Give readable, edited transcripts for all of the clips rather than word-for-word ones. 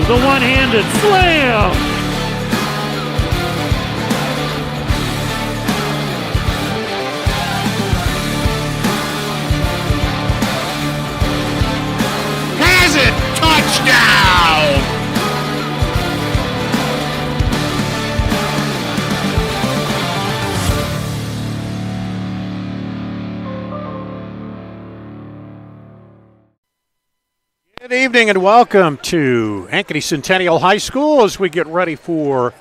The one-handed slam. Has it. Touchdown. Good evening and welcome to Ankeny Centennial High School as we get ready for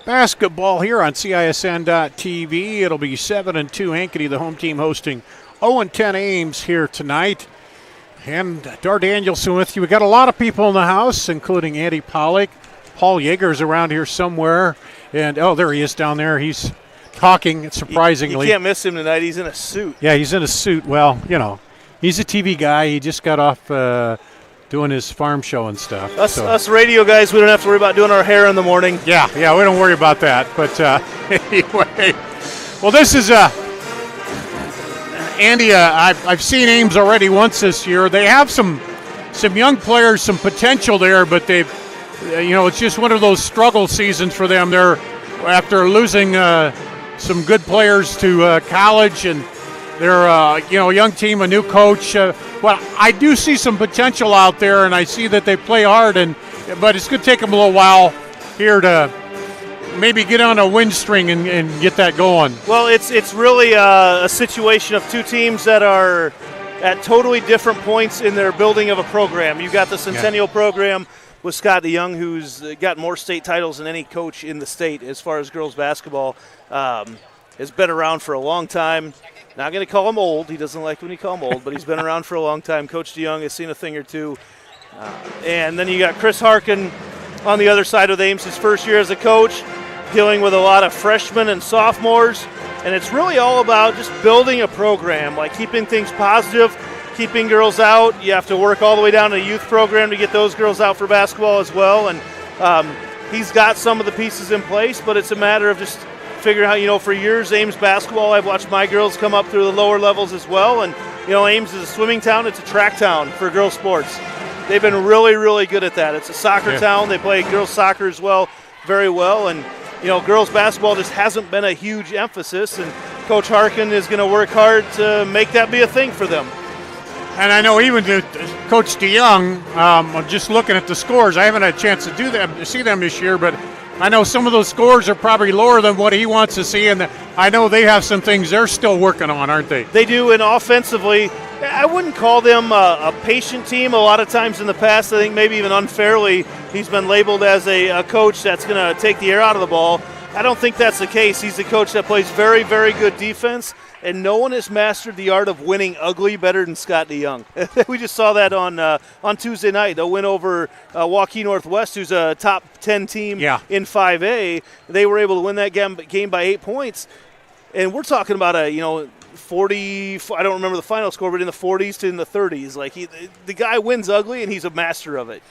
basketball here on CISN.TV. It'll be 7-2 Ankeny, the home team, hosting 0-10 Ames here tonight. And Dar Danielson with you. We got a lot of people in the house, including Andy Pollock. Paul Yeager's around here somewhere. And, oh, there he is down there. He's talking, surprisingly. You can't miss him tonight. He's in a suit. Yeah, he's in a suit. Well, you know, he's a TV guy. He just got off doing his farm show and stuff. Us radio guys, we don't have to worry about doing our hair in the morning. Yeah, we don't worry about that. But anyway, well, this is Andy. I've seen Ames already once this year. They have some young players, some potential there, but they've, it's just one of those struggle seasons for them. They're after losing some good players to college, and they're a young team, a new coach. Well, I do see some potential out there, and I see that they play hard, but it's going to take them a little while here to maybe get on a win string and get that going. Well, it's really a situation of two teams that are at totally different points in their building of a program. You've got the Centennial program with Scott DeYoung, who's got more state titles than any coach in the state as far as girls basketball. Has been around for a long time. Not going to call him old. He doesn't like when you call him old, but he's been around for a long time. Coach DeYoung has seen a thing or two. And then you got Chris Harkin on the other side with Ames, his first year as a coach, dealing with a lot of freshmen and sophomores. And it's really all about just building a program, like keeping things positive, keeping girls out. You have to work all the way down to the youth program to get those girls out for basketball as well. And he's got some of the pieces in place, but it's a matter of just figure out, for years, Ames basketball, I've watched my girls come up through the lower levels as well. And, Ames is a swimming town. It's a track town for girls sports. They've been really, really good at that. It's a soccer town. They play girls soccer as well, very well. And, girls basketball just hasn't been a huge emphasis. And Coach Harkin is going to work hard to make that be a thing for them. And I know even Coach DeYoung, just looking at the scores, I haven't had a chance to see them this year, but I know some of those scores are probably lower than what he wants to see, and I know they have some things they're still working on, aren't they? They do, and offensively, I wouldn't call them a patient team. A lot of times in the past, I think maybe even unfairly, he's been labeled as a coach that's going to take the air out of the ball. I don't think that's the case. He's a coach that plays very, very good defense, and no one has mastered the art of winning ugly better than Scott DeYoung. We just saw that on Tuesday night. They'll win over Waukee Northwest, who's a top 10 team in 5A. They were able to win that game by 8 points. And we're talking about 40, I don't remember the final score, but in the 40s to in the 30s. Like the guy wins ugly, and he's a master of it.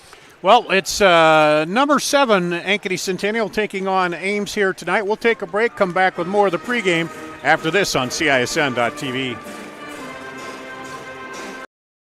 Well, it's number 7, Ankeny Centennial, taking on Ames here tonight. We'll take a break, come back with more of the pregame after this on CISN.TV.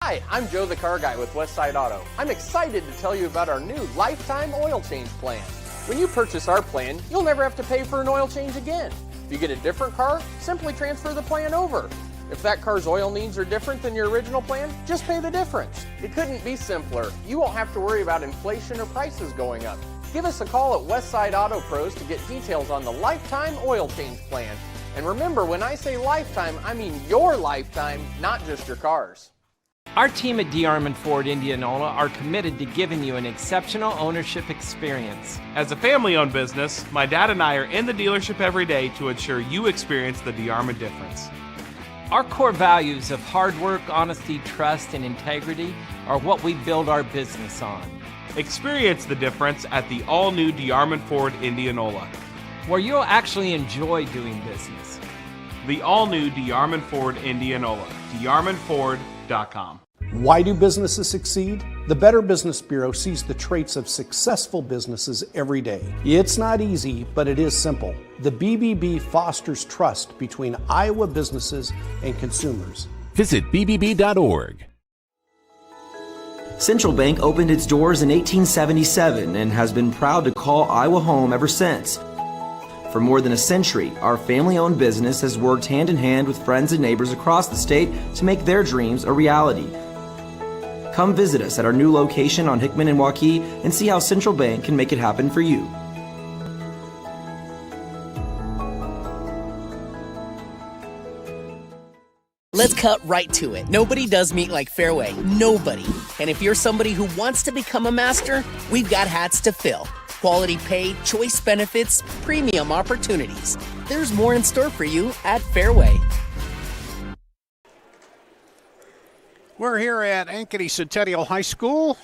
Hi, I'm Joe the Car Guy with Westside Auto. I'm excited to tell you about our new lifetime oil change plan. When you purchase our plan, you'll never have to pay for an oil change again. If you get a different car, simply transfer the plan over. If that car's oil needs are different than your original plan, just pay the difference. It couldn't be simpler. You won't have to worry about inflation or prices going up. Give us a call at Westside Auto Pros to get details on the lifetime oil change plan. And remember, when I say lifetime, I mean your lifetime, not just your car's. Our team at DeArmond Ford Indianola are committed to giving you an exceptional ownership experience. As a family-owned business, my dad and I are in the dealership every day to ensure you experience the DeArmond difference. Our core values of hard work, honesty, trust, and integrity are what we build our business on. Experience the difference at the all-new DeArmond Ford Indianola, where you'll actually enjoy doing business. The all-new DeArmond Ford Indianola, DeArmondFord.com. Why do businesses succeed? The Better Business Bureau sees the traits of successful businesses every day. It's not easy, but it is simple. The BBB fosters trust between Iowa businesses and consumers. Visit bbb.org. Central Bank opened its doors in 1877 and has been proud to call Iowa home ever since. For more than a century, our family-owned business has worked hand in hand with friends and neighbors across the state to make their dreams a reality. Come visit us at our new location on Hickman and Waukee and see how Central Bank can make it happen for you. Let's cut right to it. Nobody does meat like Fairway. Nobody. And if you're somebody who wants to become a master, we've got hats to fill. Quality pay, choice benefits, premium opportunities. There's more in store for you at Fairway. We're here at Ankeny Centennial High School.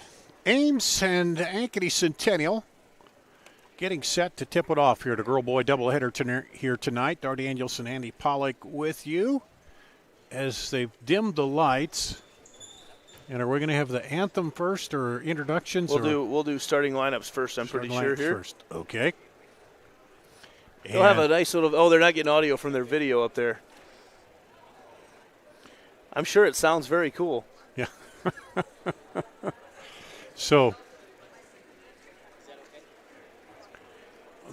Ames and Ankeny Centennial getting set to tip it off here at a girl-boy doubleheader here tonight. Dar Danielson, Andy Pollock with you as they've dimmed the lights. And are we going to have the anthem first or introductions? We'll do starting lineups first, I'm pretty sure here. First. Okay. They'll have a nice little – oh, they're not getting audio from their video up there. I'm sure it sounds very cool. Yeah. So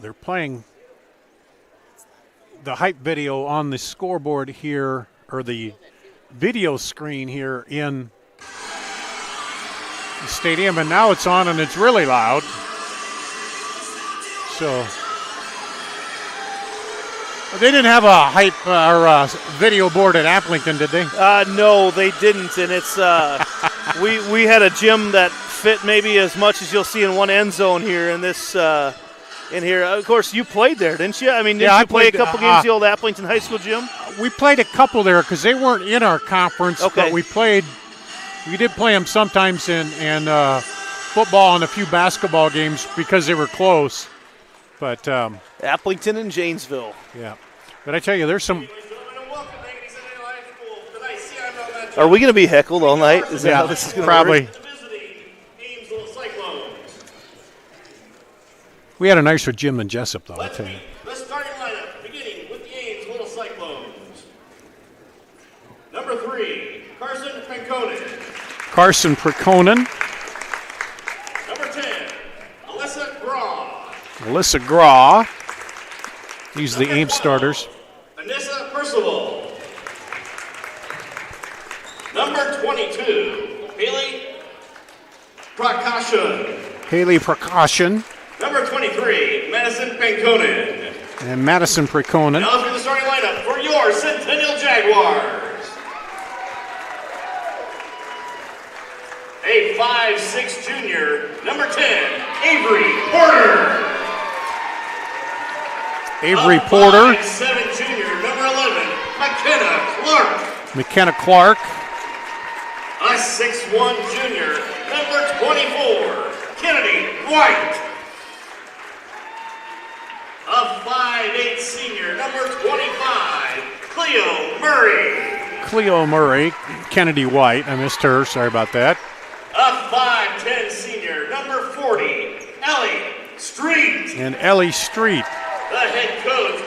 they're playing the hype video on the scoreboard here, or the video screen here in the stadium, and now it's on and it's really loud. So they didn't have a hype or video board at Applington, did they? No, they didn't, and it's we had a gym that fit maybe as much as you'll see in one end zone here in this in here. Of course, you played there, didn't you? I mean, didn't you play a couple games at the old Applington High School gym? We played a couple there because they weren't in our conference, but we did play them sometimes in football and a few basketball games because they were close. But Applington and Janesville. Yeah. But I tell you, there's some. Are we going to be heckled all night? Is that how this is going to probably. work? We had a nicer gym than Jessup, though, I'll tell you. The starting lineup, beginning with the Ames Little Cyclones. Number 3, Carson Penconen. Carson Prekonen. Number 10, Alyssa Graw. Alyssa Graw. These are the Ames starters. Anissa Percival. Number 22, Haley Prakashan. Haley Prakashan. Number 23, Madison Penconen. And Madison Prekonen. Now through the starting lineup for your Centennial Jaguars. A 5'6" junior, number 10, Avery Porter. Avery Porter. 5'7" junior, number 11, McKenna Clark. McKenna Clark. A 6'1" junior, number 24, Kennedy White. A 5'8" senior, number 25, Cleo Murray. Cleo Murray. Kennedy White. I missed her. Sorry about that. A 5'10" senior, number 40, Ellie Street. And Ellie Street. The head coach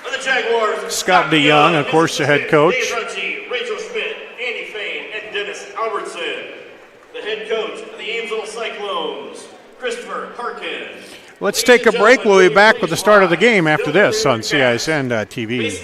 of the Jaguars, Scott DeYoung, of course, the head coach. Dave Runcie, Rachel Schmidt, Andy Fain, and Dennis Albertson. The head coach of the Ames Little Cyclones, Christopher Harkin. Let's take a break. We'll be back with the start of the game after this on CISN TV.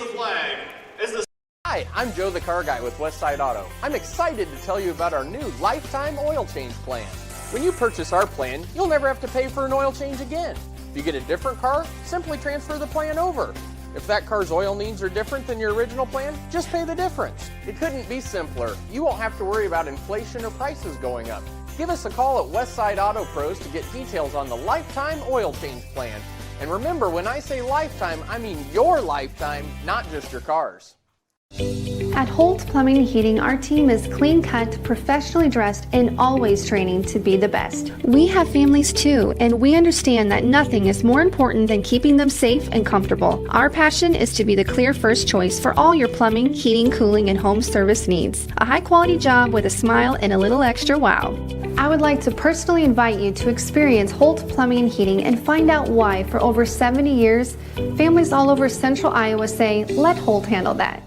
Hi, I'm Joe the Car Guy with Westside Auto. I'm excited to tell you about our new lifetime oil change plan. When you purchase our plan, you'll never have to pay for an oil change again. If you get a different car, simply transfer the plan over. If that car's oil needs are different than your original plan, just pay the difference. It couldn't be simpler. You won't have to worry about inflation or prices going up. Give us a call at Westside Auto Pros to get details on the lifetime oil change plan. And remember, when I say lifetime, I mean your lifetime, not just your car's. At Holt Plumbing and Heating, our team is clean-cut, professionally dressed, and always training to be the best. We have families too, and we understand that nothing is more important than keeping them safe and comfortable. Our passion is to be the clear first choice for all your plumbing, heating, cooling, and home service needs. A high-quality job with a smile and a little extra wow. I would like to personally invite you to experience Holt Plumbing and Heating and find out why, for over 70 years, families all over central Iowa say, let Holt handle that.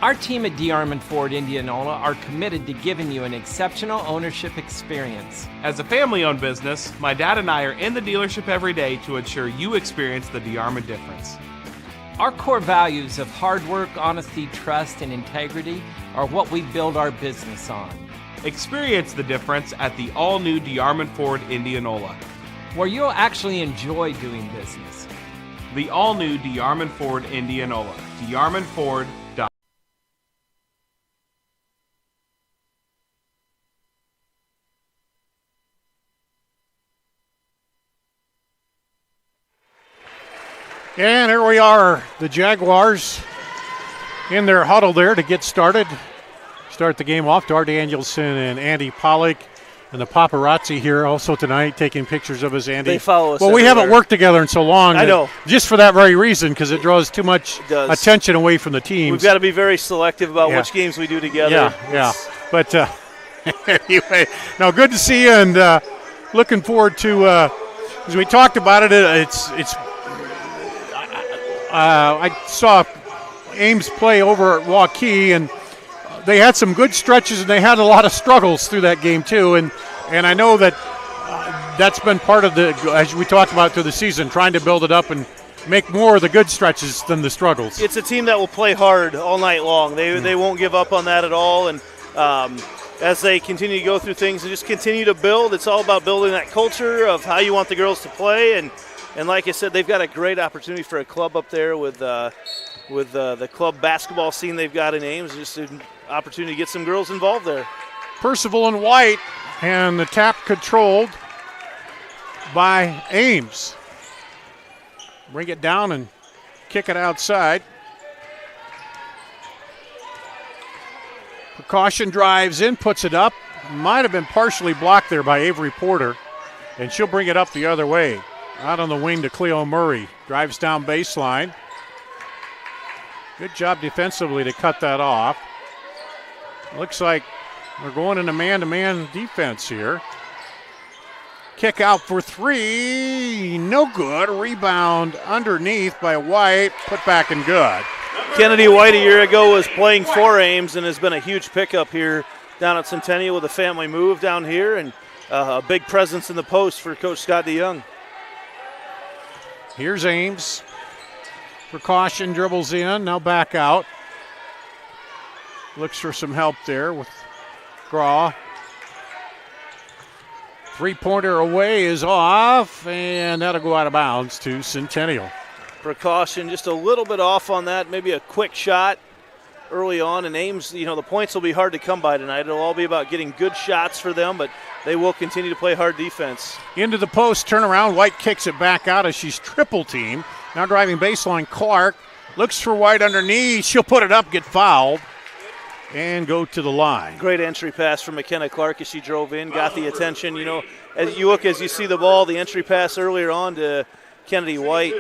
Our team at D. Armand Ford Indianola are committed to giving you an exceptional ownership experience. As a family-owned business, my dad and I are in the dealership every day to ensure you experience the D. Armand difference. Our core values of hard work, honesty, trust, and integrity are what we build our business on. Experience the difference at the all-new D. Armand Ford Indianola, where you'll actually enjoy doing business. The all-new D. Armand Ford Indianola, DArmandFord.com. And here we are, the Jaguars in their huddle there to get started. Start the game off. Dar Danielson and Andy Pollock and the paparazzi here also tonight taking pictures of us, Andy. They follow us. Well, we haven't worked together in so long. I know. Just for that very reason, because it draws too much attention away from the teams. We've got to be very selective about which games we do together. Yeah. But anyway, no, good to see you, and looking forward to, as we talked about it, I saw Ames play over at Waukee, and they had some good stretches, and they had a lot of struggles through that game too. And I know that that's been part of as we talked about through the season, trying to build it up and make more of the good stretches than the struggles. It's a team that will play hard all night long. They won't give up on that at all. And as they continue to go through things and just continue to build, it's all about building that culture of how you want the girls to play. And like I said, they've got a great opportunity for a club up there with the club basketball scene they've got in Ames. Just an opportunity to get some girls involved there. Percival and White, and the tap controlled by Ames. Bring it down and kick it outside. Precaution drives in, puts it up. Might have been partially blocked there by Avery Porter, and she'll bring it up the other way. Out on the wing to Cleo Murray. Drives down baseline. Good job defensively to cut that off. Looks like we're going into man-to-man defense here. Kick out for three. No good. Rebound underneath by White. Put back and good. Kennedy White a year ago was playing for Ames and has been a huge pickup here down at Centennial with a family move down here, and a big presence in the post for Coach Scott DeYoung. Here's Ames. Precaution dribbles in, now back out. Looks for some help there with Graw. Three-pointer away is off, and that'll go out of bounds to Centennial. Precaution just a little bit off on that, maybe a quick shot early on, and Ames, the points will be hard to come by tonight. It'll all be about getting good shots for them, but they will continue to play hard defense. Into the post, turnaround. White kicks it back out as she's triple teamed. Now driving baseline, Clark looks for White underneath. She'll put it up, get fouled, and go to the line. Great entry pass from McKenna Clark as she drove in, got the attention. As you see the ball, the entry pass earlier on to Kennedy White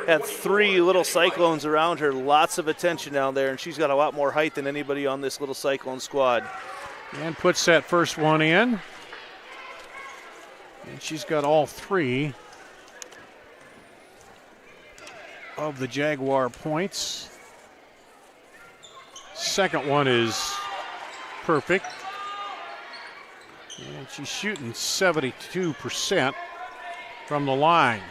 had three little Cyclones around her. Lots of attention down there, and she's got a lot more height than anybody on this little Cyclone squad. And puts that first one in. And she's got all three of the Jaguar points. Second one is perfect. And she's shooting 72% from the line.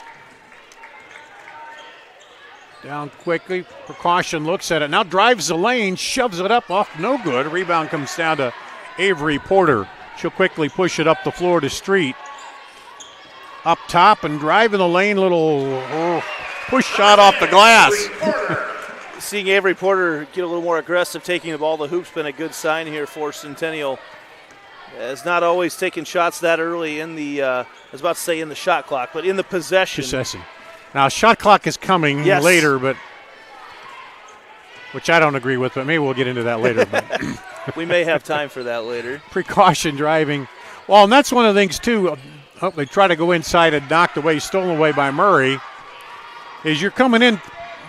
Down quickly. Precaution looks at it. Now drives the lane, shoves it up off. No good. Rebound comes down to Avery Porter. She'll quickly push it up the floor to Street. Up top and driving the lane, little push shot off the glass. Seeing Avery Porter get a little more aggressive taking the ball to the hoop's been a good sign here for Centennial. Has not always taken shots that early in the, I was about to say in the shot clock, but in the possession. Now, shot clock is coming later, but which I don't agree with, but maybe we'll get into that later. We may have time for that later. Precaution driving. Well, and that's one of the things, too. They try to go inside and knocked away, stolen away by Murray. Is you're coming in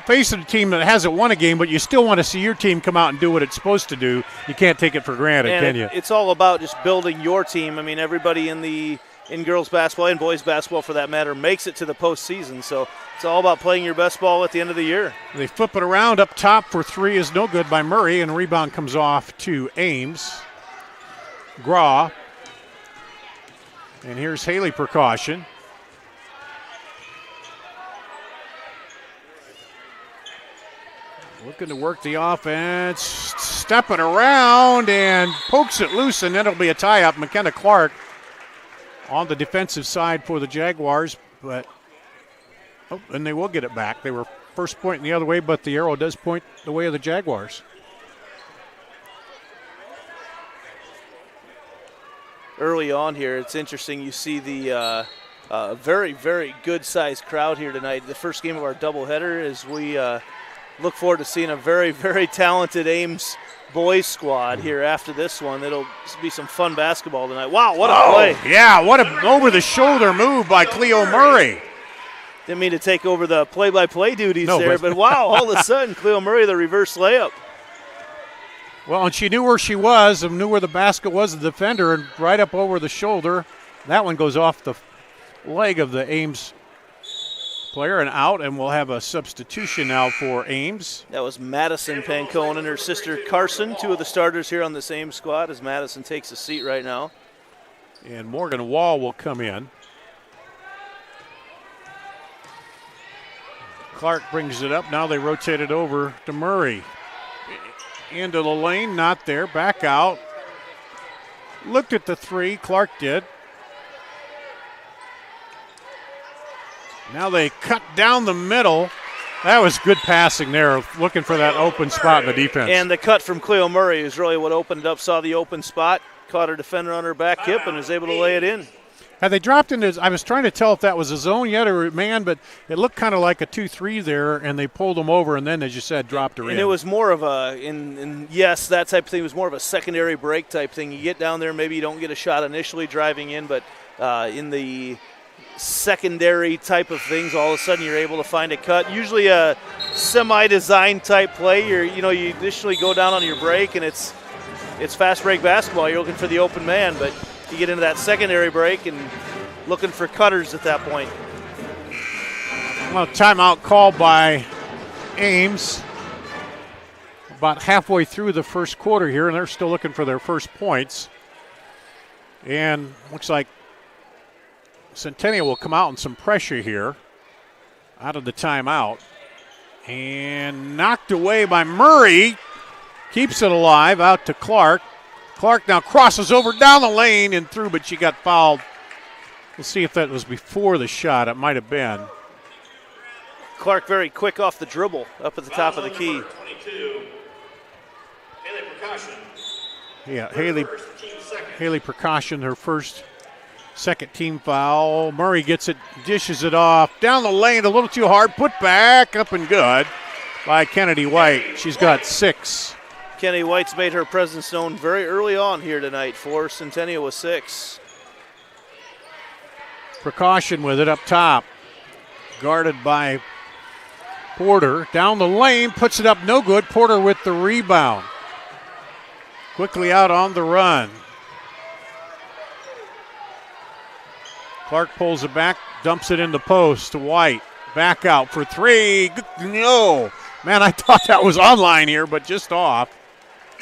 facing a team that hasn't won a game, but you still want to see your team come out and do what it's supposed to do. You can't take it for granted, can you? It's all about just building your team. I mean, everybody in the in girls basketball and boys basketball for that matter makes it to the postseason. So it's all about playing your best ball at the end of the year. They flip it around up top for three is no good by Murray, and rebound comes off to Ames. Graw. And here's Haley Precaution. Looking to work the offense, stepping around and pokes it loose, and then it'll be a tie-up. McKenna Clark on the defensive side for the Jaguars, but and they will get it back. They were first pointing the other way, but the arrow does point the way of the Jaguars. Early on here, it's interesting. You see the very, very good-sized crowd here tonight. The first game of our doubleheader as we look forward to seeing a very, very talented Ames boys squad here after this one. It'll be some fun basketball tonight. Wow, what a play. Yeah, what an over-the-shoulder move by Cleo Murray. Didn't mean to take over the play-by-play duties but wow, all of a sudden, Cleo Murray, the reverse layup. Well, and she knew where she was and knew where the basket was, the defender, and right up over the shoulder. That one goes off the leg of the Ames player and out, and we'll have a substitution now for Ames. That was Madison Pancone and her sister Carson, two of the starters here on the same squad as Madison takes a seat right now. And Morgan Wall will come in. Clark brings it up. Now they rotate it over to Murray. Into the lane, not there, back out. Looked at the three, Clark did. Now they cut down the middle. That was good passing there, looking for that open spot in the defense. And the cut from Cleo Murray is really what opened it up, saw the open spot, caught her defender on her back hip, and was able to lay it in. Had they dropped into, I was trying to tell if that was a zone yet or a man, but it looked kind of like a 2-3 there, and they pulled them over, and then, as you said, dropped her in. And it was more of a, yes, that type of thing was more of a secondary break type thing. You get down there, maybe you don't get a shot initially driving in, but in the secondary type of things, all of a sudden you're able to find a cut. Usually a semi-design type play. You initially go down on your break, and it's fast break basketball. You're looking for the open man, but you get into that secondary break and looking for cutters at that point. Well, timeout called by Ames about halfway through the first quarter here, and they're still looking for their first points. And looks like Centennial will come out in some pressure here out of the timeout. And knocked away by Murray. Keeps it alive out to Clark. Clark now crosses over down the lane and through, but she got fouled. We'll see if that was before the shot. It might have been. Clark very quick off the dribble up at the top of the key. 22, Haley Precaution. Yeah, Haley Precaution, her second team foul. Murray gets it, dishes it off. Down the lane, a little too hard. Put back, up and good by Kennedy White. She's got 6. Kennedy White's made her presence known very early on here tonight for Centennial with 6. Precaution with it up top. Guarded by Porter. Down the lane, puts it up, no good. Porter with the rebound. Quickly out on the run. Clark pulls it back, dumps it in the post to White. Back out for 3. No. Man, I thought that was online here, but just off.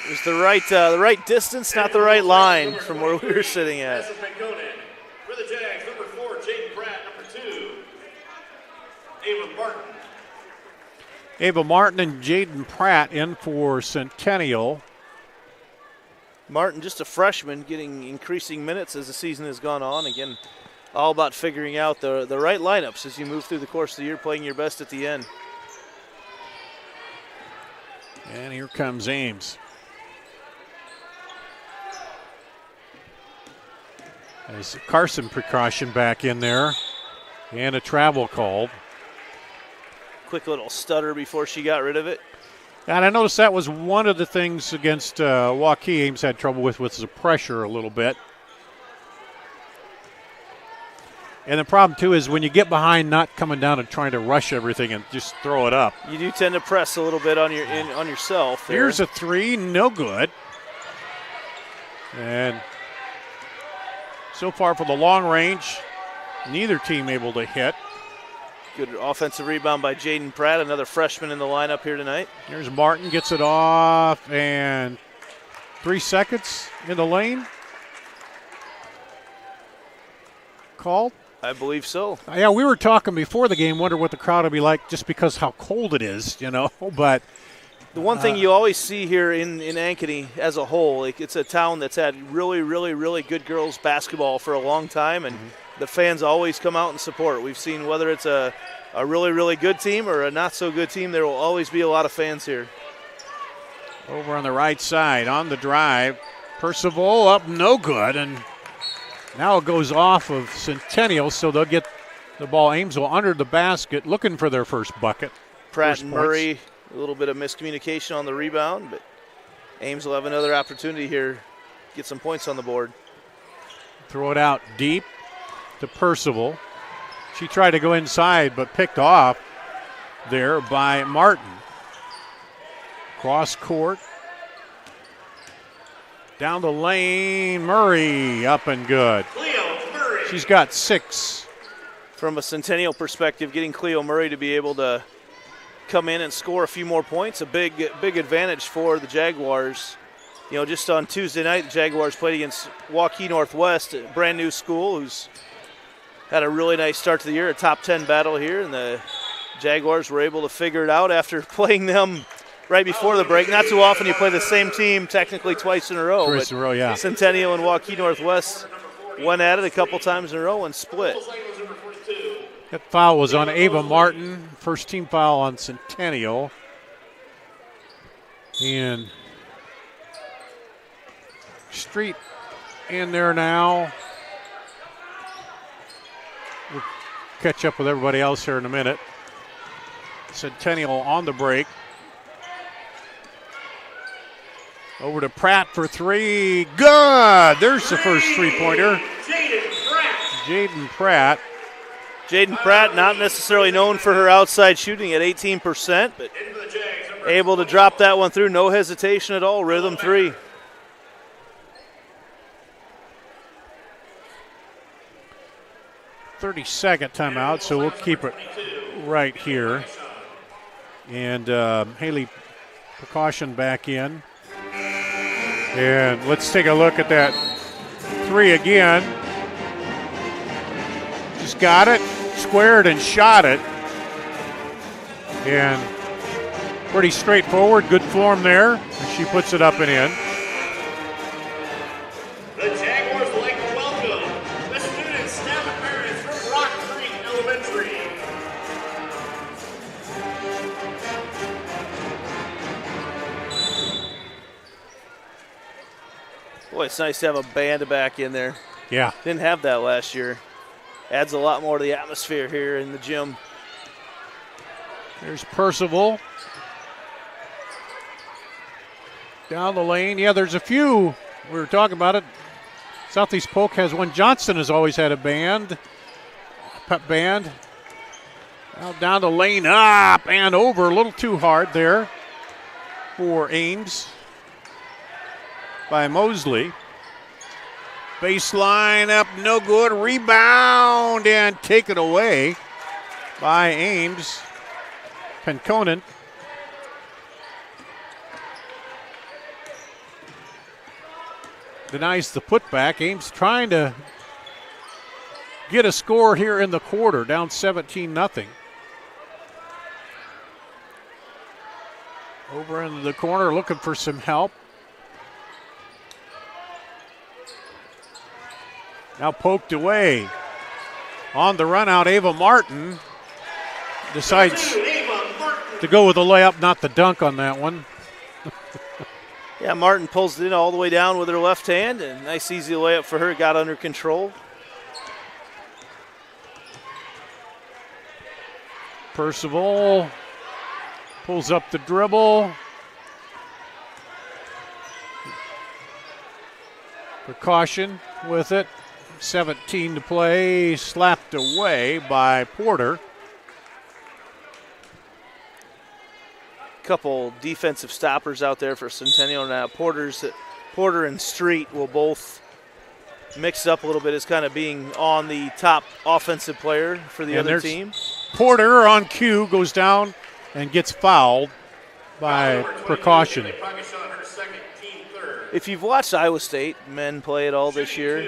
It was the right distance, not the right line from where we were sitting at. For the Jags, number 4, Jaden Pratt. Number 2, Ava Martin. Ava Martin and Jaden Pratt in for Centennial. Martin, just a freshman, getting increasing minutes as the season has gone on. Again, all about figuring out the right lineups as you move through the course of the year, playing your best at the end. And here comes Ames. There's Carson Precaution back in there. And a travel called. Quick little stutter before she got rid of it. And I noticed that was one of the things against Waukee Ames had trouble with the pressure a little bit. And the problem, too, is when you get behind, not coming down and trying to rush everything and just throw it up. You do tend to press a little bit on yourself. There. Here's a 3, no good. And So far for the long range, neither team able to hit. Good offensive rebound by Jaden Pratt, another freshman in the lineup here tonight. Here's Martin, gets it off, and 3 seconds in the lane. Called? I believe so. Yeah, we were talking before the game, wonder what the crowd will be like just because how cold it is, but the one thing you always see here in Ankeny as a whole, it's a town that's had really, really, really good girls basketball for a long time, and the fans always come out and support. We've seen whether it's a really, really good team or a not-so-good team, there will always be a lot of fans here. Over on the right side, on the drive, Percival up, no good, and now it goes off of Centennial, so they'll get the ball. Amesville under the basket, looking for their first bucket. Pratt and Murray, a little bit of miscommunication on the rebound, but Ames will have another opportunity here, get some points on the board. Throw it out deep to Percival. She tried to go inside, but picked off there by Martin. Cross court. Down the lane, Murray up and good. She's got 6. From a Centennial perspective, getting Cleo Murray to be able to come in and score a few more points, a big advantage for the Jaguars. Just on Tuesday night, the Jaguars played against Waukee Northwest, a brand new school who's had a really nice start to the year, a top 10 battle here, and the Jaguars were able to figure it out after playing them right before the break. Not too often you play the same team technically twice in a row. Twice in a row, yeah. Centennial and Waukee Northwest went at it a couple times in a row and split. That foul was on Ava Martin. First team foul on Centennial. And Street in there now. We'll catch up with everybody else here in a minute. Centennial on the break. Over to Pratt for 3. Good! There's the first three-pointer. Jaden Pratt. Jaden Pratt, not necessarily known for her outside shooting at 18%, but able to drop that one through. No hesitation at all. Rhythm 3. .30-second timeout, so we'll keep it right here. And Haley Precaution back in. And let's take a look at that 3 again. Just got it, squared and shot it. And pretty straightforward, good form there. She puts it up and in. The Jaguars would like to welcome the students, staff, and parents from Rock Creek Elementary. Boy, it's nice to have a band back in there. Yeah. Didn't have that last year. Adds a lot more to the atmosphere here in the gym. There's Percival. Down the lane. Yeah, there's a few. We were talking about it. Southeast Polk has one. Johnston has always had a band. Pep band. Now down the lane, up and over. A little too hard there for Ames by Mosley. Baseline up, no good. Rebound and taken away by Ames. Penconen. Denies the putback. Ames trying to get a score here in the quarter, down 17-0. Over into the corner, looking for some help. Now poked away. On the run out, Ava Martin decides to go with the layup, not the dunk on that one. Yeah, Martin pulls it in all the way down with her left hand, and nice easy layup for her, got under control. Percival pulls up the dribble. Precaution with it. 17 to play, slapped away by Porter. Couple defensive stoppers out there for Centennial now. Porter and Street will both mixed up a little bit as kind of being on the top offensive player for the other team. Porter on cue goes down and gets fouled by precaution. If you've watched Iowa State men play it all this year,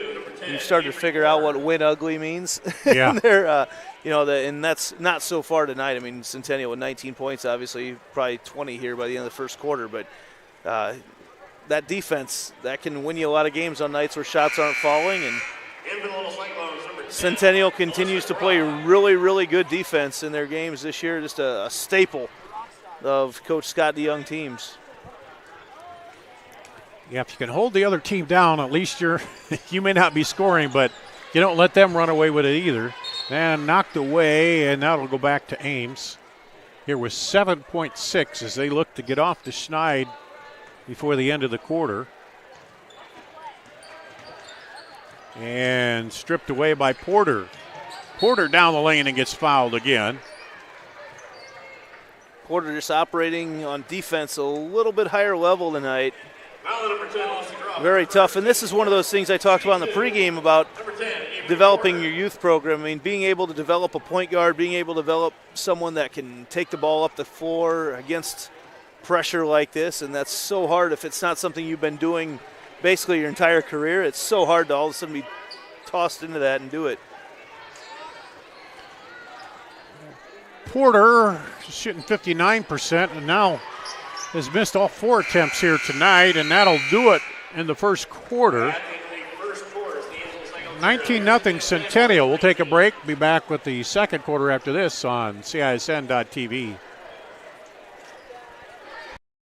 you've started to figure out what win ugly means. Yeah. And that's not so far tonight. I mean, Centennial with 19 points, obviously, probably 20 here by the end of the first quarter. But that defense, that can win you a lot of games on nights where shots aren't falling. And Centennial continues to play really, really good defense in their games this year, just a staple of Coach Scott DeYoung teams. Yeah, if you can hold the other team down, at least you may not be scoring, but you don't let them run away with it either. And knocked away, and that'll go back to Ames. Here with 7.6 as they look to get off the Schneid before the end of the quarter. And stripped away by Porter. Porter down the lane and gets fouled again. Porter just operating on defense a little bit higher level tonight. Very tough, and this is one of those things I talked about in the pregame about developing your youth program. I mean, being able to develop a point guard, being able to develop someone that can take the ball up the floor against pressure like this, and that's so hard if it's not something you've been doing basically your entire career. It's so hard to all of a sudden be tossed into that and do it. Porter shooting 59%, and now has missed all 4 attempts here tonight, and that'll do it in the first quarter. 19-0 Centennial. We'll take a break. Be back with the second quarter after this on CISN.TV.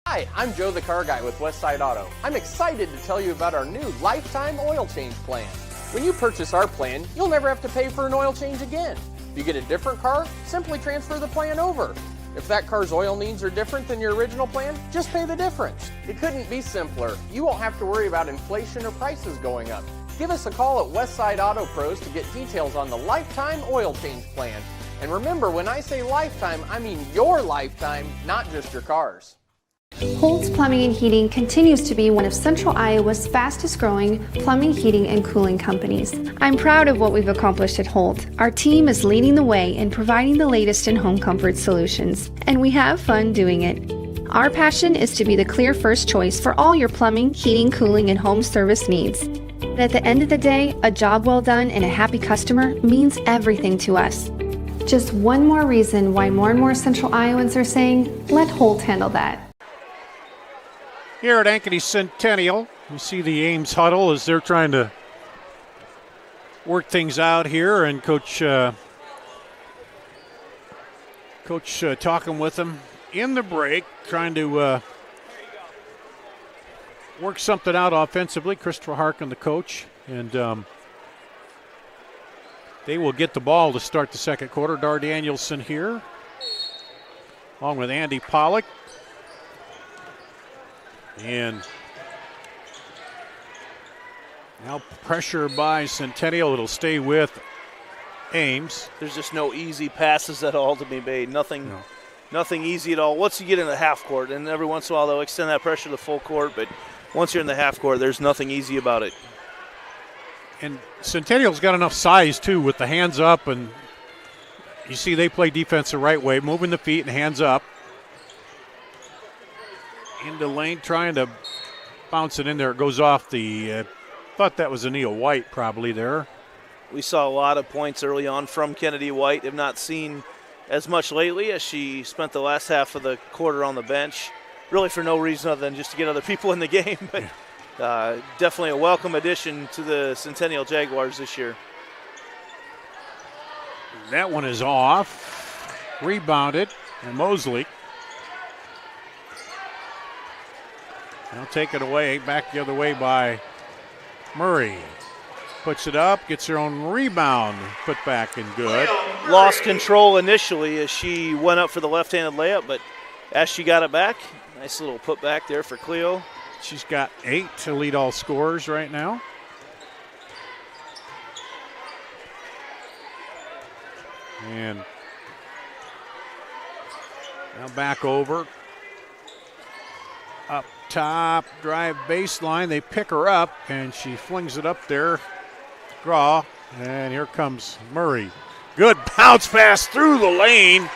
Hi, I'm Joe the Car Guy with Westside Auto. I'm excited to tell you about our new lifetime oil change plan. When you purchase our plan, you'll never have to pay for an oil change again. If you get a different car, simply transfer the plan over. If that car's oil needs are different than your original plan, just pay the difference. It couldn't be simpler. You won't have to worry about inflation or prices going up. Give us a call at Westside Auto Pros to get details on the lifetime oil change plan. And remember, when I say lifetime, I mean your lifetime, not just your car's. Holt's Plumbing and Heating continues to be one of Central Iowa's fastest growing plumbing, heating, and cooling companies. I'm proud of what we've accomplished at Holt. Our team is leading the way in providing the latest in home comfort solutions, and we have fun doing it. Our passion is to be the clear first choice for all your plumbing, heating, cooling, and home service needs. But at the end of the day, a job well done and a happy customer means everything to us. Just one more reason why more and more Central Iowans are saying, let Holt handle that. Here at Ankeny Centennial, you see the Ames huddle as they're trying to work things out here, and Coach talking with them in the break, trying to work something out offensively. Christopher Harkin, the coach, and they will get the ball to start the second quarter. Dar Danielson here, along with Andy Pollock. And now pressure by Centennial. It'll stay with Ames. There's just no easy passes at all to be made. Nothing easy at all. Once you get in the half court, and every once in a while they'll extend that pressure to the full court, but once you're in the half court, there's nothing easy about it. And Centennial's got enough size, too, with the hands up. And you see they play defense the right way, moving the feet and hands up. Into lane, trying to bounce it in there. It goes off the, thought that was Ania White probably there. We saw a lot of points early on from Kennedy White. Have not seen as much lately as she spent the last half of the quarter on the bench, really for no reason other than just to get other people in the game. But definitely a welcome addition to the Centennial Jaguars this year. That one is off. Rebounded, and Mosley. Now take it away, back the other way by Murray. Puts it up, gets her own rebound, put back and good. Lost control initially as she went up for the left-handed layup, but as she got it back, nice little put back there for Cleo. She's got 8 to lead all scorers right now. And now back over. Up top, drive baseline. They pick her up, and she flings it up there Graw, and here comes Murray. Good bounce pass through the lane.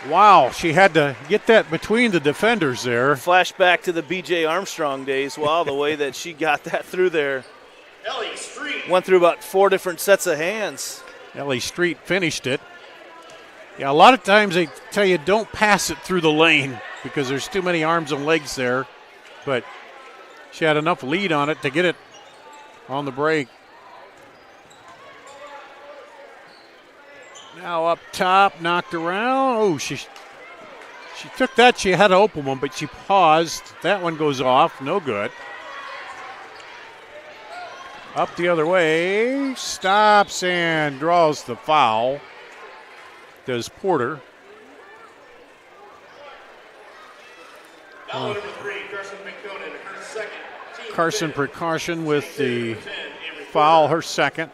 Wow, she had to get that between the defenders there. Flashback to the B.J. Armstrong days. Wow, the way that she got that through there. Ellie Street. Went through about 4 different sets of hands. Ellie Street finished it. Yeah, a lot of times they tell you don't pass it through the lane because there's too many arms and legs there. But she had enough lead on it to get it on the break. Now up top, knocked around. Oh, she took that. She had an open one, but she paused. That one goes off. No good. Up the other way. Stops and draws the foul. Does Porter. Foul number 3, Carson McConan, her second. Carson Precaution with the foul, her second.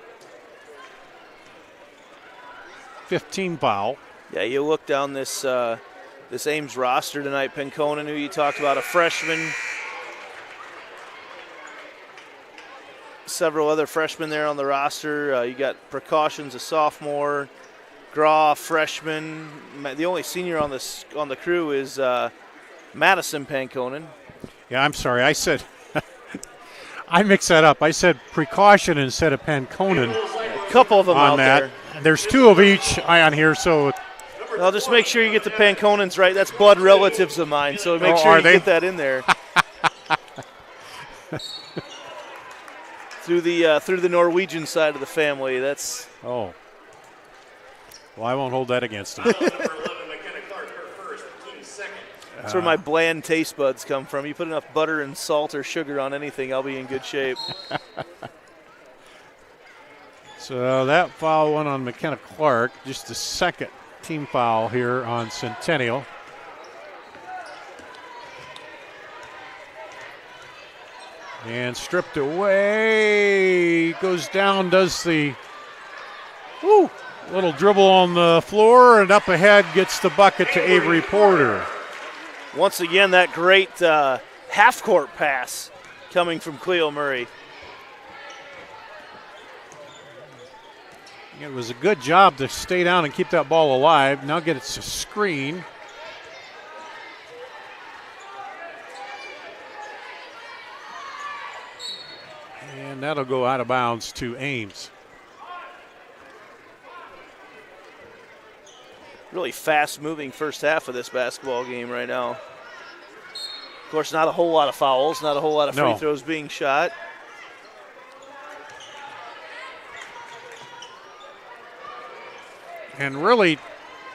15 foul. Yeah, you look down this Ames roster tonight. Penconen, who you talked about, a freshman. Several other freshmen there on the roster. You got Precautions, a sophomore. Graw, freshman. The only senior on the crew is Madison Penconen. Yeah, I'm sorry. I said I mixed that up. I said Precaution instead of Penconen. A couple of them on out that. there. There's 2 of each on here, so. I'll just make sure you get the Penconens right. That's blood relatives of mine, so make sure you get that in there. through the Norwegian side of the family. That's. Oh. Well, I won't hold that against him. That's where my bland taste buds come from. You put enough butter and salt or sugar on anything, I'll be in good shape. So that foul went on McKenna Clark, just the second team foul here on Centennial. And stripped away, goes down, does the little dribble on the floor, and up ahead gets the bucket to Avery Porter. Once again, that great half-court pass coming from Cleo Murray. It was a good job to stay down and keep that ball alive. Now gets a screen. And that'll go out of bounds to Ames. Really fast-moving first half of this basketball game right now. Of course, not a whole lot of fouls, not a whole lot of free throws being shot. And really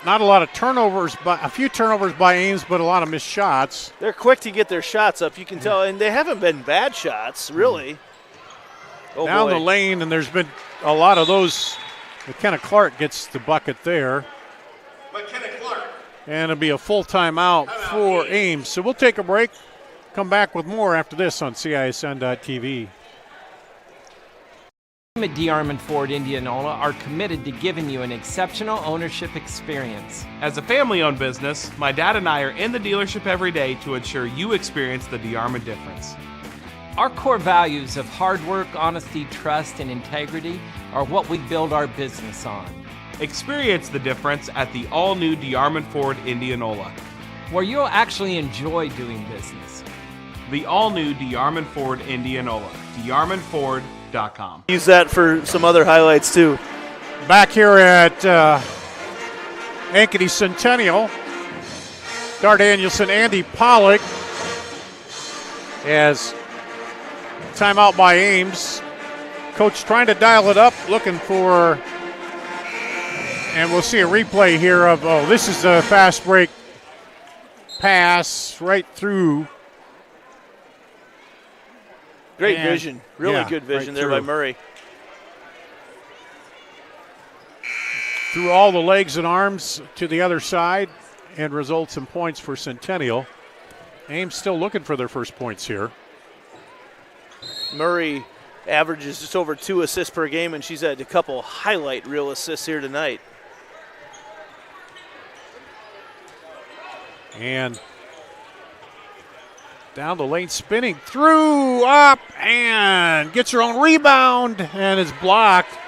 not a lot of turnovers, but a few turnovers by Ames, but a lot of missed shots. They're quick to get their shots up, you can tell, and they haven't been bad shots, really. Oh, down boy. the lane, and there's been a lot of those. McKenna Clark gets the bucket there. McKenna Clark. And it'll be a full timeout for Ames. So we'll take a break, come back with more after this on CISN.TV. At D. Armand Ford Indianola are committed to giving you an exceptional ownership experience. As a family-owned business, my dad and I are in the dealership every day to ensure you experience the D. Armand difference. Our core values of hard work, honesty, trust, and integrity are what we build our business on. Experience the difference at the all-new D. Armand Ford Indianola, where you'll actually enjoy doing business. The all-new D. Armand Ford Indianola, DarmandFord.com. Use that for some other highlights too. Back here at Ankeny Centennial, Dar Danielson, Andy Pollock, as timeout by Ames. Coach trying to dial it up, looking for, and we'll see a replay here of, this is a fast break pass right through. Great vision, really good vision there by Murray. Through all the legs and arms to the other side, and results in points for Centennial. Ames still looking for their first points here. Murray averages just over 2 assists per game, and she's had a couple highlight reel assists here tonight. And Down the lane, spinning through, up, and gets her own rebound, and is blocked.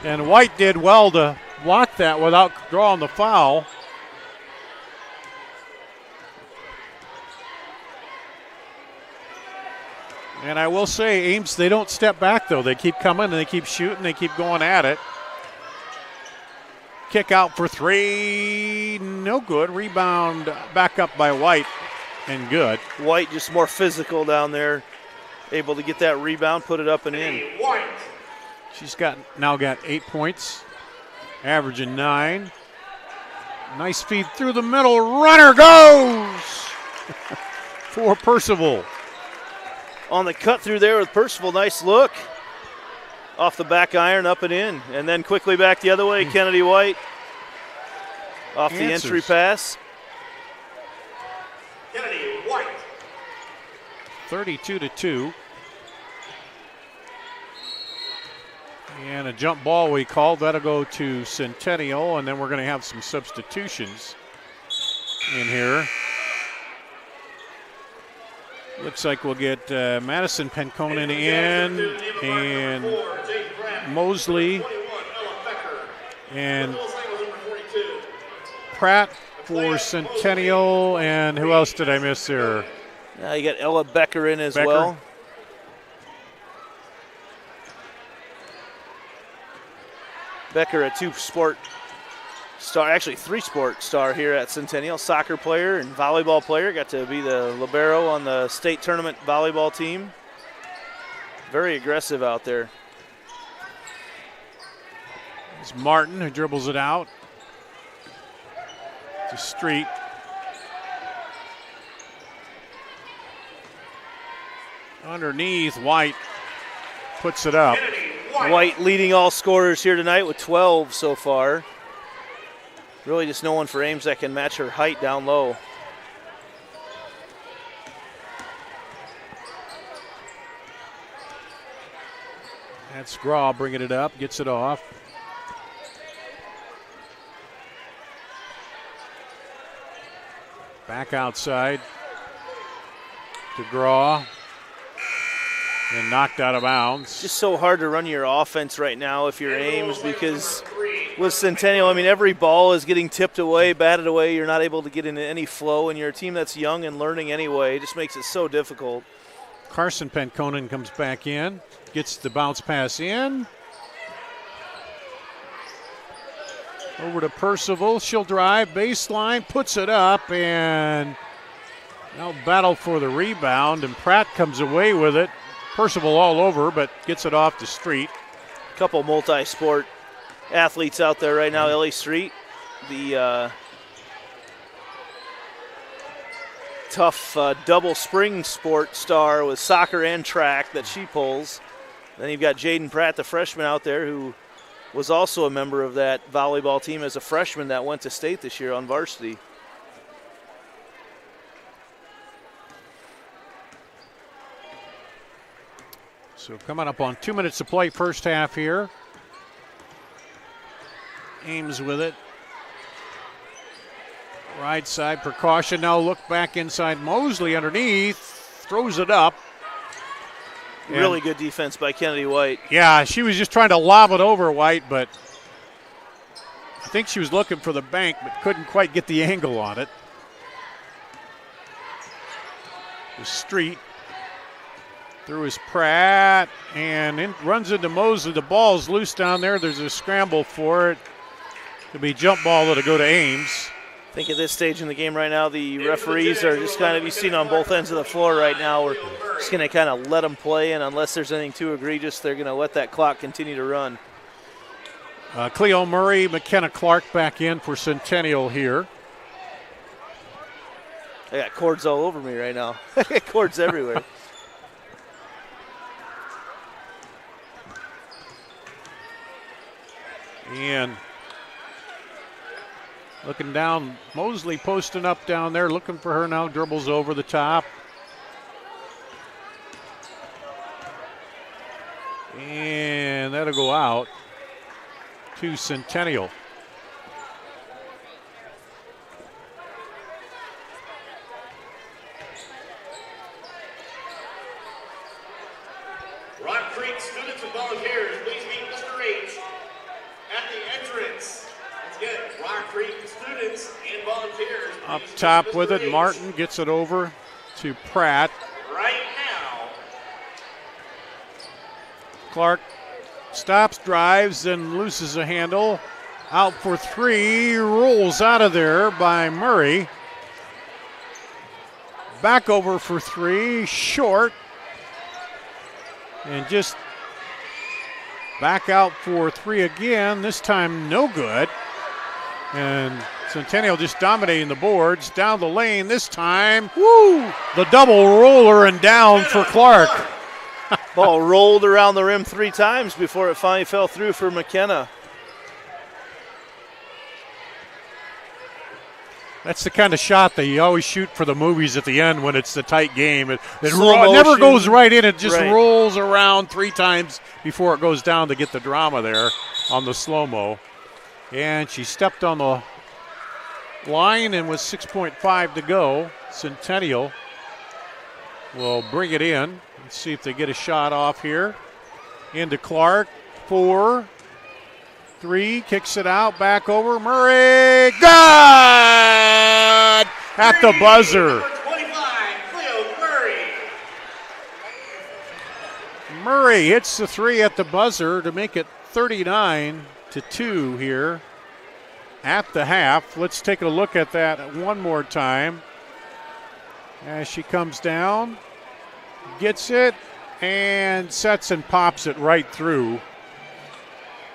And White did well to block that without drawing the foul. And I will say, Ames, they don't step back, though. They keep coming, and they keep shooting, they keep going at it. Kick out for three, no good. Rebound back up by White, and good. White just more physical down there, able to get that rebound, put it up and in. White. She's now got 8 points, averaging 9. Nice feed through the middle, runner goes for Percival. On the cut through there with Percival, nice look. Off the back iron, up and in. And then quickly back the other way, Kennedy White. Off the entry pass. Kennedy White. 32-2. And a jump ball we called. That'll go to Centennial, and then we're going to have some substitutions in here. Looks like we'll get Madison Penconen in, and Mosley, and Pratt for Centennial, and who else did I miss there? You got Ella Becker in as well. Becker, a two-sport star, actually three-sport star here at Centennial. Soccer player and volleyball player. Got to be the libero on the state tournament volleyball team. Very aggressive out there. It's Martin who dribbles it out to Street. Underneath, White puts it up. White leading all scorers here tonight with 12 so far. Really just no one for Ames that can match her height down low. That's Graw bringing it up, gets it off. Back outside to Graw. And knocked out of bounds. Just so hard to run your offense right now if you're Ames, because with Centennial, I mean, every ball is getting tipped away, batted away. You're not able to get into any flow, and you're a team that's young and learning anyway. It just makes it so difficult. Carson Penconen comes back in, gets the bounce pass in. Over to Percival. She'll drive, baseline, puts it up, and now battle for the rebound, and Pratt comes away with it. Percival all over, but gets it off the Street. A couple multi-sport athletes out there right now. Ellie Street, the tough double spring sport star with soccer and track that she pulls. Then you've got Jaden Pratt, the freshman out there, who was also a member of that volleyball team as a freshman that went to state this year on varsity. So coming up on 2 minutes to play first half here. Ames with it. Right side, precaution. Now look back inside. Mosley underneath. Throws it up. Really good defense by Kennedy White. Yeah, she was just trying to lob it over White, but I think she was looking for the bank, but couldn't quite get the angle on it. The Street. Through his Pratt, and runs into Mosley. The ball's loose down there. There's a scramble for it. It'll be jump ball that'll go to Ames. I think at this stage in the game right now, the referees are just kind of, you've seen on both ends of the floor right now, we're just going to kind of let them play, and unless there's anything too egregious, they're going to let that clock continue to run. Cleo Murray, McKenna Clark back in for Centennial here. I got cords all over me right now. I got cords everywhere. And looking down, Mosley posting up down there, looking for her now, dribbles over the top. And that'll go out to Centennial. Rock Creek students and volunteers, please meet Mr. H at the entrance. Once again, Rock Creek students and volunteers. Up top with it, Martin gets it over to Pratt. Right now. Clark stops, drives, and loses a handle. Out for three, rolls out of there by Murray. Back over for three, short. And just back out for three again, this time no good. And Centennial just dominating the boards. Down the lane this time. Woo! The double roller and down for Clark. Ball rolled around the rim 3 times before it finally fell through for McKenna. That's the kind of shot that you always shoot for the movies at the end when it's a tight game. It Slow never motion. goes right in. It just Right. rolls around 3 times before it goes down to get the drama there on the slow-mo. And she stepped on the line and with 6.5 to go, Centennial will bring it in. Let's see if they get a shot off here. Into Clark, 4, 3, kicks it out, back over, Murray, good! At the buzzer. Number 25, Cleo Murray. Murray hits the 3 at the buzzer to make it 39-2 here at the half. Let's take a look at that one more time. As she comes down, gets it, and sets and pops it right through.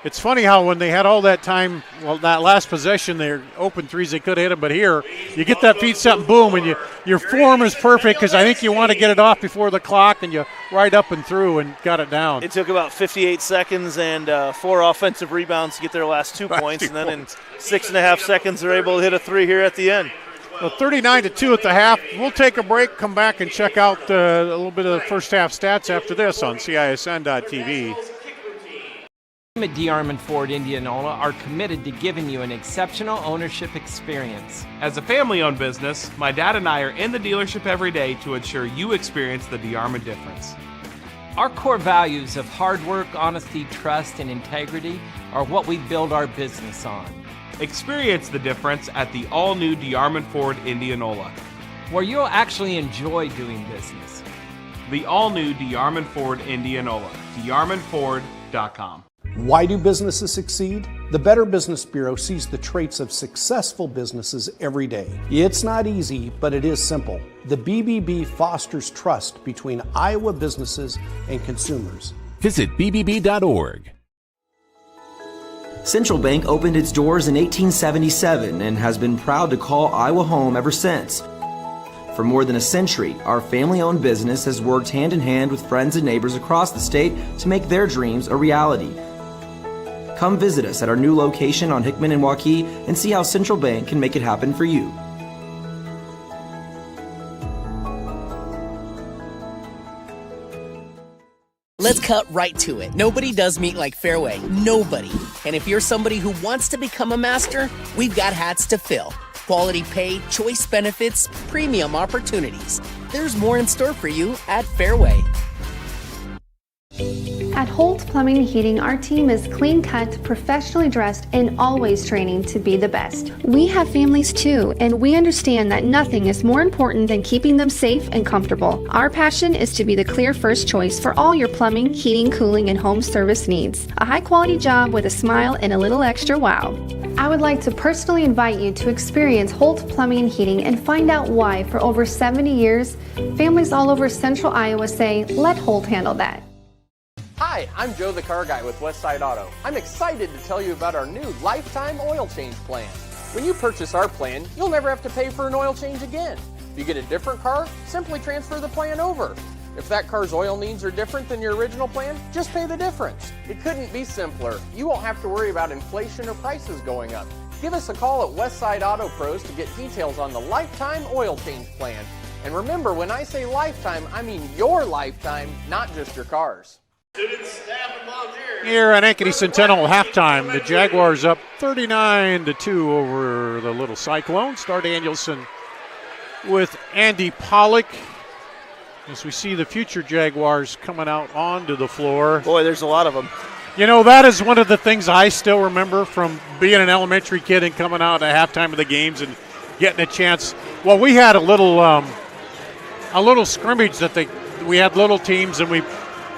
It's funny how when they had all that time, well, that last possession, their open threes, they could have hit them, but here, you get that feet set and boom, and your form is perfect because I think you want to get it off before the clock, and you right up and through and got it down. It took about 58 seconds and 4 offensive rebounds to get their last 2 points, and then in 6.5 seconds they're able to hit a 3 here at the end. Well, 39-2 at the half. We'll take a break, come back and check out a little bit of the first half stats after this on CISN.TV. At DeArmond Ford Indianola are committed to giving you an exceptional ownership experience. As a family-owned business, my dad and I are in the dealership every day to ensure you experience the DeArmond difference. Our core values of hard work, honesty, trust, and integrity are what we build our business on. Experience the difference at the all-new DeArmond Ford Indianola, where you'll actually enjoy doing business. The all-new DeArmond Ford Indianola, DeArmondFord.com. Why do businesses succeed? The Better Business Bureau sees the traits of successful businesses every day. It's not easy, but it is simple. The BBB fosters trust between Iowa businesses and consumers. Visit bbb.org. Central Bank opened its doors in 1877 and has been proud to call Iowa home ever since. For more than a century, our family-owned business has worked hand in hand with friends and neighbors across the state to make their dreams a reality. Come visit us at our new location on Hickman and Waukee and see how Central Bank can make it happen for you. Let's cut right to it. Nobody does meat like Fairway. Nobody. And if you're somebody who wants to become a master, we've got hats to fill. Quality pay, choice benefits, premium opportunities. There's more in store for you at Fairway. At Holt Plumbing and Heating, our team is clean-cut, professionally dressed, and always training to be the best. We have families too, and we understand that nothing is more important than keeping them safe and comfortable. Our passion is to be the clear first choice for all your plumbing, heating, cooling, and home service needs. A high-quality job with a smile and a little extra wow. I would like to personally invite you to experience Holt Plumbing and Heating and find out why, for over 70 years, families all over central Iowa say, let Holt handle that. Hi, I'm Joe the Car Guy with Westside Auto. I'm excited to tell you about our new lifetime oil change plan. When you purchase our plan, you'll never have to pay for an oil change again. If you get a different car, simply transfer the plan over. If that car's oil needs are different than your original plan, just pay the difference. It couldn't be simpler. You won't have to worry about inflation or prices going up. Give us a call at Westside Auto Pros to get details on the lifetime oil change plan. And remember, when I say lifetime, I mean your lifetime, not just your car's. Students, staff, and volunteers. Here at Ankeny Centennial halftime, the Jaguars up 39-2 over the Little Cyclones. Start Danielson with Andy Pollock as we see the future Jaguars coming out onto the floor. Boy, there's a lot of them. You know, that is one of the things I still remember from being an elementary kid and coming out at halftime of the games and getting a chance. Well, we had a little scrimmage that we had little teams and we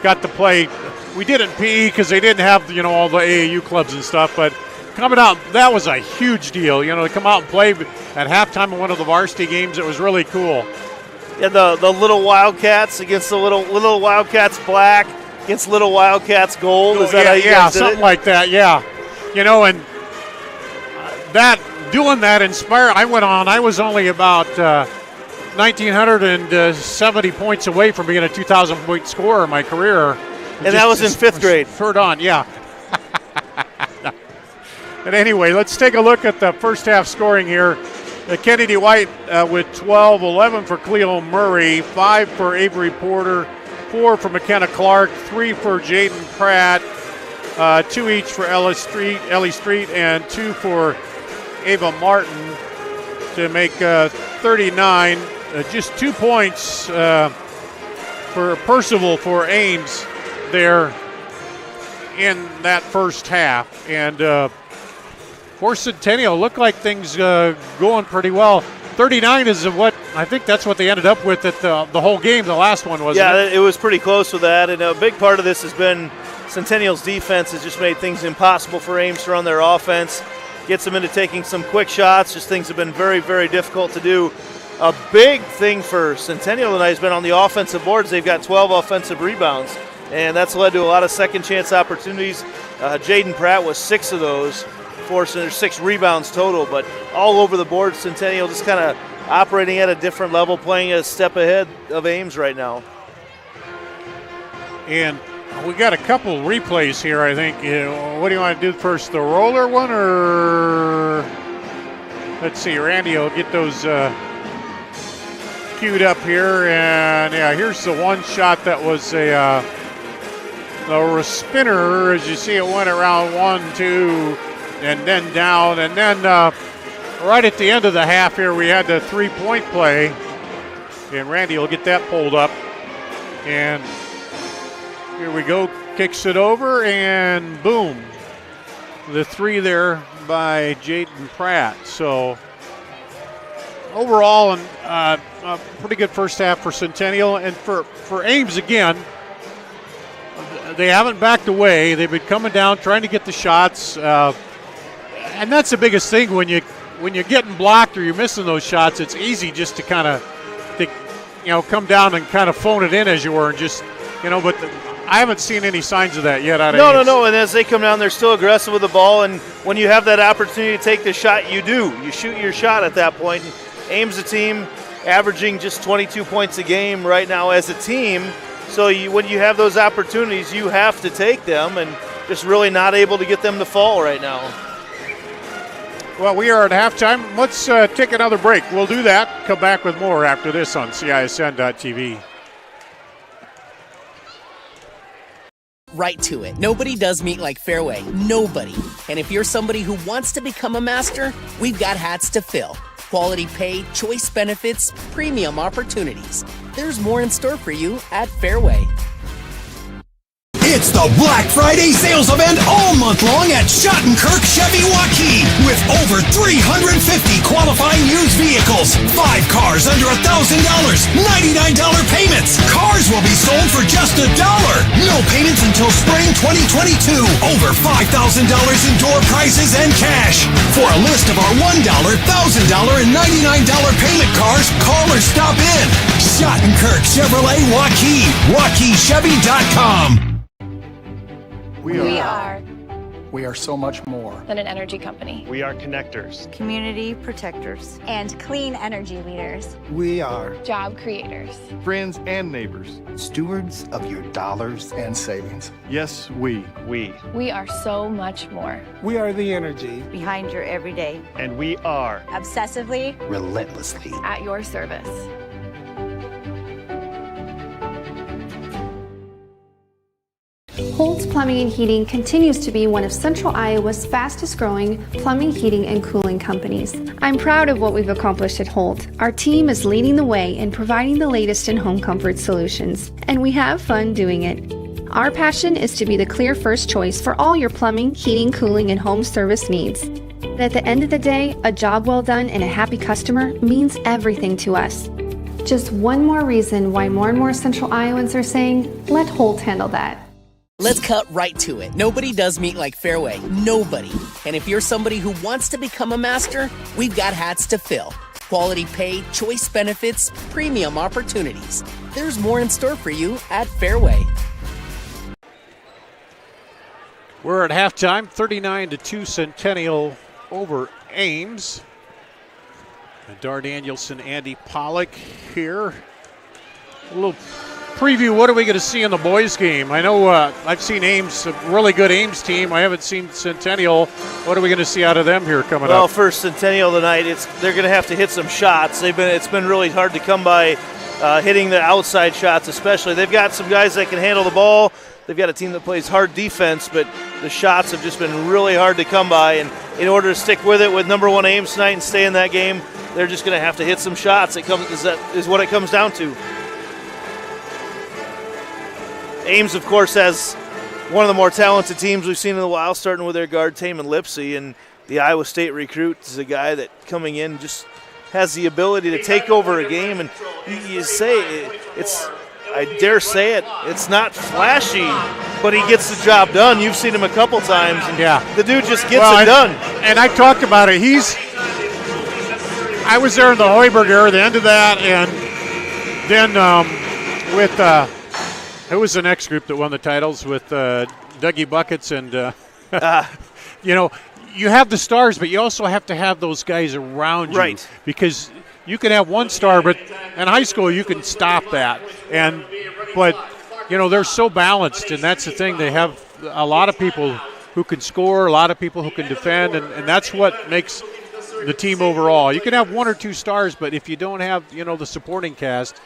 got to play. We did it in PE because they didn't have, all the AAU clubs and stuff, but coming out, that was a huge deal, to come out and play at halftime of one of the varsity games. It was really cool. Yeah, the little Wildcats against the little Wildcats black against little Wildcats gold. Is that how you guys did something it? like that, yeah. And doing that inspired. I was only about 1,970 points away from being a 2,000-point scorer in my career. And that was in 5th grade. Third on, yeah. And anyway, let's take a look at the first half scoring here. Kennedy White with 12, 11 for Cleo Murray, 5 for Avery Porter, 4 for McKenna Clark, 3 for Jaden Pratt, 2 each for Ellie Street, and 2 for Ava Martin to make 39. Just 2 points for Percival for Ames there in that first half. And for Centennial, looked like things going pretty well. 39 is what I think that's what they ended up with at the whole game. The last one wasn't it? Yeah, it was pretty close with that. And a big part of this has been Centennial's defense has just made things impossible for Ames to run their offense. Gets them into taking some quick shots. Just things have been very, very difficult to do. A big thing for Centennial tonight has been on the offensive boards. They've got 12 offensive rebounds, and that's led to a lot of second chance opportunities. Jaden Pratt was 6 of those. There's 6 rebounds total, but all over the board. Centennial just kind of operating at a different level, playing a step ahead of Ames right now. And we got a couple replays here, I think. What do you want to do first, the roller one, or let's see, Randy will get those queued up here. And yeah, here's the one shot that was a spinner. As you see, it went around 1, 2, and then down. And then right at the end of the half here, we had the 3-point play. And Randy will get that pulled up. And here we go, kicks it over, and boom. The 3 there by Jaden Pratt. So overall, a pretty good first half for Centennial. And for Ames, again, they haven't backed away. They've been coming down, trying to get the shots. And that's the biggest thing when you're getting blocked or you're missing those shots. It's easy just to kind of come down and kind of phone it in as you were, and just But I haven't seen any signs of that yet out of Ames. No. And as they come down, they're still aggressive with the ball. And when you have that opportunity to take the shot, you do. You shoot your shot at that point. And Ames, a team averaging just 22 points a game right now as a team. So when you have those opportunities, you have to take them, and just really not able to get them to fall right now. Well, we are at halftime. Let's take another break. We'll do that. Come back with more after this on CISN.TV. Right to it. Nobody does meat like Fairway. Nobody. And if you're somebody who wants to become a master, we've got hats to fill. Quality pay, choice benefits, premium opportunities. There's more in store for you at Fairway. It's the Black Friday sales event all month long at Schottenkirk Chevy Waukee with over 350 qualifying used vehicles, 5 cars under $1,000, $99 payments. Cars will be sold for just $1. No payments until spring 2022. Over $5,000 in door prizes and cash. For a list of our $1, $1,000, and $99 payment cars, call or stop in. Schottenkirk Chevrolet Waukee. WaukeeChevy.com. We are so much more than an energy company. We are connectors, community protectors, and clean energy leaders. We are job creators, friends and neighbors, stewards of your dollars and savings. Yes, we are so much more. We are the energy behind your everyday, and we are obsessively, relentlessly at your service. Holt's Plumbing and Heating continues to be one of Central Iowa's fastest growing plumbing, heating, and cooling companies. I'm proud of what we've accomplished at Holt. Our team is leading the way in providing the latest in home comfort solutions, and we have fun doing it. Our passion is to be the clear first choice for all your plumbing, heating, cooling, and home service needs. And at the end of the day, a job well done and a happy customer means everything to us. Just one more reason why more and more Central Iowans are saying, let Holt handle that. Let's cut right to it. Nobody does meet like Fairway. Nobody. And if you're somebody who wants to become a master, we've got hats to fill. Quality pay, choice benefits, premium opportunities. There's more in store for you at Fairway. We're at halftime, 39-2 Centennial over Ames. And Dar Danielson, Andy Pollock here. A little preview, what are we going to see in the boys game? I know I've seen Ames, a really good Ames team. I haven't seen Centennial. What are we going to see out of them here coming up? Well, for Centennial tonight, they're going to have to hit some shots. It's been really hard to come by hitting the outside shots especially. They've got some guys that can handle the ball. They've got a team that plays hard defense, but the shots have just been really hard to come by. And in order to stick with it with number one Ames tonight and stay in that game, they're just going to have to hit some shots. That is what it comes down to. Ames, of course, has one of the more talented teams we've seen in a while, starting with their guard, Taman Lipsey. And the Iowa State recruit is a guy that coming in just has the ability to take over a game. And you say I dare say it, it's not flashy, but he gets the job done. You've seen him a couple times, and the dude just gets it done. And I talked about it. I was there in the Hoiberg era, the end of that, and then with who was the next group that won the titles with Dougie Buckets and you have the stars, but you also have to have those guys around you, right? Because you can have one star, but in high school you can stop that. But they're so balanced, and that's the thing. They have a lot of people who can score, a lot of people who can defend, and that's what makes the team overall. You can have one or two stars, but if you don't have the supporting cast,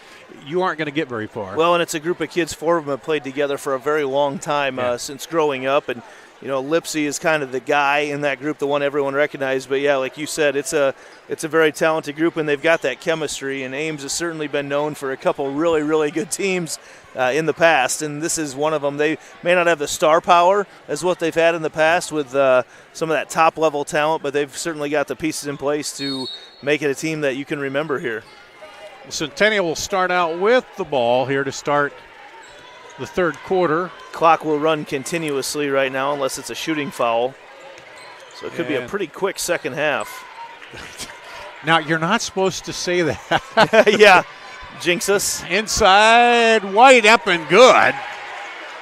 you aren't going to get very far. Well, and it's a group of kids. 4 of them have played together for a very long time since growing up, and Lipsey is kind of the guy in that group, the one everyone recognized. But yeah, like you said, it's a very talented group, and they've got that chemistry. And Ames has certainly been known for a couple really, really good teams in the past, and this is one of them. They may not have the star power as what they've had in the past with some of that top-level talent, but they've certainly got the pieces in place to make it a team that you can remember here. Centennial will start out with the ball here to start the third quarter. Clock will run continuously right now unless it's a shooting foul. So it could be a pretty quick second half. Now, you're not supposed to say that. Yeah, jinx us. Inside, White up and good.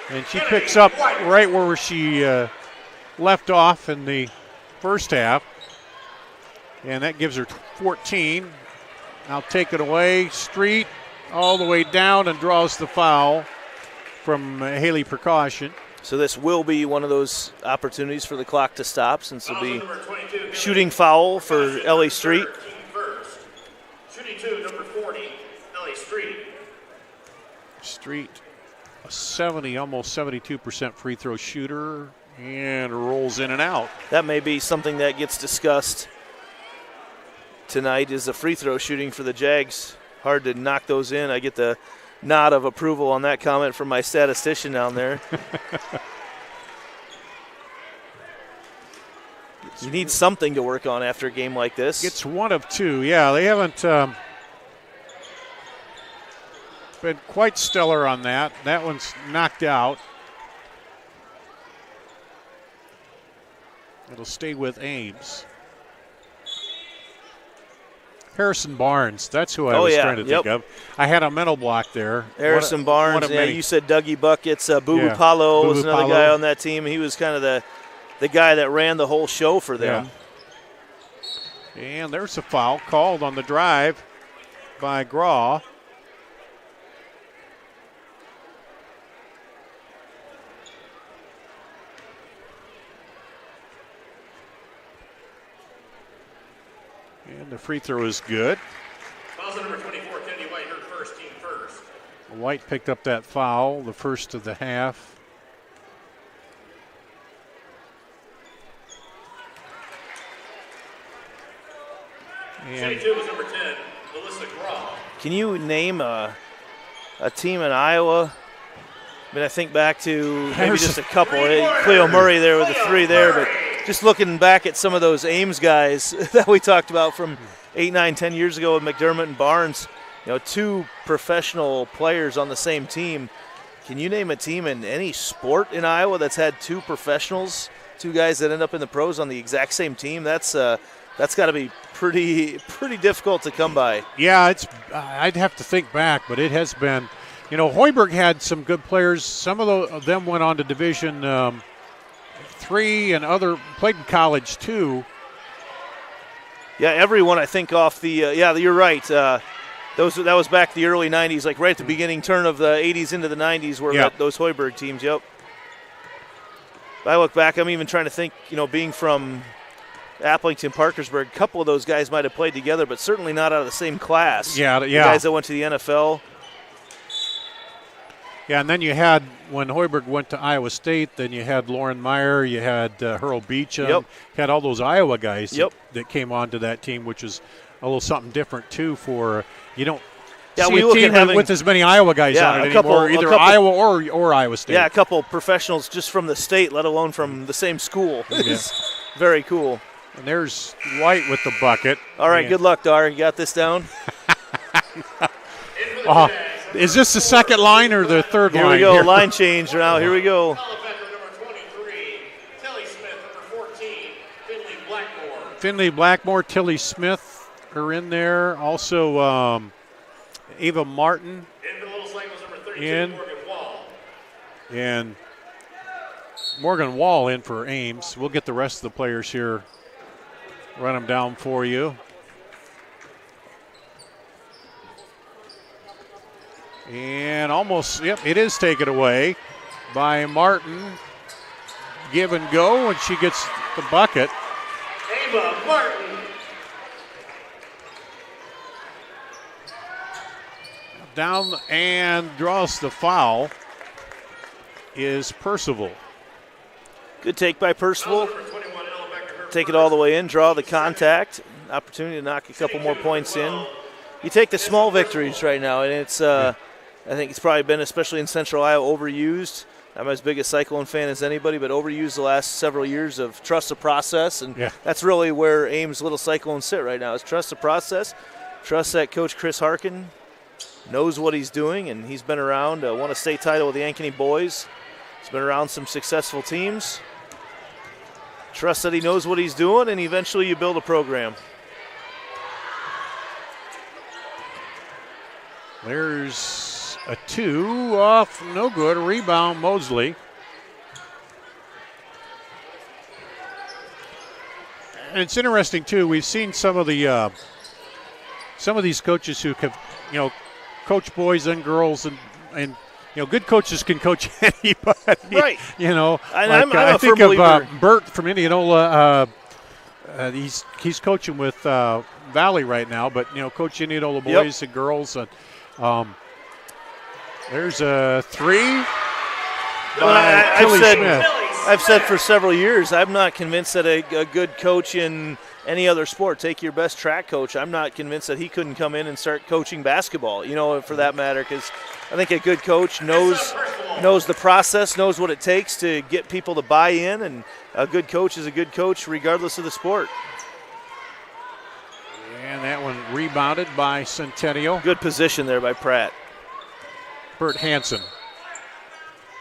And she picks up right where she left off in the first half. And that gives her 14. Now take it away. Street all the way down and draws the foul from Haley Precaution. So this will be one of those opportunities for the clock to stop, since it'll be shooting foul for Ellie Street. Shooting 2, number 40, Ellie Street. Street, a 70, almost 72% free throw shooter, and rolls in and out. That may be something that gets discussed tonight, is the free throw shooting for the Jags. Hard to knock those in. I get the nod of approval on that comment from my statistician down there. You need something to work on after a game like this. It's 1 of 2. Yeah, they haven't been quite stellar on that. That one's knocked out. It'll stay with Ames. Harrison Barnes, that's who I was trying to think of. I had a mental block there. Harrison Barnes, you said Dougie Buckets. Bubu Palo was another guy on that team. He was kind of the guy that ran the whole show for them. Yeah. And there's a foul called on the drive by Graw. And the free throw is good. Foul number 24, Kennedy White, her first, team first. White picked up that foul, the first of the half. And 72 is number 10, Melissa Graw. Can you name a team in Iowa? I mean, I think back to maybe just a couple. Cleo Murray there with the 3 there, but just looking back at some of those Ames guys that we talked about from 8, 9, 10 years ago with McDermott and Barnes, 2 professional players on the same team. Can you name a team in any sport in Iowa that's had 2 professionals, 2 guys that end up in the pros on the exact same team? That's got to be pretty difficult to come by. Yeah, I'd have to think back, but it has been. Hoiberg had some good players. Some of them went on to Division III and other played in college too. Yeah, everyone I think off the you're right. That was back the early 90s, like right at the beginning turn of the 80s into the 90s were those Hoiberg teams. Yep. If I look back, I'm even trying to think, being from Applington, Parkersburg, a couple of those guys might have played together, but certainly not out of the same class. Yeah. The guys that went to the NFL. Yeah, and then you had, when Hoiberg went to Iowa State, then you had Lauren Meyer, you had Hurl Beecham, you had all those Iowa guys that came onto that team, which is a little something different, too, for you don't see a team with as many Iowa guys on it anymore, either Iowa or Iowa State. Yeah, a couple professionals just from the state, let alone from the same school. It's very cool. And there's White with the bucket. All right, good luck, Dar. You got this down? Is this the second line or the third line? Here we go. Line change now. Here we go. Finley Blackmore, Tilly Smith are in there. Also, Ava Martin in. And Morgan Wall in for Ames. We'll get the rest of the players here, run them down for you. And almost, it is taken away by Martin. Give and go, and she gets the bucket. Ava Martin. Down and draws the foul is Percival. Good take by Percival. Take it all the way in, draw the contact. Opportunity to knock a couple more points in. You take the small victories right now, and it's I think it's probably been, especially in Central Iowa, overused. I'm as big a Cyclone fan as anybody, but overused the last several years of trust the process, and that's really where Ames Little Cyclones sit right now, is trust the process, trust that Coach Chris Harkin knows what he's doing, and he's been around, won a state title with the Ankeny boys. He's been around some successful teams. Trust that he knows what he's doing, and eventually you build a program. There's a 2 off, no good. Rebound, Mosley. And it's interesting too. We've seen some of these coaches who have, coach boys and girls, and good coaches can coach anybody. Right. I think of Bert from Indianola. He's coaching with Valley right now, but coach Indianola boys and girls. There's a 3 by Tilly Smith. I've said for several years, I'm not convinced that a good coach in any other sport, take your best track coach, I'm not convinced that he couldn't come in and start coaching basketball, for that matter, because I think a good coach knows the process, knows what it takes to get people to buy in, and a good coach is a good coach regardless of the sport. And that one rebounded by Centennial. Good position there by Pratt. Bert Hansen.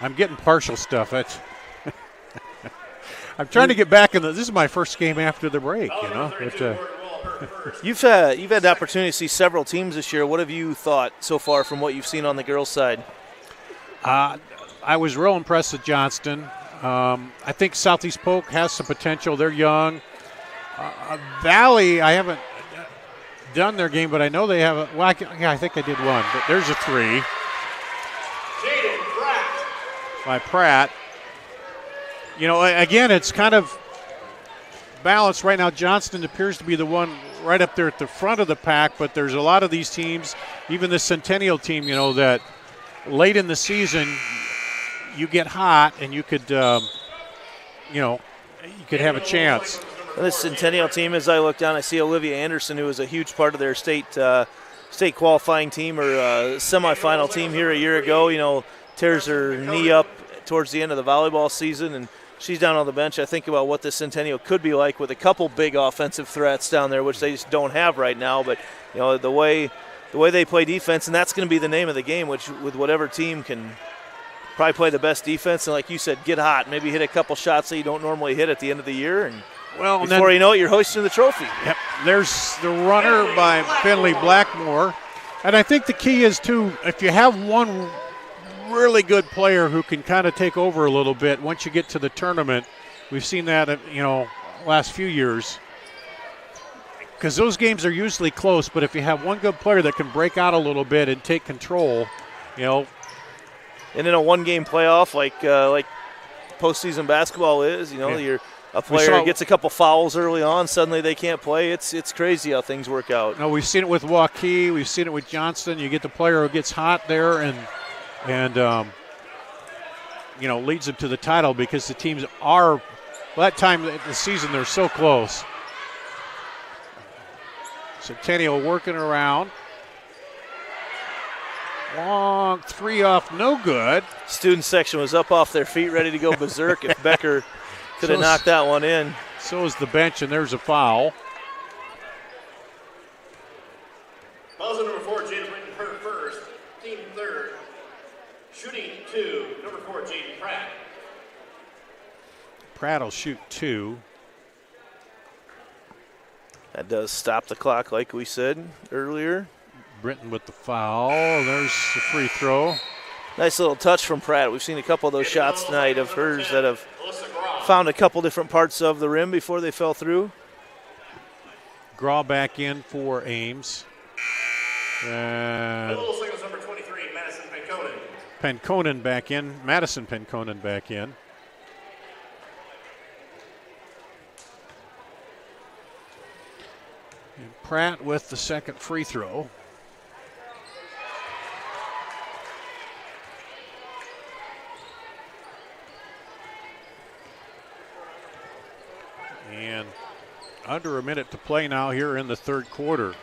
I'm getting partial stuff. I'm trying to get back in this is my first game after the break, You've had the opportunity to see several teams this year. What have you thought so far from what you've seen on the girls' side? I was real impressed with Johnston. I think Southeast Polk has some potential. They're young. Valley, I haven't done their game, but I know they have I think I did one. But there's a 3 by Pratt. Again, it's kind of balanced right now. Johnston appears to be the one right up there at the front of the pack, but there's a lot of these teams, even the Centennial team, that late in the season you get hot and you could have a chance. This Centennial team, as I look down, I see Olivia Anderson, who was a huge part of their state qualifying team or semifinal team here a year ago. You know, tears her knee up towards the end of the volleyball season, and she's down on the bench. I think about what the Centennial could be like with a couple big offensive threats down there, which they just don't have right now. But you know, the way they play defense, and that's going to be the name of the game, which with whatever team can probably play the best defense and, like you said, get hot, maybe hit a couple shots that you don't normally hit at the end of the year, and before you know it, you're hoisting the trophy. Yep. There's the runner by Finley Blackmore. And I think the key is, too, if you have one really good player who can kind of take over a little bit once you get to the tournament, we've seen that, last few years, because those games are usually close, but if you have one good player that can break out a little bit and take control, and in a one-game playoff like postseason basketball is, you're a player gets a couple fouls early on, suddenly they can't play. It's crazy how things work out. No, we've seen it with Waukee. We've seen it with Johnston. You get the player who gets hot there and leads them to the title because the teams are, that time of the season, they're so close. Centennial working around. Long three off, no good. Student section was up off their feet, ready to go berserk if Becker could have knocked that one in. So is the bench, and there's a foul. Fouls on number 4, Jada Britton, her first, team third. Shooting 2, number 4, Jaden Pratt. Pratt will shoot 2. That does stop the clock, like we said earlier. Britton with the foul. There's the free throw. Nice little touch from Pratt. We've seen a couple of those shots tonight of hers that have found a couple different parts of the rim before they fell through. Graw back in for Ames. Middle singles number 23, Madison Penconen. Penconen back in. Madison Penconen back in. And Pratt with the second free throw. And under a minute to play now here in the third quarter.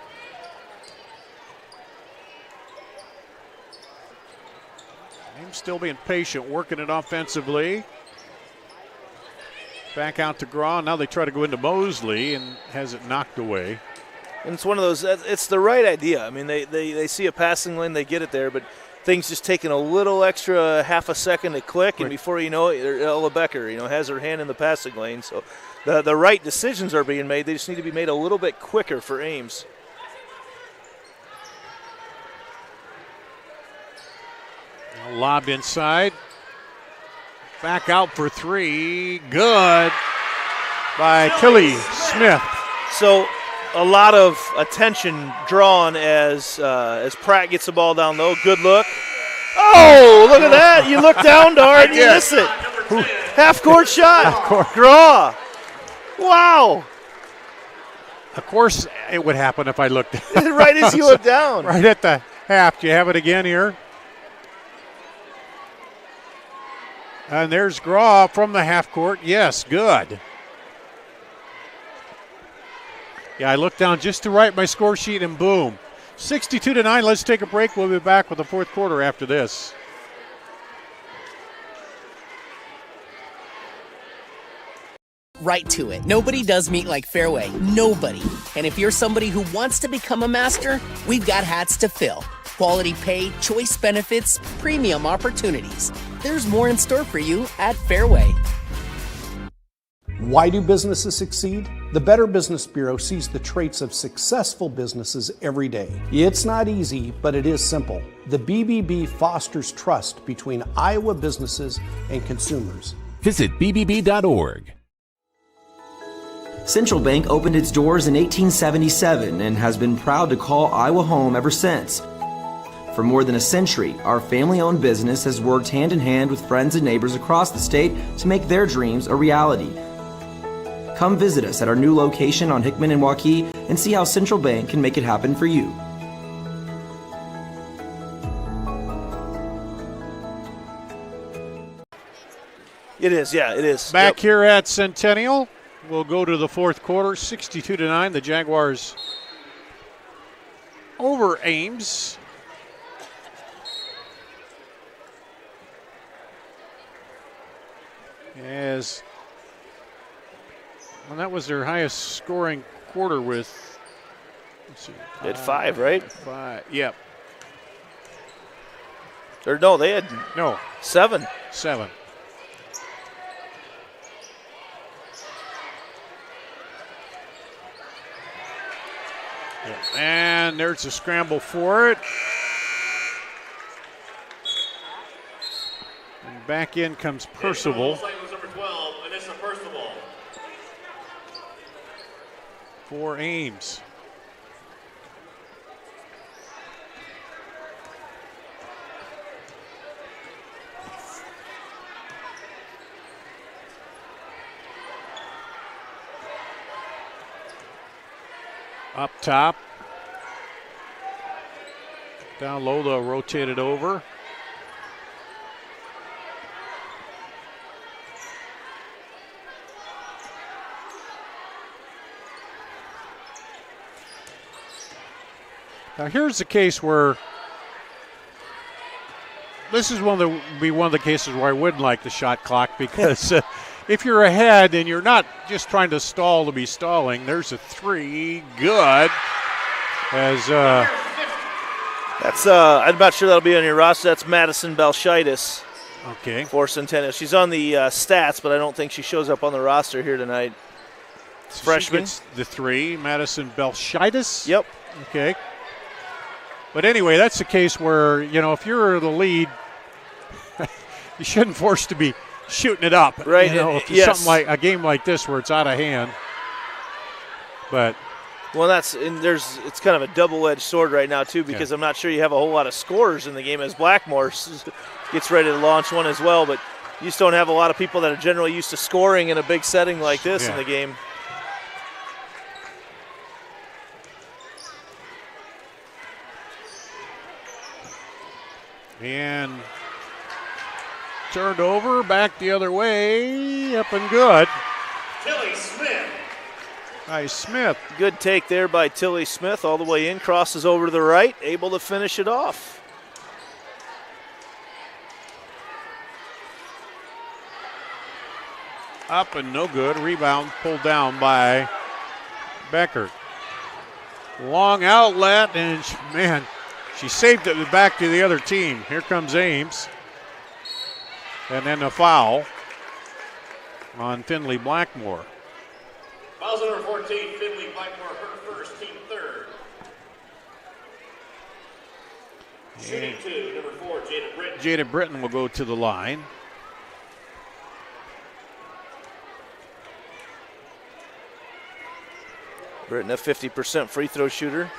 Ames still being patient, working it offensively. Back out to Graw. Now they try to go into Mosley and has it knocked away. And it's one of those, it's the right idea. I mean, they see a passing lane, they get it there, but things just taking a little extra half a second to click, and before you know it, Ella Becker, has her hand in the passing lane. So the right decisions are being made. They just need to be made a little bit quicker for Ames. Now lobbed inside. Back out for three. Good by Tilly Smith. So a lot of attention drawn as Pratt gets the ball down low. Good look. Oh, look at that. You look down, Dar, and you miss it. Half-court shot. Half-court. Draw. Wow. Of course it would happen if I looked. Right as you look down. Right at the half. Do you have it again here? And there's Graw from the half court. Yes, good. Yeah, I looked down just to write my score sheet and boom. 62-9. Let's take a break. We'll be back with the fourth quarter after this. Right to it. Nobody does meet like Fairway. Nobody. And if you're somebody who wants to become a master, we've got hats to fill. Quality pay, choice benefits, premium opportunities. There's more in store for you at Fairway. Why do businesses succeed? The Better Business Bureau sees the traits of successful businesses every day. It's not easy, but it is simple. The BBB fosters trust between Iowa businesses and consumers. Visit bbb.org. Central Bank opened its doors in 1877 and has been proud to call Iowa home ever since. For more than a century, our family-owned business has worked hand-in-hand with friends and neighbors across the state to make their dreams a reality. Come visit us at our new location on Hickman and Waukee and see how Central Bank can make it happen for you. It is, yeah, it is. Back here at Centennial. We'll go to the fourth quarter, 62-9. The Jaguars over Ames. Well, that was their highest scoring quarter with, let's see. They had 5, right? 5, yep. Or no, they had 7. 7. And there's a scramble for it. And back in comes Percival. Number 12, Vanessa Percival. For Ames. Up top. Down low, they'll rotate it over. Now here's the case where this is one of the cases where I wouldn't like the shot clock, because if you're ahead and you're not just trying to stall to be stalling, there's a 3. Good. As that's I'm not sure that'll be on your roster. That's Madison Belshaitis. Okay. For Centennial. She's on the stats, but I don't think she shows up on the roster here tonight. So freshman. She gets the 3. Madison Belshaitis. Yep. Okay. But anyway, that's the case where, if you're the lead, you shouldn't force to be shooting it up. Right. If it's something like a game like this where it's out of hand. But well, it's kind of a double-edged sword right now too, because I'm not sure you have a whole lot of scorers in the game, as Blackmore gets ready to launch one as well. But you just don't have a lot of people that are generally used to scoring in a big setting like this in the game. And turned over, back the other way, up and good. Tilly Smith. Nice Smith. Good take there by Tilly Smith, all the way in, crosses over to the right, able to finish it off. Up and no good. Rebound pulled down by Becker. Long outlet, and she saved it back to the other team. Here comes Ames. And then a foul on Finley Blackmore. Fouls number 14, Finley Blackmore, her first, team third. Shooting 2, number 4, Jada Britton. Jada Britton will go to the line. Britton, a 50% free throw shooter.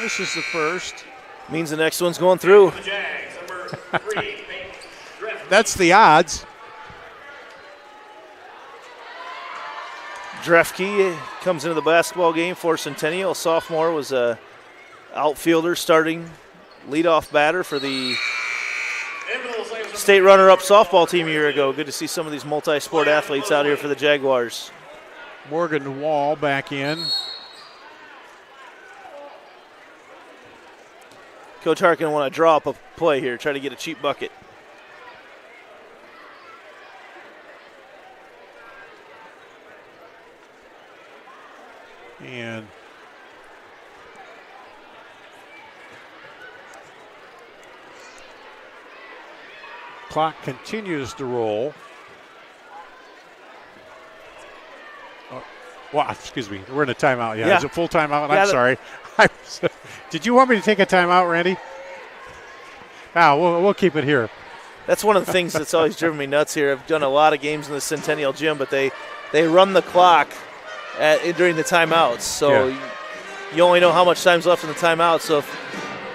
This is the first. Means the next one's going through. The Jags, number 3, That's the odds. Drefke comes into the basketball game for Centennial. A sophomore, was a outfielder, starting leadoff batter for the state runner-up softball team a year ago. Good to see some of these multi-sport athletes out here for the Jaguars. Morgan Wall back in. Coach Harkin want to draw up a play here, try to get a cheap bucket. And clock continues to roll. Well, excuse me. We're in a timeout. Yeah. Is it full timeout? I'm sorry. Did you want me to take a timeout, Randy? We'll keep it here. That's one of the things that's always driven me nuts here. I've done a lot of games in the Centennial gym, but they run the clock during the timeouts. So you only know how much time's left in the timeout. So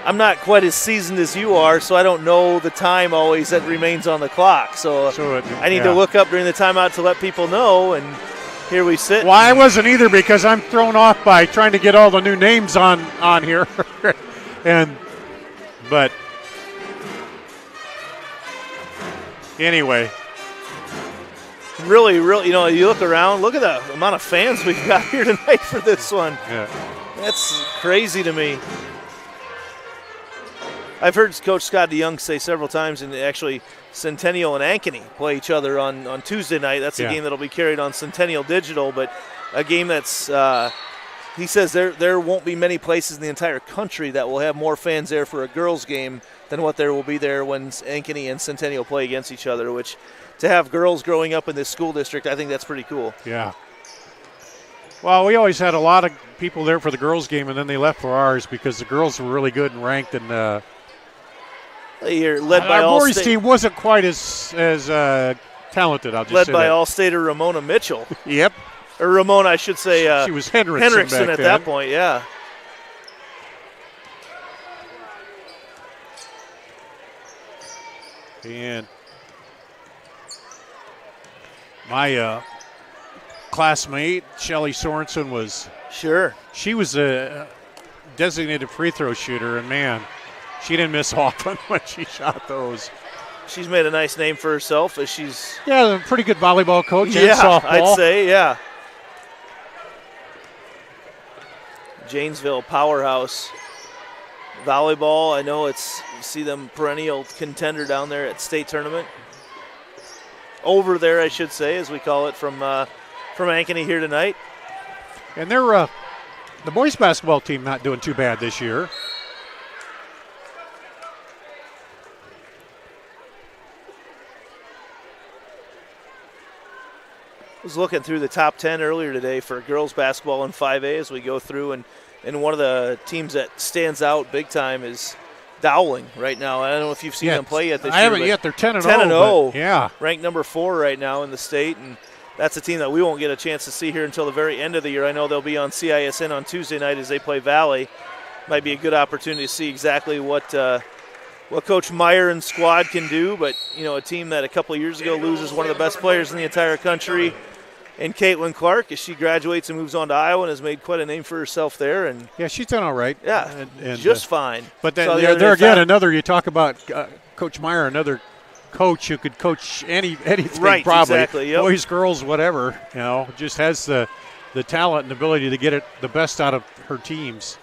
I'm not quite as seasoned as you are, so I don't know the time always that remains on the clock. So I need to look up during the timeout to let people know, and here we sit. Well, I wasn't either, because I'm thrown off by trying to get all the new names on here. But anyway, Really, you look around, look at the amount of fans we've got here tonight for this one. Yeah. That's crazy to me. I've heard Coach Scott DeYoung say several times, and actually Centennial and Ankeny play each other on Tuesday night. That's a game that'll be carried on Centennial Digital, but a game that's he says there won't be many places in the entire country that will have more fans there for a girls' game than what there will be there when Ankeny and Centennial play against each other, which to have girls growing up in this school district, I think that's pretty cool. Yeah. Well, we always had a lot of people there for the girls' game, and then they left for ours because the girls were really good and ranked. And you're led by our boys' team wasn't quite as talented. I'll just led say by that. All-Stater Ramona Mitchell. Yep. Or Ramona, I should say. She was Henriksen at that point, yeah. And my classmate, Shelly Sorensen, was she was a designated free throw shooter, and man, she didn't miss often when she shot those. She's made a nice name for herself as she's a pretty good volleyball coach and softball. I'd say, yeah. Janesville powerhouse volleyball. I know you see them perennial contender down there at state tournament. Over there, I should say, as we call it, from Ankeny here tonight. And they're the boys basketball team not doing too bad this year. I was looking through the top 10 earlier today for girls basketball in 5A as we go through, and one of the teams that stands out big time is Dowling right now. I don't know if you've seen them play yet this year. I haven't yet. They're 10-0. 10-0. Yeah. Ranked number 4 right now in the state, and that's a team that we won't get a chance to see here until the very end of the year. I know they'll be on CISN on Tuesday night as they play Valley. Might be a good opportunity to see exactly what Coach Meyer and squad can do, but a team that a couple of years ago loses one of the best players in the entire country, and Caitlin Clark, as she graduates and moves on to Iowa and has made quite a name for herself there. And yeah, she's done all right. Yeah, and just fine. But there again, another, you talk about Coach Meyer, another coach who could coach anything right, probably. Exactly, yep. Boys, girls, whatever, just has the talent and ability to get the best out of her teams.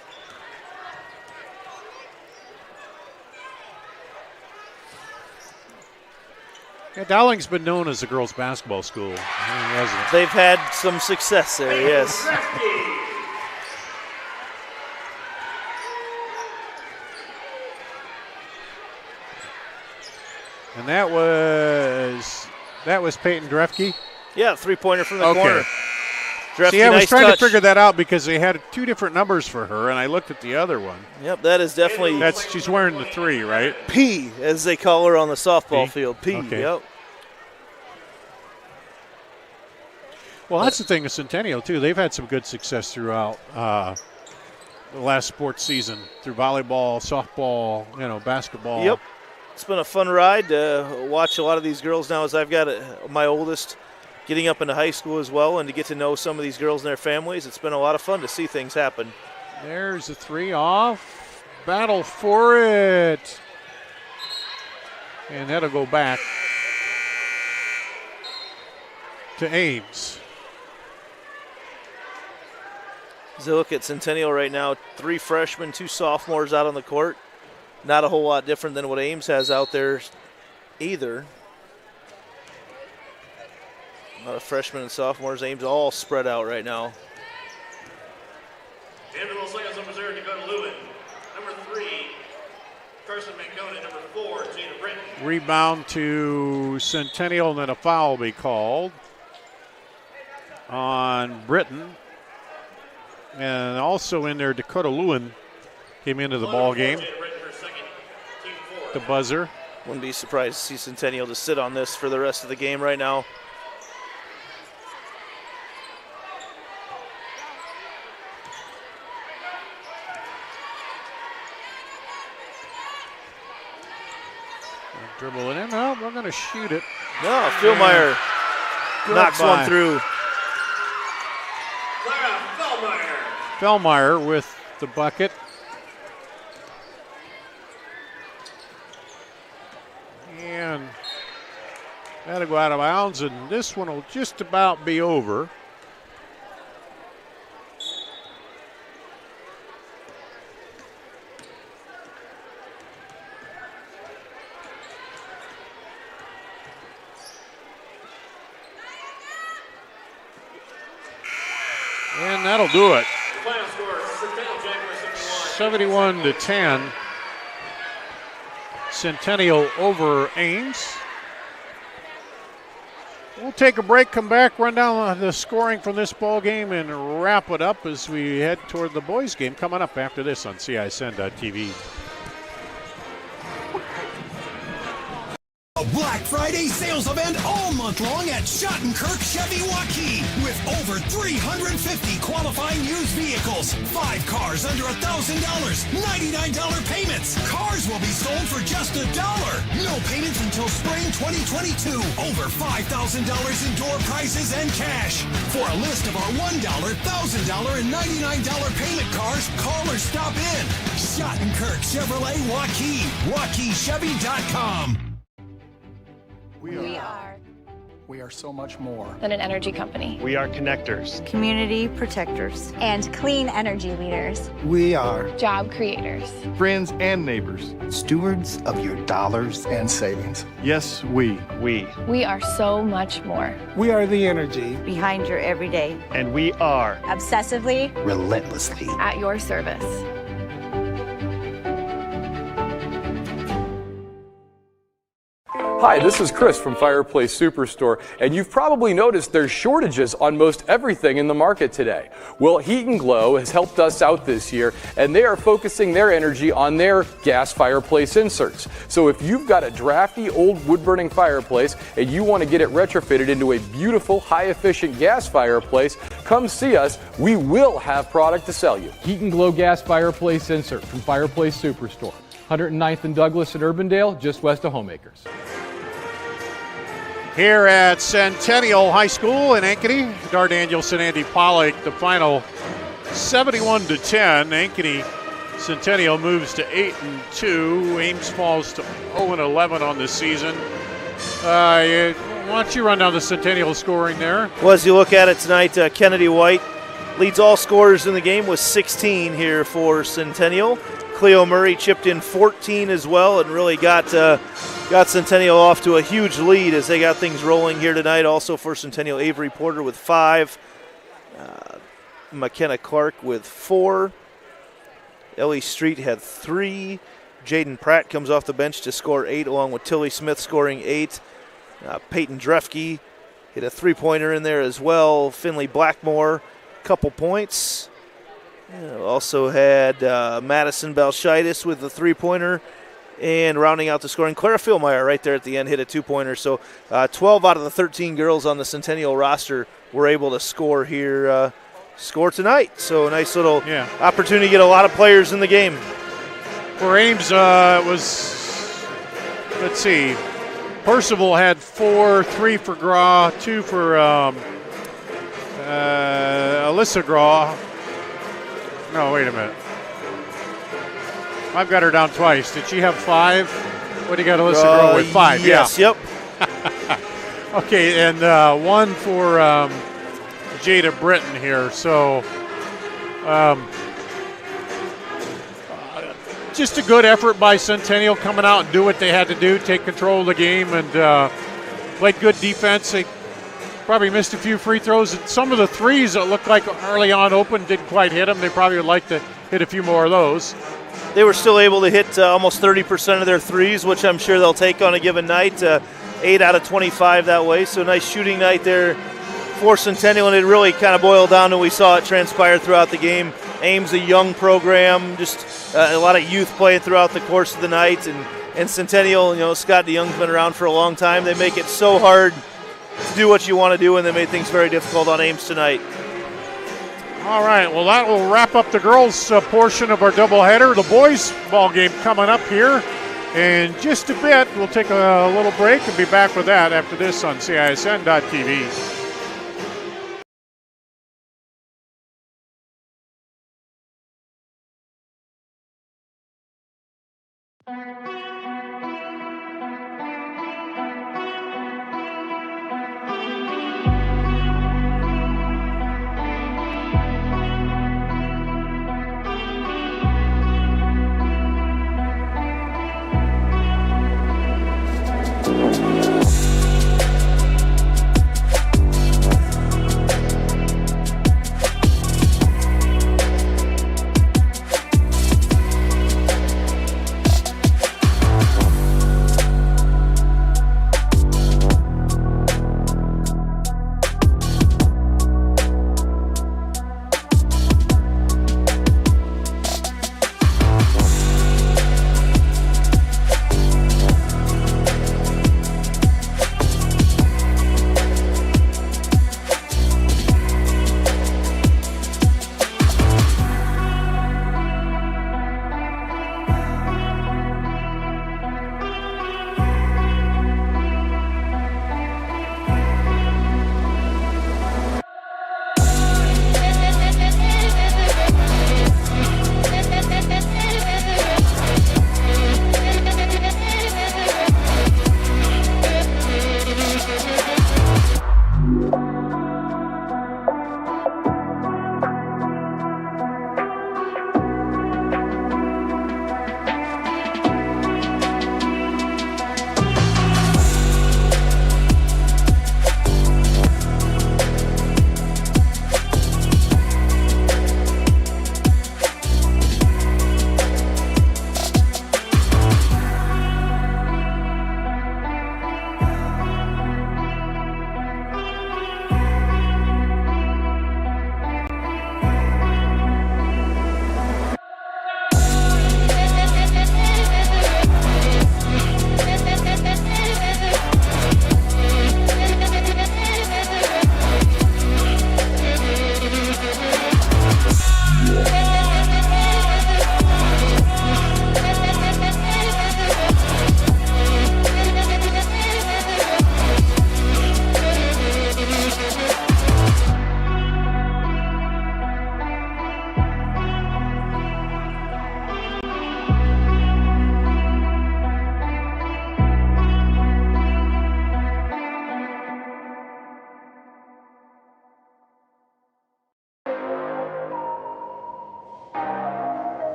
Yeah, Dowling's been known as a girls' basketball school. They've had some success there, yes. And that was Peyton Drefke? Yeah, three-pointer from the corner. Drefke, see, I was nice trying touch. to figure that out because they had 2 different numbers for her, and I looked at the other one. Yep, that is definitely. She's wearing the 3, right? P, as they call her on the softball field. P, okay. Yep. Well, that's the thing with Centennial, too. They've had some good success throughout the last sports season through volleyball, softball, basketball. Yep. It's been a fun ride to watch a lot of these girls now as I've got my oldest getting up into high school as well, and to get to know some of these girls and their families. It's been a lot of fun to see things happen. There's a 3 off. Battle for it. And that'll go back to Ames. As I look at Centennial right now, 3 freshmen, 2 sophomores out on the court. Not a whole lot different than what Ames has out there either. A lot of freshmen and sophomores. Ames all spread out right now. And the little seconds number 0, Dakota Lewin. Number 3, Carson Manconi. Number 4, Gina Britton. Rebound to Centennial, and then a foul will be called on Britton. And also in there, Dakota Lewin came into the ball game. The buzzer. Wouldn't be surprised to see Centennial to sit on this for the rest of the game right now. Dribble it in. No, we're going to shoot it. No, Philmeyer knocks one through. Fellmeyer with the bucket. And That'll go out of bounds, and this one will just about be over. And that'll do it. Final score, Centennial Jaguars 71-10. Centennial over Ames. We'll take a break, come back, run down the scoring from this ball game, and wrap it up as we head toward the boys' game coming up after this on CISN.TV. A Black Friday sales event all month long at Schottenkirk Chevy Waukee with over 350 qualifying used vehicles. 5 cars under $1,000, $99 payments. Cars will be sold for just $1. No payments until spring 2022. Over $5,000 in door prizes and cash. For a list of our $1, $1,000, and $99 payment cars, call or stop in. Schottenkirk Chevrolet Waukee. WaukeeChevy.com. We are so much more than an energy company. We are connectors, Community protectors. And clean energy leaders. We are Job creators. friends and neighbors. stewards of your dollars and savings. Yes, we. We are so much more. We are the energy Behind your everyday. And we are Obsessively. relentlessly. At your service. Hi, this is Chris from Fireplace Superstore, and you've probably noticed there's shortages on most everything in the market today. Well, Heat and Glow has helped us out this year, and they are focusing their energy on their gas fireplace inserts. So if you've got a drafty old wood-burning fireplace and you want to get it retrofitted into a beautiful, high-efficient gas fireplace, come see us. We will have product to sell you. Heat and Glow gas fireplace insert from Fireplace Superstore. 109th and Douglas in Urbandale, just west of Homeacres. Here at Centennial High School in Ankeny, Dar Danielson, Andy Pollock, the final 71-10. Ankeny Centennial moves to 8-2. Ames falls to 0-11 on the season. Why don't you run down the Centennial scoring there? Well, as you look at it tonight, Kennedy White leads all scorers in the game with 16 here for Centennial. Cleo Murray chipped in 14 as well and really got Centennial off to a huge lead as they got things rolling here tonight. Also for Centennial, Avery Porter with 5. McKenna Clark with 4. Ellie Street had 3. Jaden Pratt comes off the bench to score 8, along with Tilly Smith scoring 8. Peyton Drefke hit a 3-pointer in there as well. Finley Blackmore, couple points. Also had Madison Balshitis with the 3-pointer. And rounding out the scoring, Clara Philmeyer right there at the end hit a 2-pointer. So 12 out of the 13 girls on the Centennial roster were able to score here, score tonight. So a nice little opportunity to get a lot of players in the game. For Ames, it was, let's see, Percival had 4, 3 for Graw, 2 for Alyssa Graw. No, wait a minute. I've got her down twice. Did she have 5? What do you got Alyssa Graw with? 5, yes, yeah. Yep. Okay, and 1 for Jada Britton here. So just a good effort by Centennial coming out and do what they had to do, take control of the game, and played good defense. They probably missed a few free throws. And some of the threes that looked like early on open didn't quite hit them. They probably would like to hit a few more of those. They were still able to hit almost 30% of their threes, which I'm sure they'll take on a given night. 8 out of 25 that way. So nice shooting night there for Centennial, and it really kind of boiled down to we saw it transpire throughout the game. Ames, a young program, just a lot of youth playing throughout the course of the night. And Centennial, Scott DeYoung's been around for a long time. They make it so hard to do what you want to do, and they made things very difficult on Ames tonight. All right, well, that will wrap up the girls' portion of our doubleheader. The boys' ball game coming up here in just a bit. We'll take a little break and be back with that after this on CISN.TV.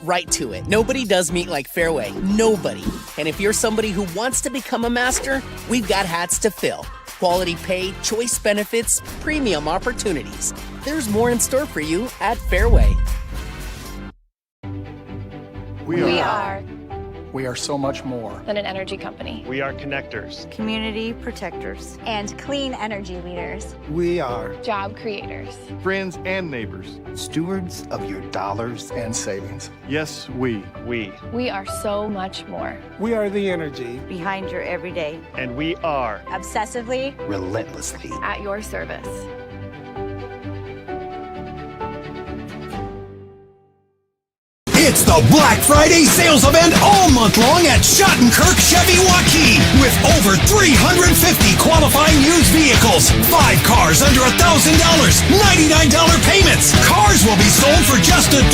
right to it. Nobody does meat like Fairway. Nobody. And if you're somebody who wants to become a master, we've got hats to fill. Quality pay, choice benefits, premium opportunities. There's more in store for you at Fairway. We are We are so much more than an energy company. We are connectors. Community protectors. And clean energy leaders. We are Job creators. Friends and neighbors. stewards of your dollars and savings. Yes, we. We are so much more. We are the energy Behind your everyday. And we are Obsessively. relentlessly. At your service. It's the Black Friday sales event all month long at Schottenkirk Chevy Waukee with over 350 qualifying used vehicles, 5 cars under $1,000, $99 payments. Cars will be sold for just $1.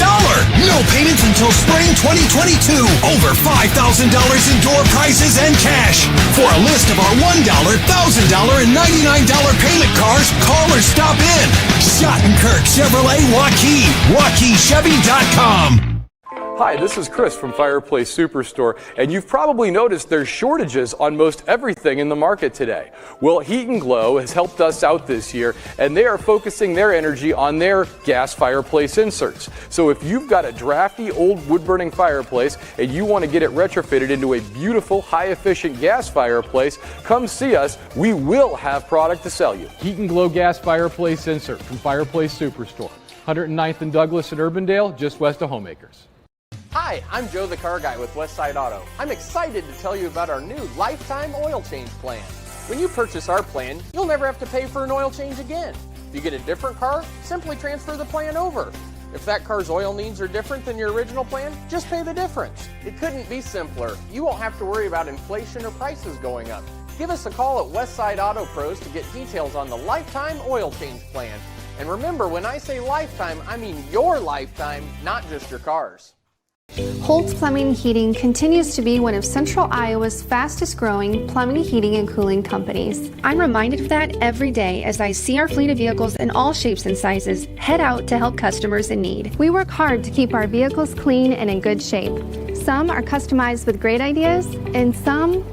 No payments until spring 2022. Over $5,000 in door prizes and cash. For a list of our $1, $1,000, and $99 payment cars, call or stop in. Schottenkirk Chevrolet Waukee. WaukeeChevy.com. Hi, this is Chris from Fireplace Superstore, and you've probably noticed there's shortages on most everything in the market today. Well, Heat and Glow has helped us out this year, and they are focusing their energy on their gas fireplace inserts. So if you've got a drafty old wood-burning fireplace and you want to get it retrofitted into a beautiful, high-efficient gas fireplace, come see us. We will have product to sell you. Heat and Glow gas fireplace insert from Fireplace Superstore. 109th and Douglas in Urbandale, just west of Homeacres. Hi, I'm Joe the Car Guy with Westside Auto. I'm excited to tell you about our new lifetime oil change plan. When you purchase our plan, you'll never have to pay for an oil change again. If you get a different car, simply transfer the plan over. If that car's oil needs are different than your original plan, just pay the difference. It couldn't be simpler. You won't have to worry about inflation or prices going up. Give us a call at Westside Auto Pros to get details on the lifetime oil change plan. And remember, when I say lifetime, I mean your lifetime, not just your car's. Holt's Plumbing and Heating continues to be one of Central Iowa's fastest growing plumbing, heating, and cooling companies. I'm reminded of that every day as I see our fleet of vehicles in all shapes and sizes head out to help customers in need. We work hard to keep our vehicles clean and in good shape. Some are customized with great ideas, and some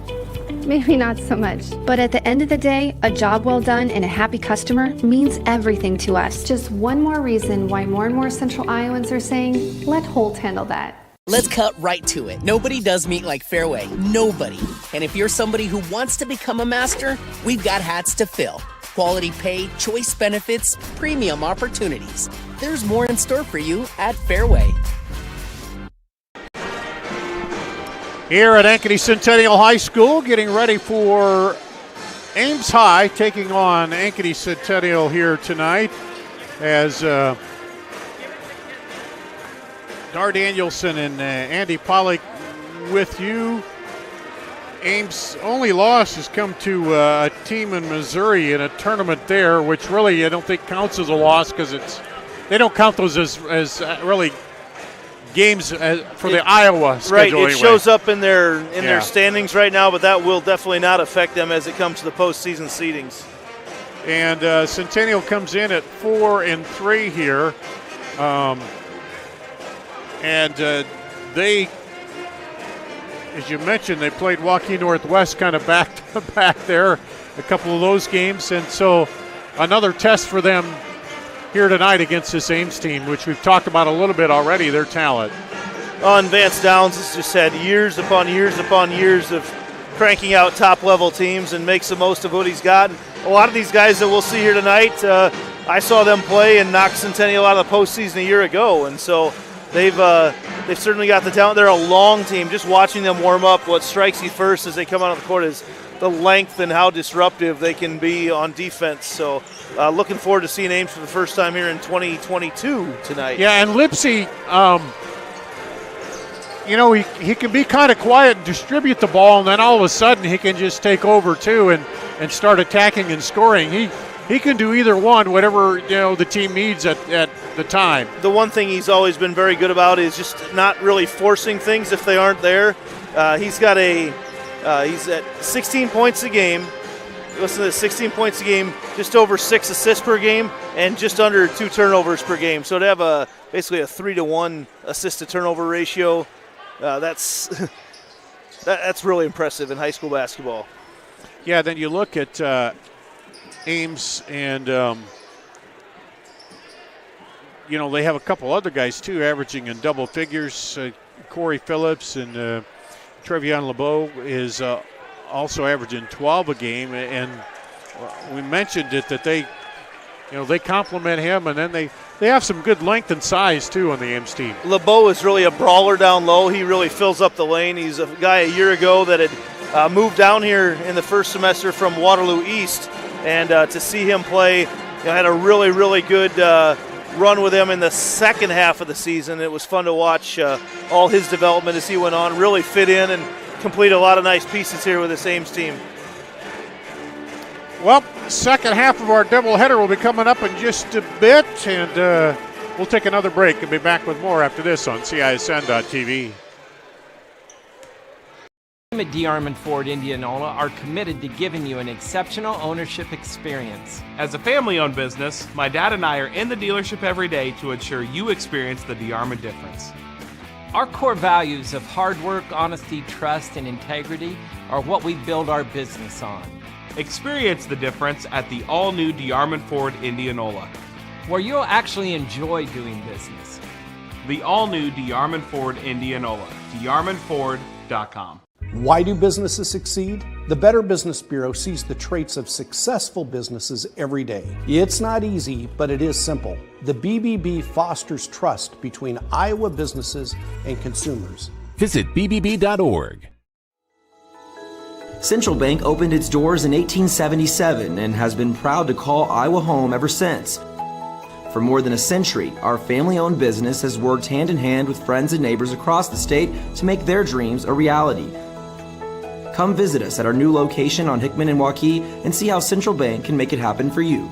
maybe not so much. But at the end of the day, a job well done and a happy customer means everything to us. Just one more reason why more and more Central Iowans are saying, let Holt handle that. Let's cut right to it. Nobody does meat like Fairway. Nobody. And if you're somebody who wants to become a master, we've got hats to fill. Quality pay, choice benefits, premium opportunities. There's more in store for you at Fairway. Here at Ankeny Centennial High School, getting ready for Ames High, taking on Ankeny Centennial here tonight as Dar Danielson and Andy Pollock with you. Ames' only loss has come to a team in Missouri in a tournament there, which really I don't think counts as a loss because they don't count those as really games for the Iowa schedule. Right, it anyway. shows up in their standings right now, but that will definitely not affect them as it comes to the postseason seedings. And Centennial comes in at 4-3 here. And they, as you mentioned, they played Waukee Northwest kind of back to back there, a couple of those games. And so another test for them here tonight against this Ames team, which we've talked about a little bit already, their talent. On Vance Downs has just had years upon years upon years of cranking out top-level teams and makes the most of what he's got. A lot of these guys that we'll see here tonight, I saw them play and knock Centennial out of the postseason a year ago, and so they've certainly got the talent. They're a long team. Just watching them warm up, what strikes you first as they come out of the court is the length and how disruptive they can be on defense. So looking forward to seeing Ames for the first time here in 2022 tonight. Yeah, and Lipsy, he can be kind of quiet and distribute the ball, and then all of a sudden he can just take over too and start attacking and scoring. He can do either one, whatever the team needs at the time. The one thing he's always been very good about is just not really forcing things if they aren't there. He's at 16 points a game, listen to this, 16 points a game, just over 6 assists per game, and just under 2 turnovers per game. So to have basically a 3-to-1 assist-to-turnover ratio, that's really impressive in high school basketball. Yeah, then you look at Ames and, they have a couple other guys, too, averaging in double figures. Corey Phillips and Trevion LeBeau is also averaging 12 a game. And we mentioned it that they complement him, and then they have some good length and size, too, on the Ames team. LeBeau is really a brawler down low. He really fills up the lane. He's a guy a year ago that had moved down here in the first semester from Waterloo East, and to see him play, had a really, really good run with him in the second half of the season. It was fun to watch all his development as he went on, really fit in and complete a lot of nice pieces here with this Ames team. Well, second half of our doubleheader will be coming up in just a bit, and we'll take another break and be back with more after this on CISN.TV. At DeArmond Ford Indianola are committed to giving you an exceptional ownership experience. As a family-owned business, my dad and I are in the dealership every day to ensure you experience the DeArmond difference. Our core values of hard work, honesty, trust, and integrity are what we build our business on. Experience the difference at the all-new DeArmond Ford Indianola, where you'll actually enjoy doing business. The all-new DeArmond Ford Indianola, DeArmondFord.com. Why do businesses succeed? The Better Business Bureau sees the traits of successful businesses every day. It's not easy, but it is simple. The BBB fosters trust between Iowa businesses and consumers. Visit bbb.org. Central Bank opened its doors in 1877 and has been proud to call Iowa home ever since. For more than a century, our family-owned business has worked hand in hand with friends and neighbors across the state to make their dreams a reality. Come visit us at our new location on Hickman and Waukee and see how Central Bank can make it happen for you.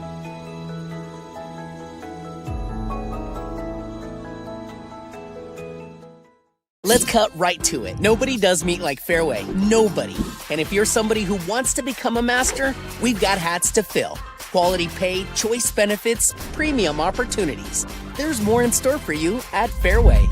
Let's cut right to it. Nobody does meat like Fairway. Nobody. And if you're somebody who wants to become a master, we've got hats to fill. Quality pay, choice benefits, premium opportunities. There's more in store for you at Fairway.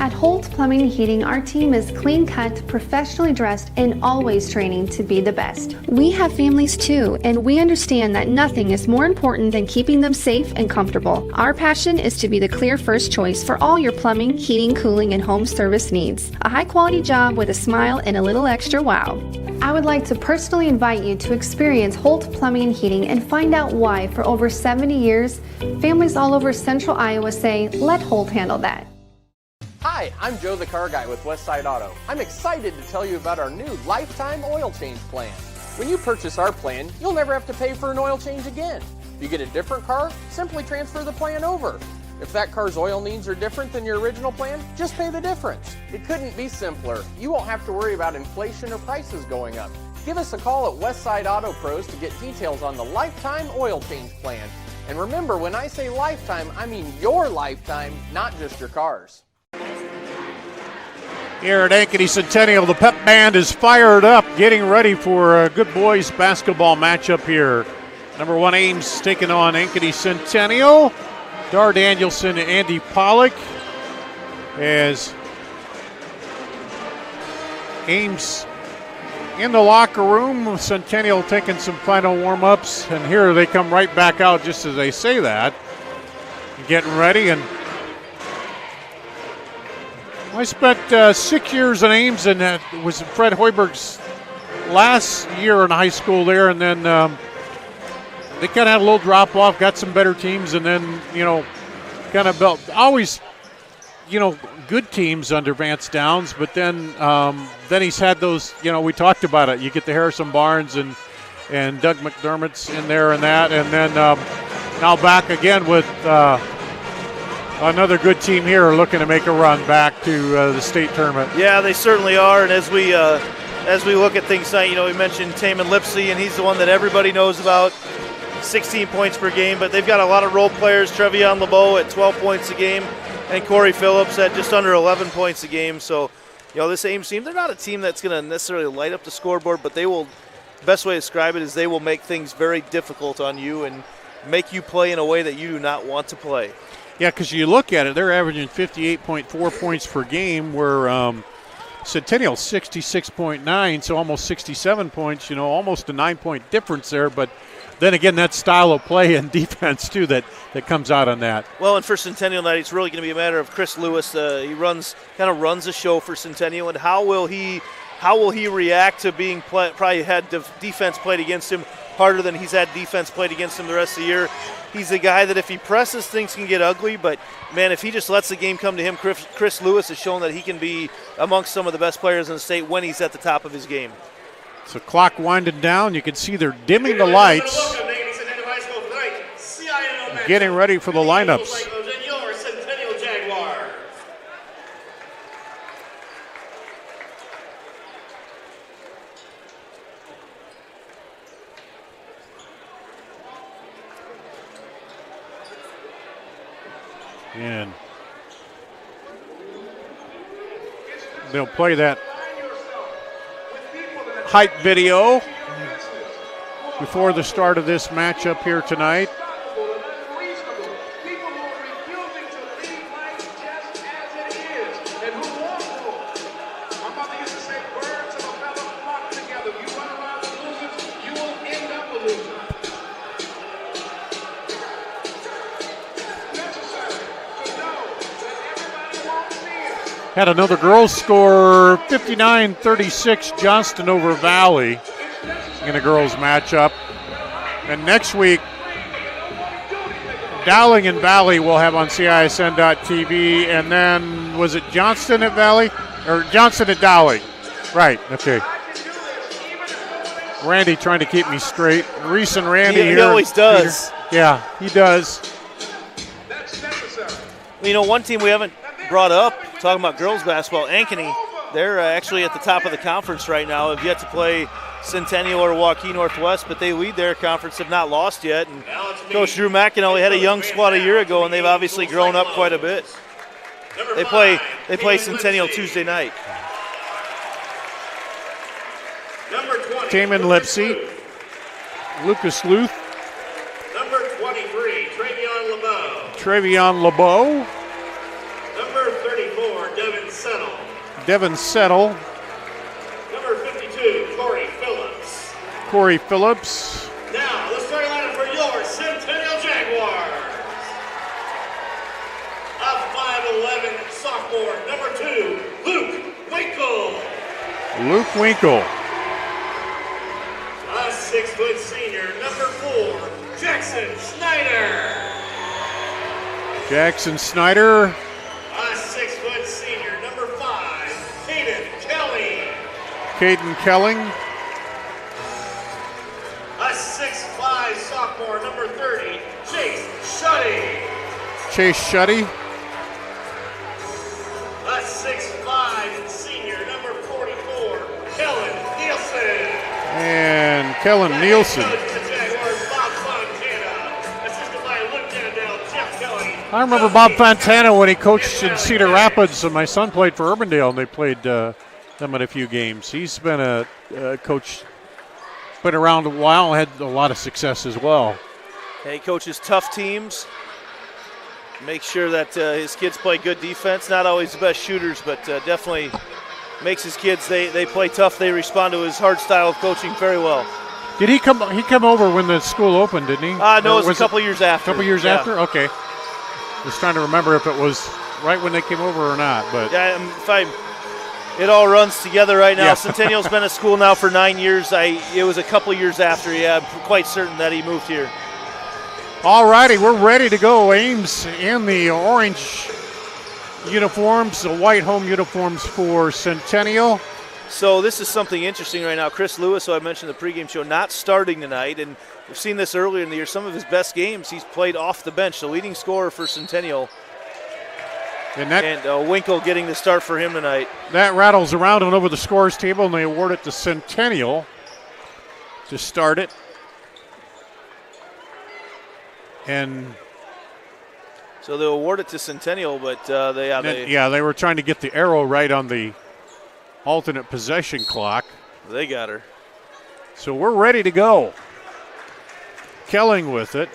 At Holt Plumbing and Heating, our team is clean-cut, professionally dressed, and always training to be the best. We have families too, and we understand that nothing is more important than keeping them safe and comfortable. Our passion is to be the clear first choice for all your plumbing, heating, cooling, and home service needs. A high-quality job with a smile and a little extra wow. I would like to personally invite you to experience Holt Plumbing and Heating and find out why, for over 70 years, families all over central Iowa say, let Holt handle that. Hi, I'm Joe the Car Guy with Westside Auto. I'm excited to tell you about our new lifetime oil change plan. When you purchase our plan, you'll never have to pay for an oil change again. If you get a different car, simply transfer the plan over. If that car's oil needs are different than your original plan, just pay the difference. It couldn't be simpler. You won't have to worry about inflation or prices going up. Give us a call at Westside Auto Pros to get details on the lifetime oil change plan. And remember, when I say lifetime, I mean your lifetime, not just your car's. Here at Ankeny Centennial, the pep band is fired up, getting ready for a good boys basketball matchup here. Number 1 Ames taking on Ankeny Centennial. Dar Danielson and Andy Pollock as Ames in the locker room. Centennial taking some final warm-ups, and here they come right back out just as they say that. Getting ready, and I spent 6 years in Ames, and that was Fred Hoiberg's last year in high school there, and then they kind of had a little drop off, got some better teams, and then, kind of built always, good teams under Vance Downs, but then he's had those, we talked about it. You get the Harrison Barnes and Doug McDermott's in there and that, and then now back again with another good team here looking to make a run back to the state tournament. Yeah, they certainly are, and as we look at things tonight, we mentioned Taman Lipsey, and he's the one that everybody knows about. 16 points per game, but they've got a lot of role players. Trevion LeBeau at 12 points a game, and Corey Phillips at just under 11 points a game. So, this Ames team, they're not a team that's going to necessarily light up the scoreboard, but they will, best way to describe it is they will make things very difficult on you and make you play in a way that you do not want to play. Yeah, because you look at it, they're averaging 58.4 points per game, where Centennial 66.9, so almost 67 points, almost a 9-point difference there. But then again, that style of play and defense, too, that comes out on that. Well, and for Centennial tonight, it's really going to be a matter of Chris Lewis. He runs the show for Centennial, and how will he react to being probably had defense played against him harder than he's had defense played against him the rest of the year. He's a guy that if he presses, things can get ugly, but, man, if he just lets the game come to him, Chris Lewis has shown that he can be amongst some of the best players in the state when he's at the top of his game. So clock winding down. You can see they're dimming the lights, getting ready for the lineups. And they'll play that hype video before the start of this matchup here tonight. Had another girls score 59-36 Johnston over Valley in a girls matchup. And next week, Dowling and Valley will have on CISN.TV. And then, was it Johnston at Valley? Or Johnston at Dowling? Right, okay. Randy trying to keep me straight. Reese and Randy here. He always does. Peter. Yeah, he does. One team we haven't brought up, talking about girls basketball, Ankeny, they're actually at the top of the conference right now. Have yet to play Centennial or Waukee Northwest, but they lead their conference, have not lost yet. And Coach Drew McInally had a young squad a year ago, and they've obviously grown up quite a bit. They play Centennial Tuesday night. Taman Lipsy, Lucas Luth, Number 23, Travion LeBeau. Number 34, Devin Settle. Devin Settle. Number 52, Corey Phillips. Now, the starting lineup for your Centennial Jaguars. A 5'11" sophomore, number 2, Luke Winkle. Luke Winkle. A 6-foot senior, number 4, Jackson Snyder. Jackson Snyder. A 6-foot senior, number 5, Caden Kelly. Caden Kelling. A 6'5" sophomore, number 30, Chase Shuddy. Chase Shuddy. A 6'5" senior, number 44, Kellen Nielsen. And Kellen Nielsen. I remember Bob Fontana when he coached in Cedar Rapids, and my son played for Urbandale, and they played them in a few games. He's been a coach, been around a while, had a lot of success as well. And he coaches tough teams, make sure that his kids play good defense. Not always the best shooters, but definitely makes his kids, they play tough. They respond to his hard style of coaching very well. Did he come over when the school opened, didn't he? No, it was a couple years after. A couple years after? Okay. Just trying to remember if it was right when they came over or not. But yeah, it all runs together right now. Yeah. Centennial's been at school now for 9 years. It was a couple years after. Yeah, I'm quite certain that he moved here. All righty, we're ready to go. Ames in the orange uniforms, the white home uniforms for Centennial. So this is something interesting right now. Chris Lewis, who I mentioned in the pregame show, not starting tonight, and we've seen this earlier in the year. Some of his best games he's played off the bench, the leading scorer for Centennial. And Winkle getting the start for him tonight. That rattles around and over the scores table, and they award it to Centennial to start it. And so they'll award it to Centennial, but they were trying to get the arrow right on the alternate possession clock. They got her. So we're ready to go. Kelling with it.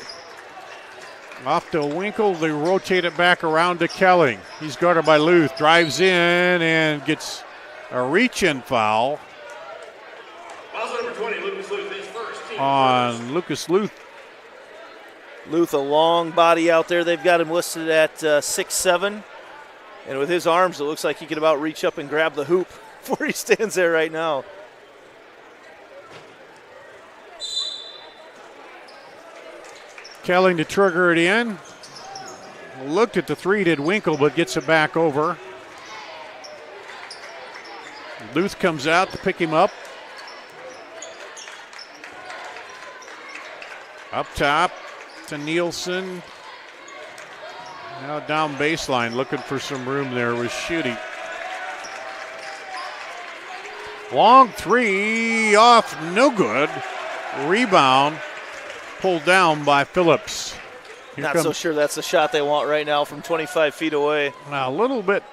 Off to Winkle, they rotate it back around to Kelling. He's guarded by Luth, drives in and gets a reach-in foul. Foul number 20, Lucas Luth, his first team On Lucas Luth. Luth, a long body out there. They've got him listed at 6'7". And with his arms, it looks like he can about reach up and grab the hoop where he stands there right now. Kelling to trigger it in. Looked at the three, did Winkle, but gets it back over. Luth comes out to pick him up. Up top to Nielsen. Now down baseline, looking for some room there with Schutte. Long three off, no good. Rebound pulled down by Phillips. Not so sure that's the shot they want right now from 25 feet away. Now a little bit,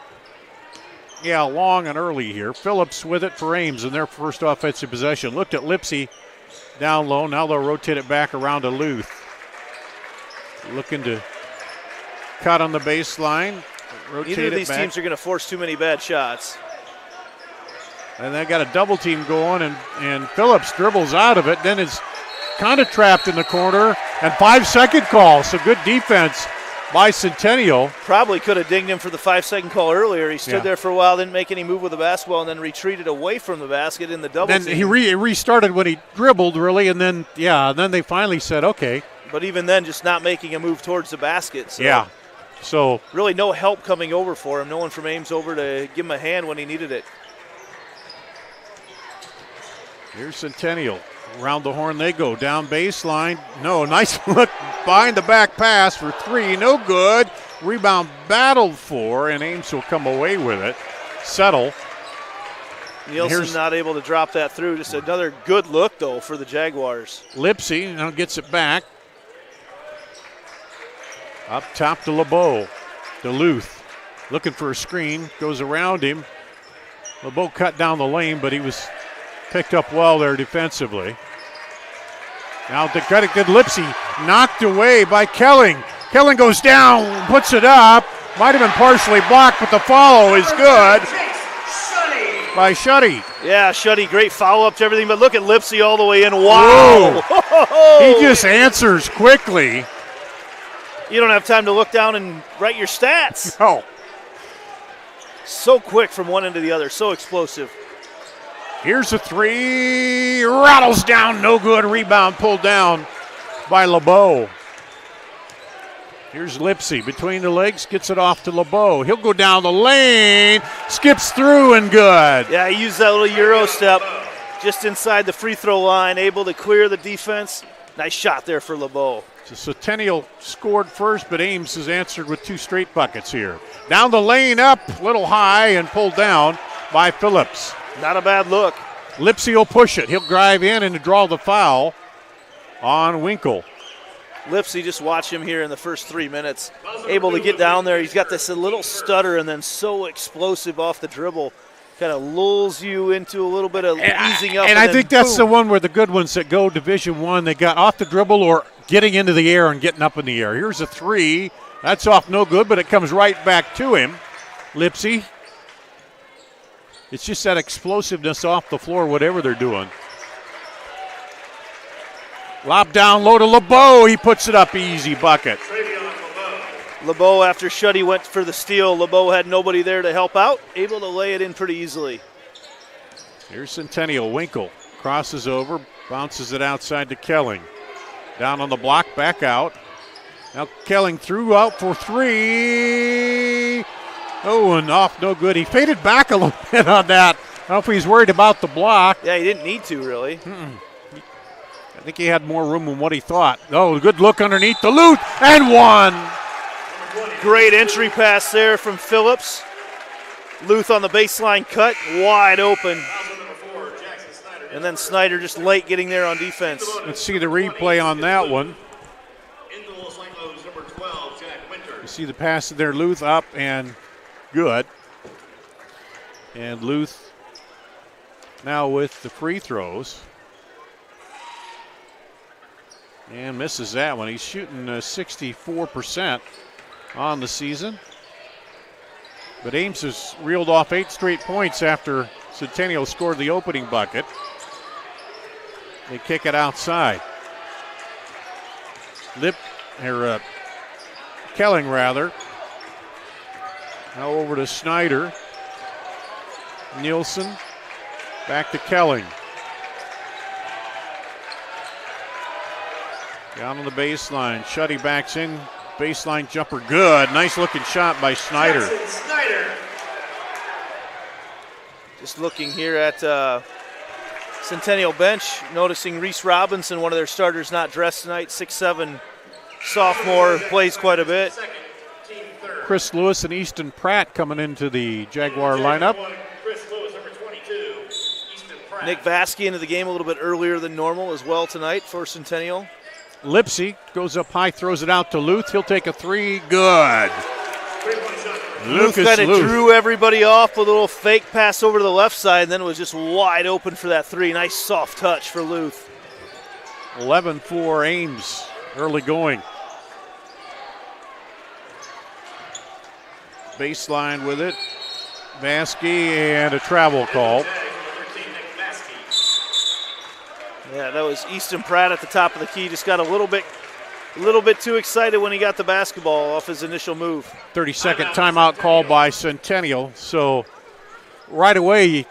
long and early here. Phillips with it for Ames in their first offensive possession. Looked at Lipsy down low. Now they'll rotate it back around to Luth. Looking to cut on the baseline. Rotate Neither of these it back. teams are going to force too many bad shots. And they got a double team going, and Phillips dribbles out of it, then is kind of trapped in the corner, and 5-second call. So good defense by Centennial. Probably could have dinged him for the 5-second call earlier. He stood there for a while, didn't make any move with the basketball, and then retreated away from the basket in the double Then team. he restarted when he dribbled, really, and then they finally said, okay. But even then, just not making a move towards the basket. So So really no help coming over for him. No one from Ames over to give him a hand when he needed it. here's Centennial. Around the horn they go. Down baseline. No, nice look behind the back pass for three. No good. Rebound battled for, and Ames will come away with it. Settle. Nielsen not able to drop that through. Just another good look, though, for the Jaguars. Lipsy now gets it back. Up top to LeBeau. Duluth looking for a screen. Goes around him. LeBeau cut down the lane, but he was picked up well there defensively. Now the good Lipsy knocked away by Kelling. Kelling goes down, puts it up. Might have been partially blocked, but the follow is good by Schutte. Yeah, Schutte, great follow-up to everything, but look at Lipsy all the way in. Wow. He just answers quickly. You don't have time to look down and write your stats. No. So quick from one end to the other, so explosive. Here's a three, rattles down, no good. Rebound pulled down by LeBeau. Here's Lipsy between the legs, gets it off to LeBeau. He'll go down the lane, skips through and good. Yeah, he used that little Euro step just inside the free throw line, able to clear the defense. Nice shot there for LeBeau. So Centennial scored first, but Ames has answered with two straight buckets here. Down the lane, up, little high, and pulled down by Phillips. Not a bad look. Lipsy will push it. He'll drive in and draw the foul on Winkle. Lipsy, just watch him here in the first 3 minutes. Able to get down there. He's got this little stutter and then so explosive off the dribble. Kind of lulls you into a little bit of easing up. And I think that's the one where the good ones that go Division I, they got off the dribble or getting into the air and getting up in the air. Here's a three. That's off no good, but it comes right back to him. Lipsy. It's just that explosiveness off the floor, whatever they're doing. Lob down low to LeBeau. He puts it up easy, bucket. LeBeau, after Schutte went for the steal, LeBeau had nobody there to help out. Able to lay it in pretty easily. Here's Centennial. Winkle crosses over, bounces it outside to Kelling. Down on the block, back out. Now Kelling threw out for three. Oh, and off, no good. He faded back a little bit on that. I don't know if he's worried about the block. Yeah, he didn't need to, really. I think he had more room than what he thought. Oh, good look underneath the loot, and one. Great entry pass there from Phillips. Luth on the baseline cut, wide open. And then Snyder just late getting there on defense. Let's see the replay on that one. You see the pass there, Luth up and good. And Luth now with the free throws. And misses that one. He's shooting 64% on the season. But Ames has reeled off 8 straight points after Centennial scored the opening bucket. They kick it outside. Kelling rather. Now over to Snyder. Nielsen. Back to Kelling. Down on the baseline. Shuddy backs in. Baseline jumper good. Nice looking shot by Snyder. Just looking here at Centennial bench, noticing Reese Robinson, one of their starters, not dressed tonight. 6'7" sophomore, plays quite a bit. Chris Lewis and Easton Pratt coming into the Jaguar lineup. Nick Vasky into the game a little bit earlier than normal as well tonight for Centennial. Lipsy goes up high, throws it out to Luth. He'll take a 3. Good. Luth kind of drew everybody off with a little fake pass over to the left side, and then it was just wide open for that 3. Nice soft touch for Luth. 11 for Ames, early going. Baseline with it. Vasky and a travel call. Yeah, that was Easton Pratt at the top of the key. Just got a little bit too excited when he got the basketball off his initial move. 30-second timeout call by Centennial. So right away,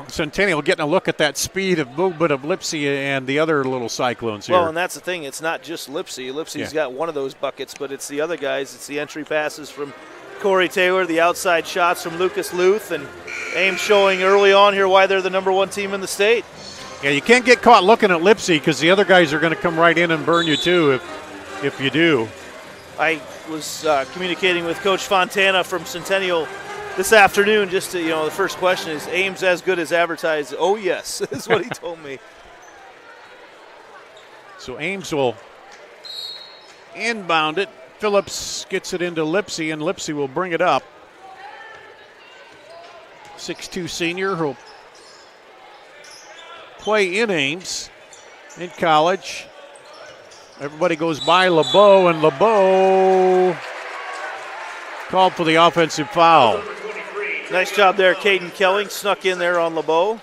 Centennial getting a look at that speed of movement of Lipsy and the other little Cyclones here. Well, and that's the thing. It's not just Lipsy. Lipsy's got one of those buckets, but it's the other guys. It's the entry passes from Corey Taylor, the outside shots from Lucas Luth, and Ames showing early on here why they're the #1 team in the state. Yeah, you can't get caught looking at Lipsy because the other guys are going to come right in and burn you too if you do. I was communicating with Coach Fontana from Centennial this afternoon. Just to, the first question is, Ames as good as advertised? Oh yes, is what he told me. So Ames will inbound it. Phillips gets it into Lipsy, and Lipsy will bring it up. 6'2" senior who'll play in Ames in college. Everybody goes by LeBeau, and LeBeau called for the offensive foul. Nice job there. Caden Kelling snuck in there on LeBeau.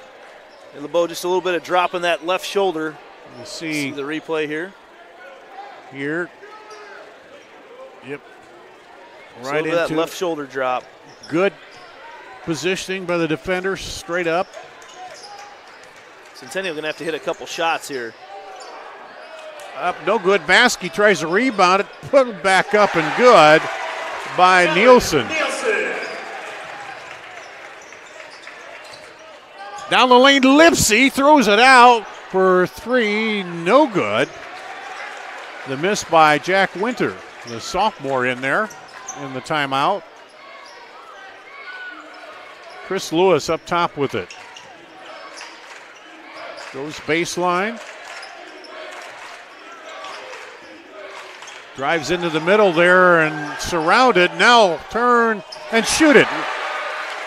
And LeBeau just a little bit of dropping that left shoulder. You see the replay here. Yep. Right into that left shoulder drop. Good positioning by the defender, straight up. Centennial going to have to hit a couple shots here. Up, no good. Vasky tries to rebound it, put it back up and good by Nielsen. Down the lane, Lipsy throws it out for 3, no good. The miss by Jack Winter, the sophomore in there in the timeout. Chris Lewis up top with it. Goes baseline. Drives into the middle there and surrounded. Now turn and shoot it.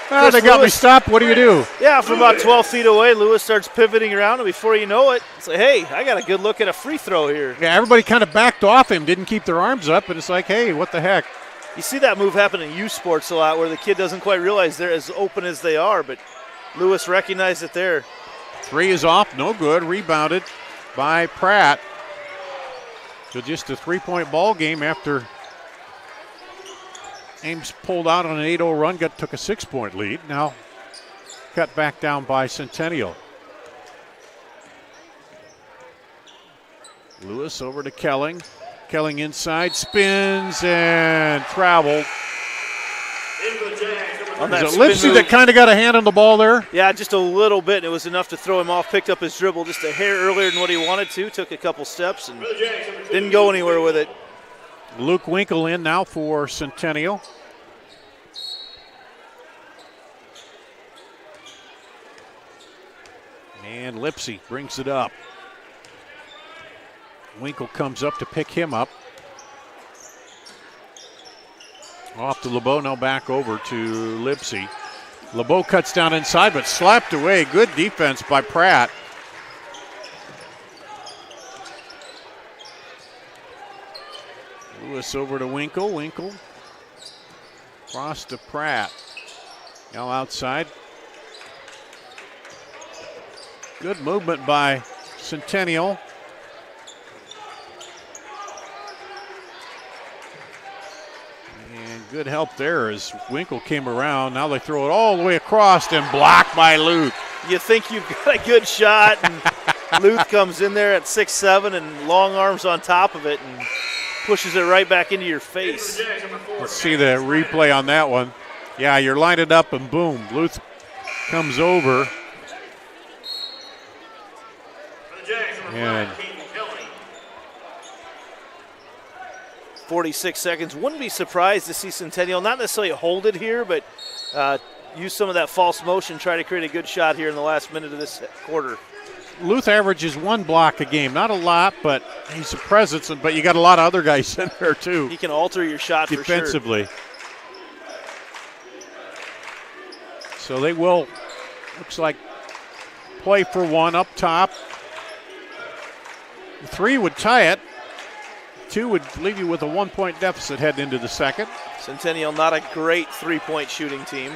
Oh, they got me stopped. What do you do? Yeah, from about 12 feet away, Lewis starts pivoting around, and before you know it, it's like, hey, I got a good look at a free throw here. Yeah, everybody kind of backed off him, didn't keep their arms up, and it's like, hey, what the heck? You see that move happen in youth sports a lot where the kid doesn't quite realize they're as open as they are, but Lewis recognized it there. 3 is off, no good. Rebounded by Pratt. So just a 3-point ball game after Ames pulled out on an 8-0 run, took a 6-point lead. Now cut back down by Centennial. Lewis over to Kelling. Kelling inside, spins and traveled. Was it Lipsy that kind of got a hand on the ball there? Yeah, just a little bit. It was enough to throw him off. Picked up his dribble just a hair earlier than what he wanted to. Took a couple steps and didn't go anywhere with it. Luke Winkle in now for Centennial. And Lipsy brings it up. Winkle comes up to pick him up. Off to LeBeau, now back over to Lipsy. LeBeau cuts down inside, but slapped away. Good defense by Pratt. Lewis over to Winkle. Winkle cross to Pratt. Now outside. Good movement by Centennial. And good help there as Winkle came around. Now they throw it all the way across and blocked by Luth. You think you've got a good shot, and Luth comes in there at 6'7" and long arms on top of it and pushes it right back into your face. Let's see the replay on that one. Yeah, you're lined it up and boom, Luth comes over. And 46 seconds. Wouldn't be surprised to see Centennial not necessarily hold it here, but use some of that false motion, try to create a good shot here in the last minute of this quarter. Luth averages 1 block a game. Not a lot, but he's a presence, but you got a lot of other guys in there too. He can alter your shot defensively. For sure. So they will, looks like, play for 1 up top. 3 would tie it. 2 would leave you with a 1-point deficit heading into the second. Centennial not a great three-point shooting team.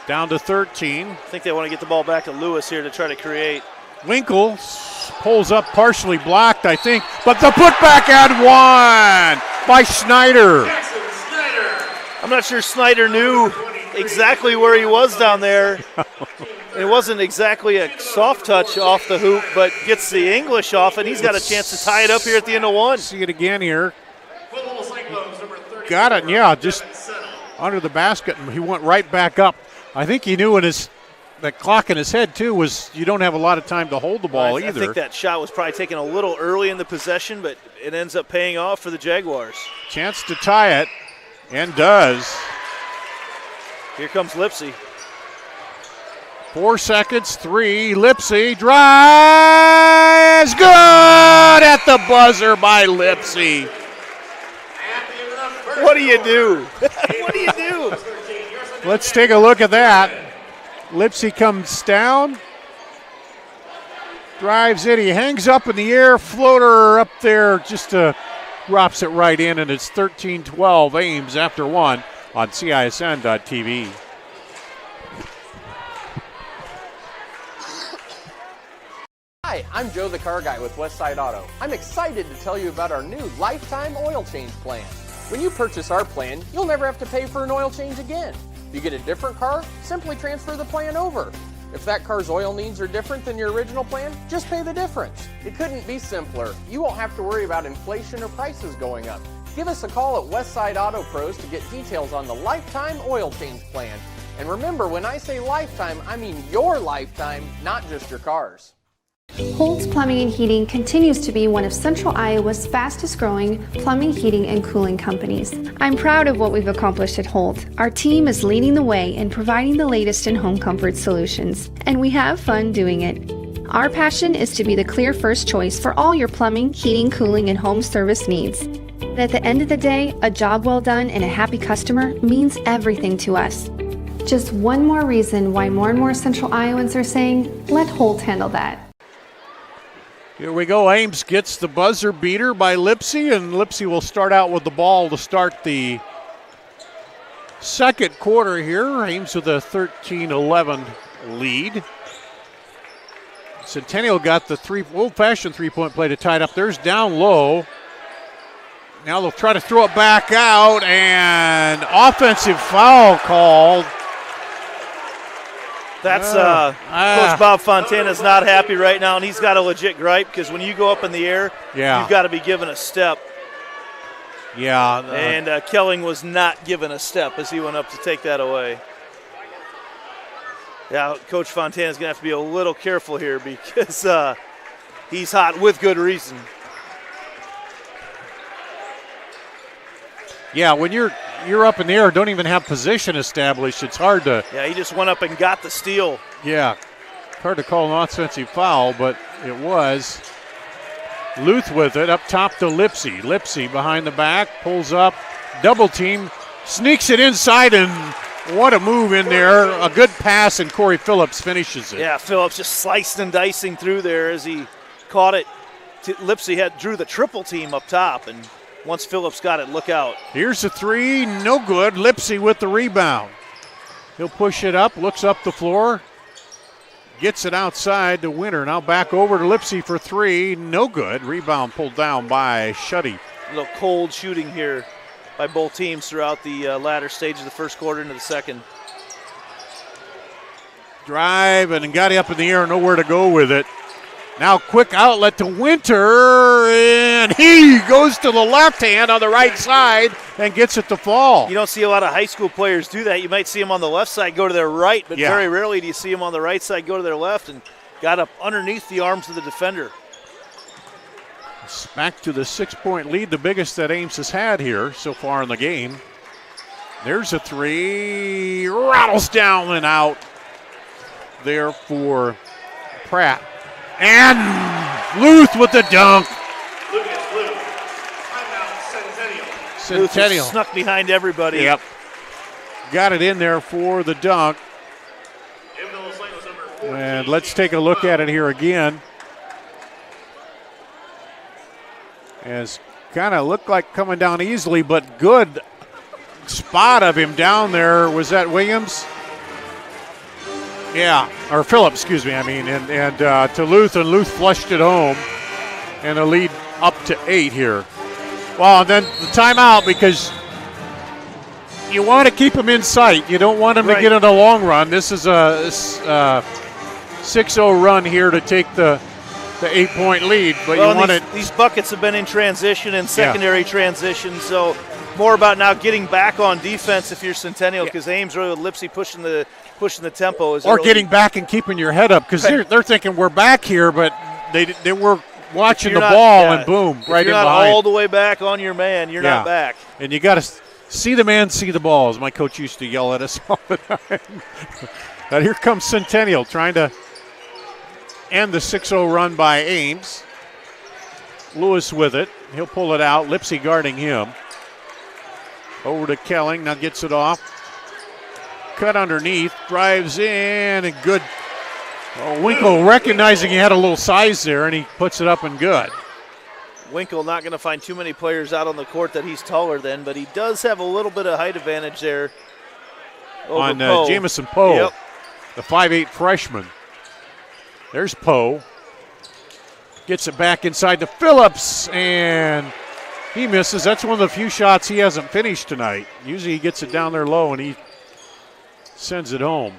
Down to 13. I think they want to get the ball back to Lewis here to try to create. Winkle pulls up, partially blocked, I think, but the putback and 1 by Snyder. I'm not sure Snyder knew exactly where he was down there. It wasn't exactly a soft touch off the hoop, but gets the English off, and he's got a chance to tie it up here at the end of 1. See it again here. Got it, yeah, just under the basket, and he went right back up. I think he knew in that clock in his head, too, was you don't have a lot of time to hold the ball either. I think that shot was probably taken a little early in the possession, but it ends up paying off for the Jaguars. Chance to tie it, and does. Here comes Lipsy. 4 seconds, 3, Lipsy drives, good at the buzzer by Lipsy. What do you do? What do you do? Let's take a look at that. Lipsy comes down, drives it, he hangs up in the air, floater up there, just drops it right in, and it's 13-12 Ames after 1 on CISN.TV. Hi, I'm Joe the Car Guy with Westside Auto. I'm excited to tell you about our new lifetime oil change plan. When you purchase our plan, you'll never have to pay for an oil change again. If you get a different car, simply transfer the plan over. If that car's oil needs are different than your original plan, just pay the difference. It couldn't be simpler. You won't have to worry about inflation or prices going up. Give us a call at Westside Auto Pros to get details on the lifetime oil change plan. And remember, when I say lifetime, I mean your lifetime, not just your car's. Holt's Plumbing and Heating continues to be one of Central Iowa's fastest growing plumbing, heating, and cooling companies. I'm proud of what we've accomplished at Holt. Our team is leading the way in providing the latest in home comfort solutions, and we have fun doing it. Our passion is to be the clear first choice for all your plumbing, heating, cooling, and home service needs. And at the end of the day, a job well done and a happy customer means everything to us. Just one more reason why more and more Central Iowans are saying, let Holt handle that. Here we go. Ames gets the buzzer beater by Lipsy, and Lipsy will start out with the ball to start the second quarter here. Ames with a 13-11 lead. Centennial got the old-fashioned three-point play to tie it up. There's down low. Now they'll try to throw it back out, and offensive foul called. That's Coach Bob Fontana's not happy right now, and he's got a legit gripe because when you go up in the air, you've got to be given a step. Yeah. And Kelling was not given a step as he went up to take that away. Yeah, Coach Fontana's going to have to be a little careful here because he's hot with good reason. Yeah, when you're up in the air, don't even have position established, it's hard to. Yeah, he just went up and got the steal. Yeah, hard to call an offensive foul, but it was. Luth with it, up top to Lipsy. Lipsy behind the back, pulls up, double team. Sneaks it inside, and what a move in there. A good pass, and Corey Phillips finishes it. Yeah, Phillips just slicing and dicing through there as he caught it. Lipsy drew the triple team up top, and once Phillips got it, look out. Here's a three, no good. Lipsy with the rebound. He'll push it up, looks up the floor, gets it outside to Winter. Now back over to Lipsy for three, no good. Rebound pulled down by Shuddy. A little cold shooting here by both teams throughout the latter stage of the first quarter into the second. Drive and got it up in the air, nowhere to go with it. Now quick outlet to Winter, and he goes to the left hand on the right side and gets it to fall. You don't see a lot of high school players do that. You might see them on the left side go to their right, but Yeah. very rarely do you see them on the right side go to their left, and got up underneath the arms of the defender. It's back to the 6-point lead, the biggest that Ames has had here so far in the game. There's a three, rattles down and out there for Pratt. And Luth with the dunk. Lucas Luth. Timeout, Centennial. Snuck behind everybody. Yep. Got it in there for the dunk. And let's take a look at it here again. As kind of looked like coming down easily, but good spot of him down there. Was that Williams? Yeah, or Phillips, excuse me, and to Luth, and Luth flushed it home, and a lead up to 8 here. Well, and then the timeout, because you want to keep him in sight. You don't want him to get in a long run. This is a 6-0 run here to take the 8-point lead, but you want it. These buckets have been in transition and secondary transition, so more about now getting back on defense if you're Centennial, because Ames really with Lipsy pushing the tempo. Or getting back and keeping your head up, because they're thinking we're back here, but they were watching the ball, and boom, right in behind. If you're not all the way back on your man, you're not back. And you got to see the man, see the ball, as my coach used to yell at us all the time. But here comes Centennial trying to end the 6-0 run by Ames. Lewis with it. He'll pull it out. Lipsy guarding him. Over to Kelling. Now gets it off. Cut underneath. Drives in. And good. Winkle recognizing he had a little size there, and he puts it up and good. Winkle not going to find too many players out on the court that he's taller than, but he does have a little bit of height advantage there on Jamison Poe, Yep. the 5'8 freshman. There's Poe. Gets it back inside to Phillips, and he misses. That's one of the few shots he hasn't finished tonight. Usually he gets it down there low, and he sends it home.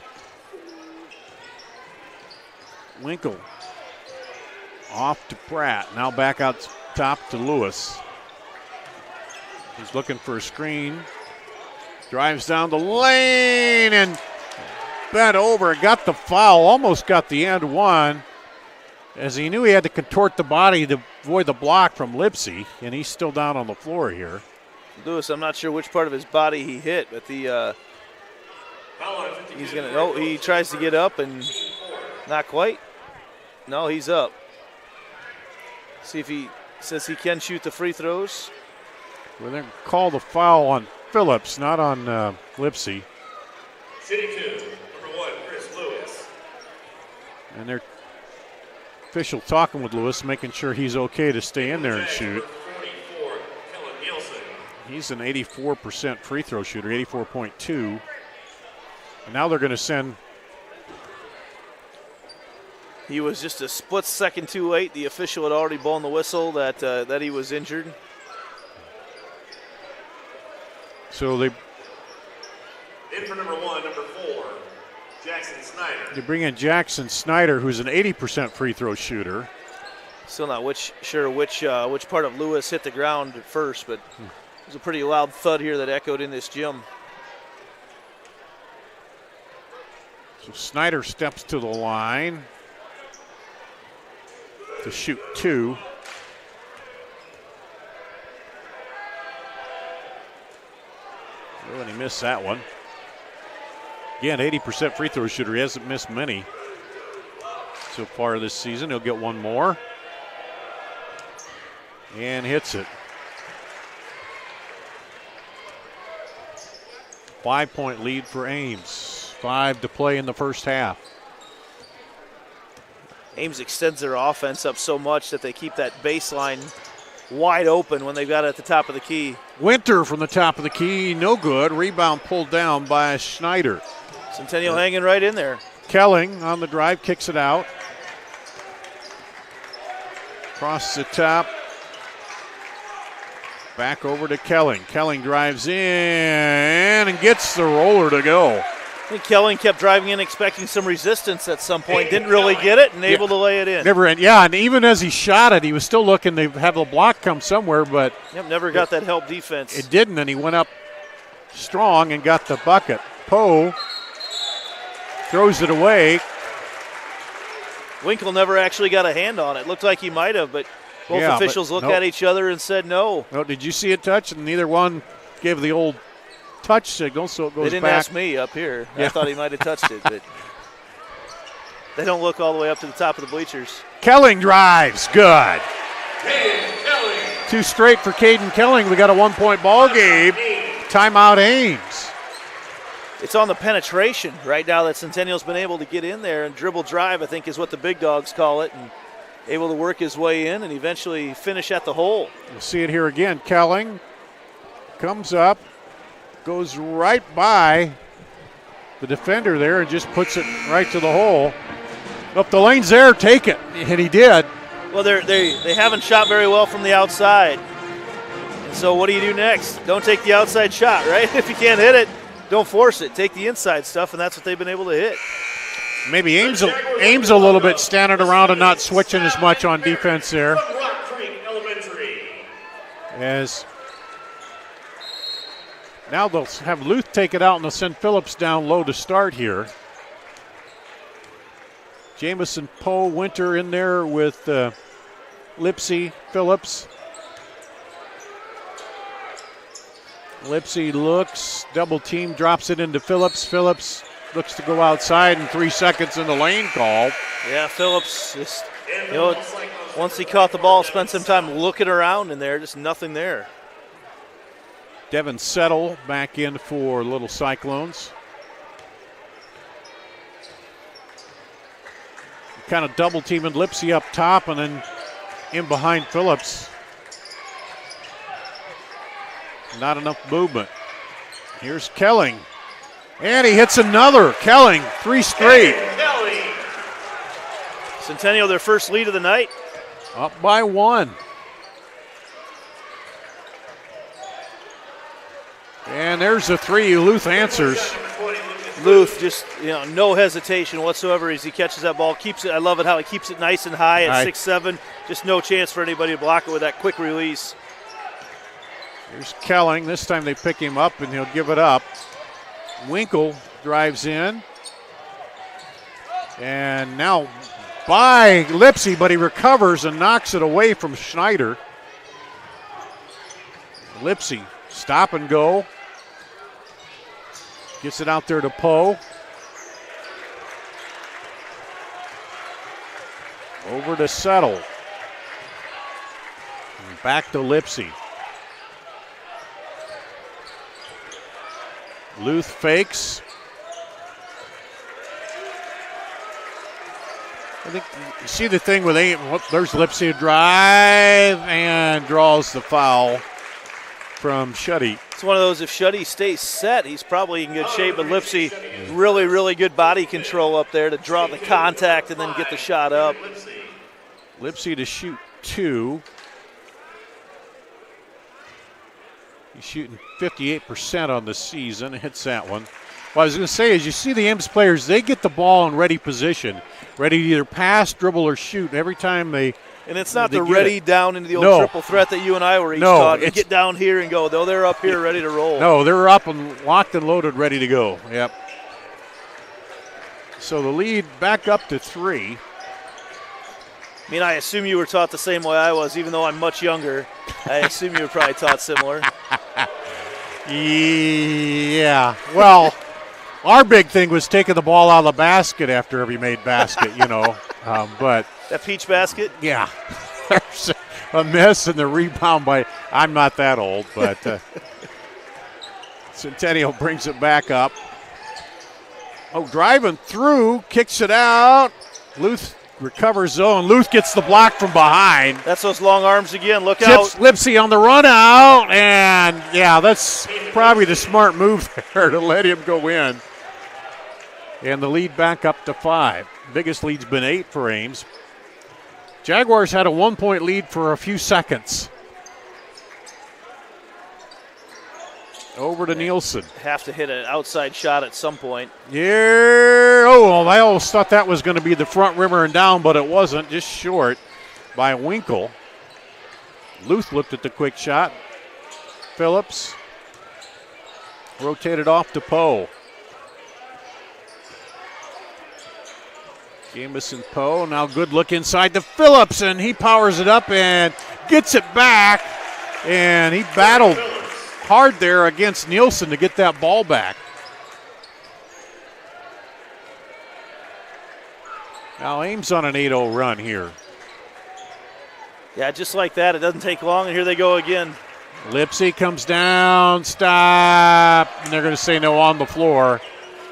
Winkle off to Pratt. Now back out top to Lewis. He's looking for a screen. Drives down the lane and bent over. Got the foul. Almost got the end one, as he knew he had to contort the body to avoid the block from Lipsy, and he's still down on the floor here. Lewis, I'm not sure which part of his body he hit, but he's going to, no, he tries to get up and not quite. No, he's up. See if he says he can shoot the free throws. Well, they're going to call the foul on Phillips, not on Lipsy. City 2, number 1, Chris Lewis. And their official talking with Lewis, making sure he's okay to stay in there and shoot. He's an 84% free throw shooter, 84.2. And now they're going to send. He was just a split second too late. The official had already blown the whistle that he was injured. So they. In for number 1, number 4, Jackson Snyder. They bring in Jackson Snyder, who's an 80% free throw shooter. Still not sure which part of Lewis hit the ground at first, but it was a pretty loud thud here that echoed in this gym. So Snyder steps to the line to shoot 2. Well, he missed that one. Again, 80% free throw shooter. He hasn't missed many so far this season. He'll get one more. And hits it. 5-point lead for Ames. 5 to play in the first half. Ames extends their offense up so much that they keep that baseline wide open when they've got it at the top of the key. Winter from the top of the key, no good. Rebound pulled down by Schneider. Centennial hanging right in there. Kelling on the drive, kicks it out. Across the top. Back over to Kelling. Kelling drives in and gets the roller to go. I think Kelling kept driving in expecting some resistance at some point. Didn't really get it and able to lay it in. Never end. Yeah, and even as he shot it, he was still looking to have the block come somewhere, but never got that help defense. It didn't, and he went up strong and got the bucket. Poe throws it away. Winkle never actually got a hand on it. Looked like he might have, but both officials looked at each other and said no. No, did you see it touch? And neither one gave the old touch signal, so it goes back. They didn't ask me up here. Yeah. I thought he might have touched it, but they don't look all the way up to the top of the bleachers. Kelling drives, good. 2 straight for Caden Kelling. We got a 1-point ball game. Timeout Ames. It's on the penetration right now that Centennial's been able to get in there and dribble drive, I think is what the big dogs call it, and able to work his way in and eventually finish at the hole. We'll see it here again. Kelling comes up, goes right by the defender there and just puts it right to the hole. If the lane's there, take it. And he did. Well, they haven't shot very well from the outside. And so what do you do next? Don't take the outside shot, right? If you can't hit it, don't force it. Take the inside stuff, and that's what they've been able to hit. Maybe Ames a little bit standing around and not switching as much on defense there. As now they'll have Luth take it out and they'll send Phillips down low to start here. Jamison, Poe, Winter in there with Lipsy, Phillips. Lipsy looks, double team, drops it into Phillips. Phillips looks to go outside, and 3 seconds in the lane call. Yeah, Phillips just, once he caught the ball, spent some time looking around in there, just nothing there. Devin Settle back in for Little Cyclones. Kind of double teaming Lipsy up top and then in behind Phillips. Not enough movement. Here's Kelling. And he hits another. Kelling, 3 straight. Centennial, their first lead of the night. Up by 1. And there's a 3. Luth answers. Luth just, no hesitation whatsoever as he catches that ball. Keeps it. I love it how he keeps it nice and high at 6'7". Just no chance for anybody to block it with that quick release. Here's Kelling. This time they pick him up and he'll give it up. Winkle drives in. And now by Lipsy, but he recovers and knocks it away from Schneider. Lipsy, stop and go. Gets it out there to Poe. Over to Settle. And back to Lipsy. Luth fakes. I think you see the thing with Ames. There's Lipsy drive and draws the foul from Shuddy. It's one of those, if Shuddy stays set, he's probably in good shape, but Lipsy, really, really good body control up there to draw the contact and then get the shot up. Lipsy to shoot 2. He's shooting 58% on the season. Hits that one. What I was going to say is you see the Ames players, they get the ball in ready position, ready to either pass, dribble, or shoot every time they. And it's not the ready down into the old triple threat that you and I were each taught. You get down here and go. Though they're up here ready to roll. No, they're up and locked and loaded, ready to go. Yep. So the lead back up to 3. I mean, I assume you were taught the same way I was, even though I'm much younger. I assume you were probably taught similar. Yeah. Well, our big thing was taking the ball out of the basket after every made basket, but that peach basket? Yeah. There's a miss and the rebound by, I'm not that old, but Centennial brings it back up. Oh, driving through, kicks it out. Luth recovers zone. Luth gets the block from behind. That's those long arms again. Look out. Lipsy on the run out, and yeah, that's probably the smart move there to let him go in. And the lead back up to 5. Biggest lead's been 8 for Ames. Jaguars had a 1-point lead for a few seconds. Over to Nielsen. Have to hit an outside shot at some point. Yeah. Oh, I almost thought that was going to be the front rimmer and down, but it wasn't. Just short by Winkle. Luth looked at the quick shot. Phillips rotated off to Poe. Jamison Poe, now good look inside to Phillips, and he powers it up and gets it back. And he battled hard there against Nielsen to get that ball back. Now Ames on an 8-0 run here. Yeah, just like that. It doesn't take long, and here they go again. Lipsy comes down, stop, and they're going to say no on the floor.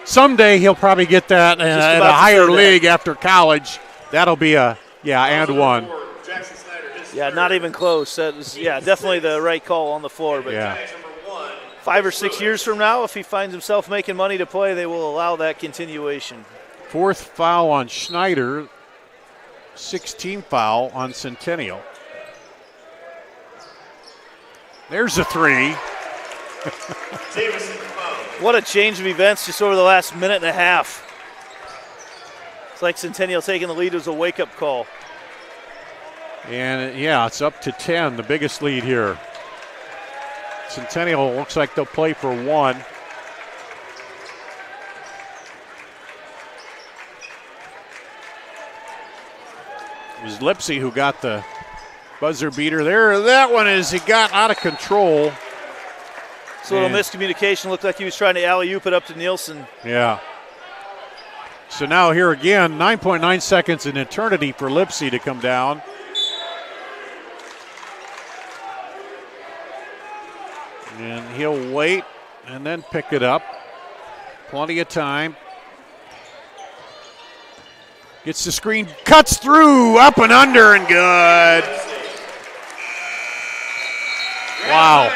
Someday he'll probably get that at a higher league after college. That'll be a, and one. Yeah, not even close. That was, definitely the right call on the floor. But 5 or 6 years from now, if he finds himself making money to play, they will allow that continuation. 4th foul on Schneider, 16th foul on Centennial. There's a 3. What a change of events just over the last minute and a half. It's like Centennial taking the lead was a wake-up call. And, it's up to 10, the biggest lead here. Centennial looks like they'll play for 1. It was Lipsy who got the buzzer beater there. That one he got out of control. It's a little miscommunication. Looked like he was trying to alley-oop it up to Nielsen. Yeah. So now here again, 9.9 seconds, an eternity for Lipsy to come down. And he'll wait and then pick it up. Plenty of time. Gets the screen, cuts through, up and under, and good. Wow.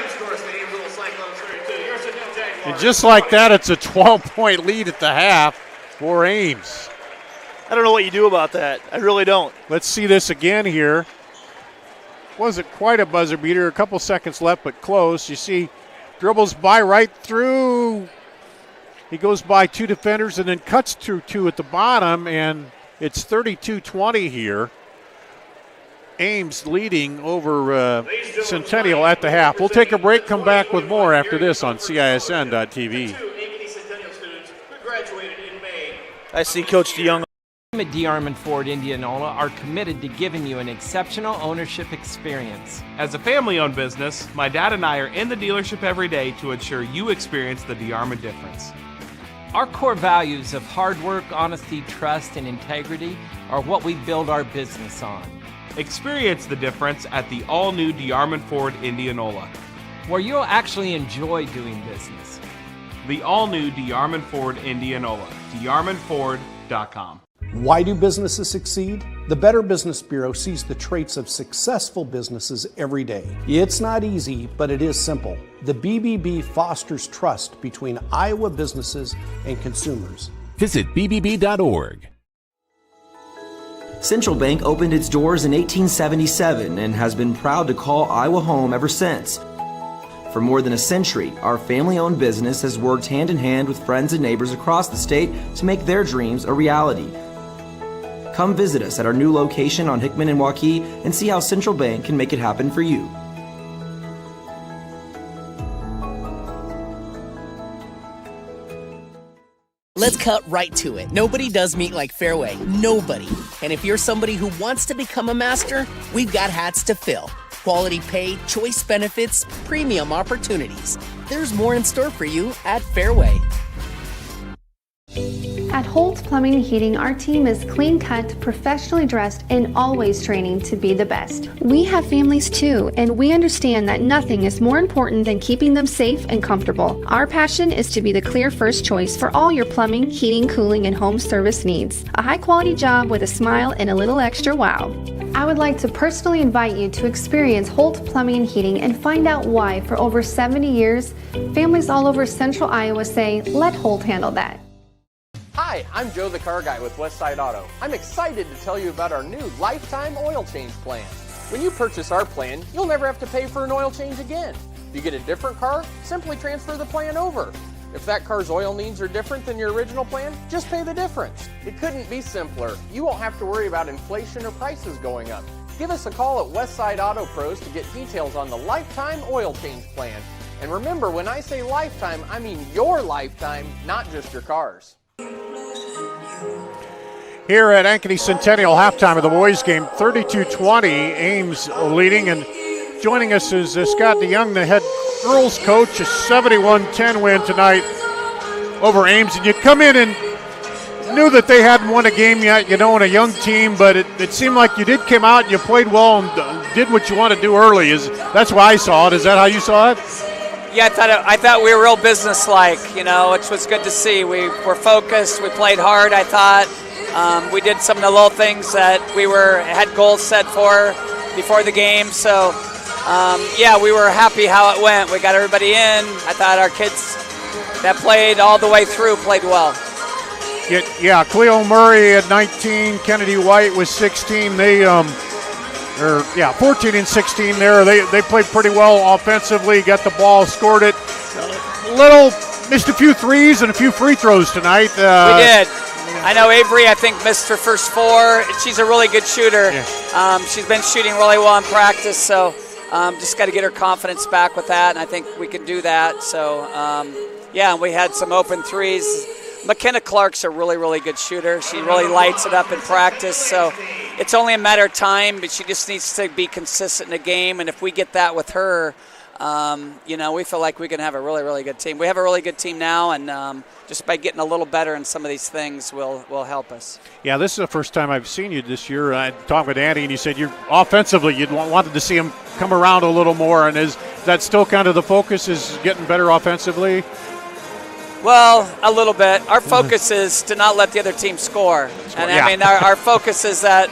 And just like that, it's a 12-point lead at the half for Ames. I don't know what you do about that. I really don't. Let's see this again here. Wasn't quite a buzzer beater. A couple seconds left, but close. You see, dribbles by right through. He goes by 2 defenders and then cuts through 2 at the bottom, and it's 32-20 here. Ames leading over Centennial at the half. We'll take a break, come back with more after this on CISN.TV. I see Coach DeYoung. At DeArmond Ford Indianola are committed to giving you an exceptional ownership experience. As a family-owned business, my dad and I are in the dealership every day to ensure you experience the DeArmond difference. Our core values of hard work, honesty, trust, and integrity are what we build our business on. Experience the difference at the all-new DeArmond Ford Indianola, where you'll actually enjoy doing business. The all-new DeArmond Ford Indianola, DeArmondFord.com. Why do businesses succeed? The Better Business Bureau sees the traits of successful businesses every day. It's not easy, but it is simple. The BBB fosters trust between Iowa businesses and consumers. Visit bbb.org. Central Bank opened its doors in 1877 and has been proud to call Iowa home ever since. For more than a century, our family-owned business has worked hand-in-hand with friends and neighbors across the state to make their dreams a reality. Come visit us at our new location on Hickman and Waukee and see how Central Bank can make it happen for you. Let's cut right to it. Nobody does meat like Fairway. Nobody. And if you're somebody who wants to become a master, we've got hats to fill. Quality pay, choice benefits, premium opportunities. There's more in store for you at Fairway. At Holt Plumbing and Heating, our team is clean cut, professionally dressed, and always training to be the best. We have families too, and we understand that nothing is more important than keeping them safe and comfortable. Our passion is to be the clear first choice for all your plumbing, heating, cooling, and home service needs. A high quality job with a smile and a little extra wow. I would like to personally invite you to experience Holt Plumbing and Heating and find out why, for over 70 years, families all over central Iowa say, let Holt handle that. Hi, I'm Joe the Car Guy with Westside Auto. I'm excited to tell you about our new lifetime oil change plan. When you purchase our plan, you'll never have to pay for an oil change again. If you get a different car, simply transfer the plan over. If that car's oil needs are different than your original plan, just pay the difference. It couldn't be simpler. You won't have to worry about inflation or prices going up. Give us a call at Westside Auto Pros to get details on the lifetime oil change plan. And remember, when I say lifetime, I mean your lifetime, not just your car's. Here at Ankeny Centennial, halftime of the boys game, 32-20, Ames leading, and joining us is Scott DeYoung, the head girls coach, a 71-10 win tonight over Ames. And you come in and knew that they hadn't won a game yet, you know, in a young team, but it seemed like you did come out and you played well and did what you want to do early. That's why I saw it. Is that how you saw it? Yeah, I thought we were real business-like, you know, which was good to see. We were focused. We played hard, I thought. We did some of the little things that we had goals set for before the game. So, yeah, we were happy how it went. We got everybody in. I thought our kids that played all the way through played well. Yeah, Cleo Murray at 19, Kennedy White was 16. They 14 and 16 there. They played pretty well offensively, got the ball, scored it. Missed a few threes and a few free throws tonight. We did. I know Avery, I think, missed her first 4. She's a really good shooter. Yeah. She's been shooting really well in practice, so just got to get her confidence back with that, and I think we can do that. So, yeah, we had some open threes. McKenna Clark's a really, really good shooter. She really lights it up in practice, so it's only a matter of time, but she just needs to be consistent in the game, and if we get that with her, you know, we feel like we can have a really, really good team. We have a really good team now, and just by getting a little better in some of these things will help us. Yeah, this is the first time I've seen you this year. I talked with Andy, and you said offensively you'd wanted to see him come around a little more, and is that still kind of the focus, is getting better offensively? Well, a little bit. Our focus is to not let the other team score. And I mean, our focus is that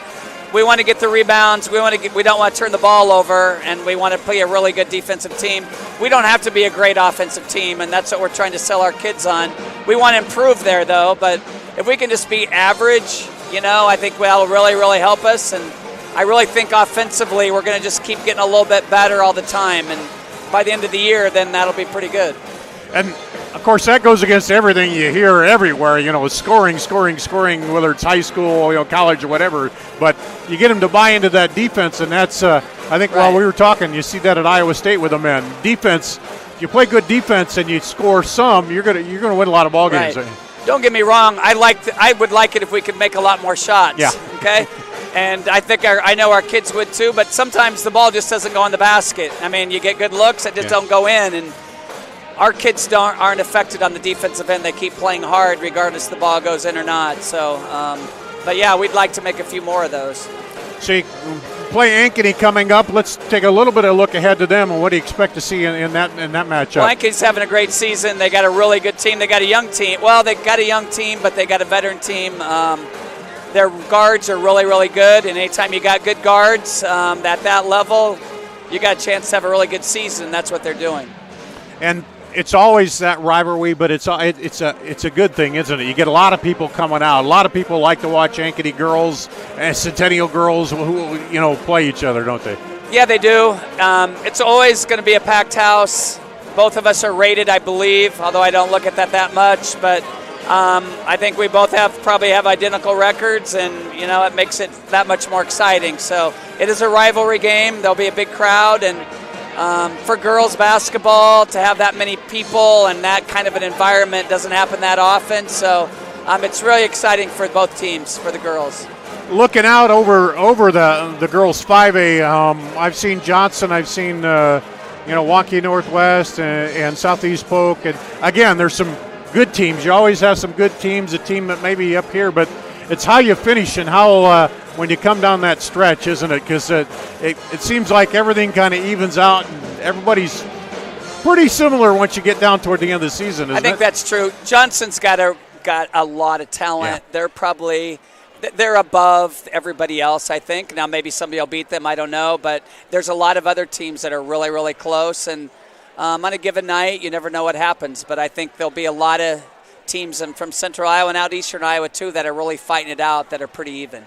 we want to get the rebounds. We don't want to turn the ball over, and we want to play a really good defensive team. We don't have to be a great offensive team, and that's what we're trying to sell our kids on. We want to improve there, though, but if we can just be average, you know, I think that'll really, really help us. And I really think offensively we're going to just keep getting a little bit better all the time, and by the end of the year, then that'll be pretty good. And, of course, that goes against everything you hear everywhere, you know, scoring, whether it's high school, you know, college or whatever. But you get them to buy into that defense, and that's, I think, right. While we were talking, you see that at Iowa State with the men. Defense, if you play good defense and you score some, you're gonna win a lot of ball games. Right. Don't get me wrong. I would like it if we could make a lot more shots. Yeah. Okay. And I think I know our kids would too. But sometimes the ball just doesn't go in the basket. I mean, you get good looks that just don't go in, and our kids aren't affected on the defensive end. They keep playing hard regardless if the ball goes in or not. So, but yeah, we'd like to make a few more of those. So you play Ankeny coming up. Let's take a little bit of a look ahead to them, and what do you expect to see in that matchup? Well, Ankeny's having a great season. They got a really good team. They got a young team. Well, they got a young team, but they got a veteran team. Their guards are really, really good, and anytime you got good guards at that level, you got a chance to have a really good season. That's what they're doing. And it's always that rivalry, but it's a good thing, isn't it? You get a lot of people coming out. A lot of people like to watch Ankeny girls and Centennial girls who play each other, don't they? Yeah, they do. It's always going to be a packed house. Both of us are rated, I believe, although I don't look at that much. But I think we both probably have identical records, and it makes it that much more exciting. So it is a rivalry game. There'll be a big crowd, and for girls basketball to have that many people and that kind of an environment doesn't happen that often. So it's really exciting for both teams, for the girls. Looking out over the girls 5A, I've seen Johnson, I've seen Waukee Northwest and Southeast Polk, and again there's some good teams. You always have some good teams, a team that may be up here, but it's how you finish and how when you come down that stretch, isn't it? Because it seems like everything kind of evens out and everybody's pretty similar once you get down toward the end of the season, isn't it? I think that's true. Johnson's got a lot of talent. Yeah. They're above everybody else, I think. Now maybe somebody will beat them, I don't know. But there's a lot of other teams that are really, really close. And on a given night, you never know what happens. But I think there'll be a lot of teams from Central Iowa and out Eastern Iowa, too, that are really fighting it out, that are pretty even.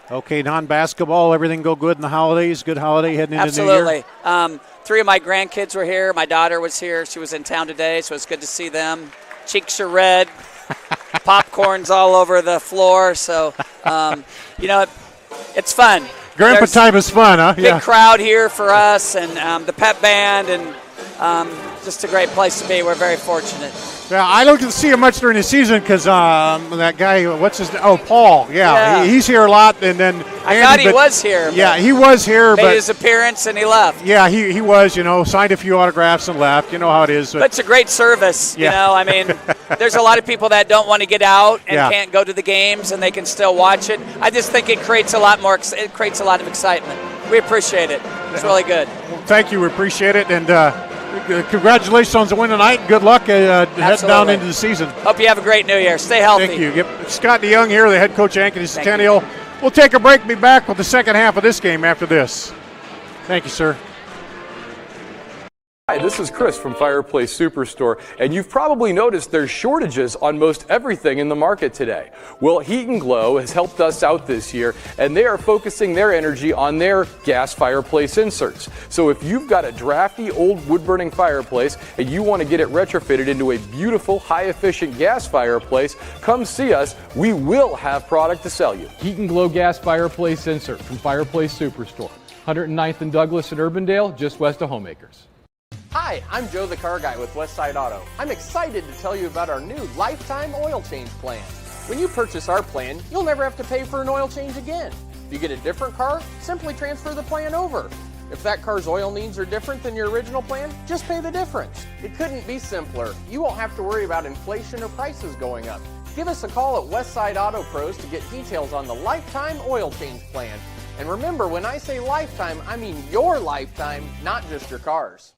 Okay, non-basketball, everything go good in the holidays? Good holiday heading into New Year? Absolutely. 3 of my grandkids were here. My daughter was here. She was in town today, so it's good to see them. Cheeks are red. Popcorn's all over the floor. So, it's fun. Grandpa time is fun, huh? Big crowd here for us and the pep band and just a great place to be. We're very fortunate. Yeah, I don't get to see him much during the season because that guy, what's his name? Oh, Paul. Yeah. He's here a lot. And then I thought he was here. Yeah, he was here. Made his appearance and he left. Yeah, he was, signed a few autographs and left. You know how it is. But it's a great service, I mean, there's a lot of people that don't want to get out and can't go to the games and they can still watch it. I just think it creates a lot of excitement. We appreciate it. It's really good. Well, thank you. We appreciate it. And congratulations on the win tonight. Good luck heading down into the season. Hope you have a great New Year. Stay healthy. Thank you. Yep. Scott DeYoung here, the head coach of Ankeny Centennial. We'll take a break and be back with the second half of this game after this. Thank you, sir. Hi, this is Chris from Fireplace Superstore, and you've probably noticed there's shortages on most everything in the market today. Well, Heat and Glow has helped us out this year, and they are focusing their energy on their gas fireplace inserts. So if you've got a drafty old wood-burning fireplace and you want to get it retrofitted into a beautiful, high-efficient gas fireplace, come see us. We will have product to sell you. Heat and Glow gas fireplace insert from Fireplace Superstore, 109th and Douglas in Urbandale, just west of Homeacres. Hi, I'm Joe the Car Guy with Westside Auto. I'm excited to tell you about our new lifetime oil change plan. When you purchase our plan, you'll never have to pay for an oil change again. If you get a different car, simply transfer the plan over. If that car's oil needs are different than your original plan, just pay the difference. It couldn't be simpler. You won't have to worry about inflation or prices going up. Give us a call at Westside Auto Pros to get details on the lifetime oil change plan. And remember, when I say lifetime, I mean your lifetime, not just your car's.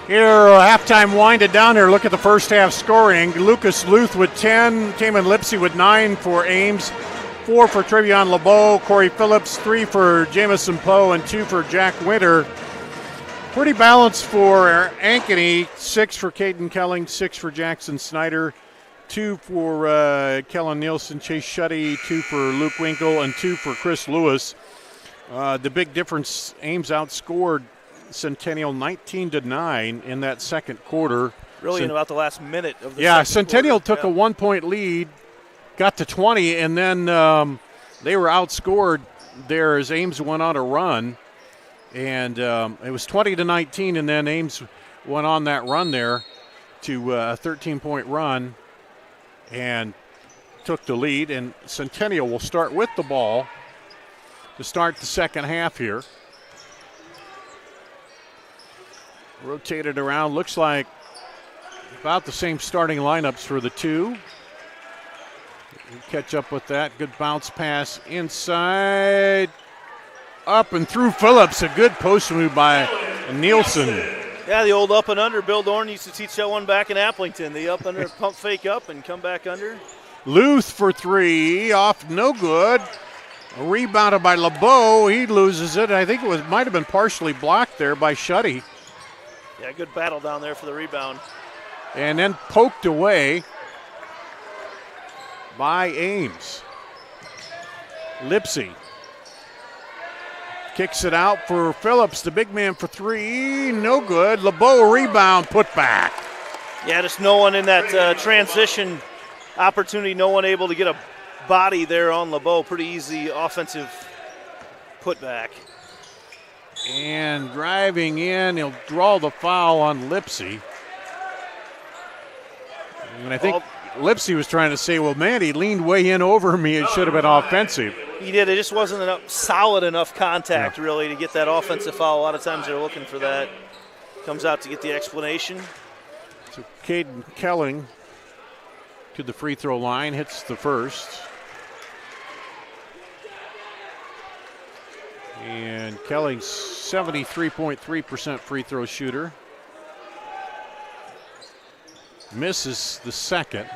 Here, halftime winded down here. Look at the first half scoring. Lucas Luth with 10, Taman Lipsy with 9 for Ames, 4 for Trevion LeBeau, Corey Phillips, 3 for Jamison Poe, and 2 for Jack Winter. Pretty balanced for Ankeny, 6 for Caden Kelling, 6 for Jackson Snyder, 2 for Kellen Nielsen, Chase Shuddy, 2 for Luke Winkle, and 2 for Chris Lewis. The big difference, Ames outscored Centennial 19-9 in that second quarter. Really in about the last minute of the second Centennial quarter. took a 1-point lead, got to 20, and then they were outscored there as Ames went on a run. And it was 20-19, and then Ames went on that run there to a 13-point run and took the lead. And Centennial will start with the ball to start the second half here. Rotated around, looks like about the same starting lineups for the two. We'll catch up with that. Good bounce pass inside. Up and through Phillips. A good post move by Nielsen. Yeah, the old up and under. Bill Dorn used to teach that one back in Applington. The up under, pump fake up and come back under. Luth for 3, off no good. Rebounded by LeBeau. He loses it. I think it might have been partially blocked there by Shuddy. Yeah, good battle down there for the rebound. And then poked away by Ames. Lipsy kicks it out for Phillips, the big man for 3. No good. LeBeau rebound, put back. Yeah, just no one in that transition opportunity. No one able to get a body there on LeBeau. Pretty easy offensive putback. And driving in, he'll draw the foul on Lipsy. And I think Lipsy was trying to say, well, man, he leaned way in over me. It should have been offensive. He did. It just wasn't solid enough contact, really, to get that offensive foul. A lot of times they're looking for that. Comes out to get the explanation. So Caden Kelling to the free throw line, hits the first. And Kelling's 73.3% free throw shooter. Misses the second.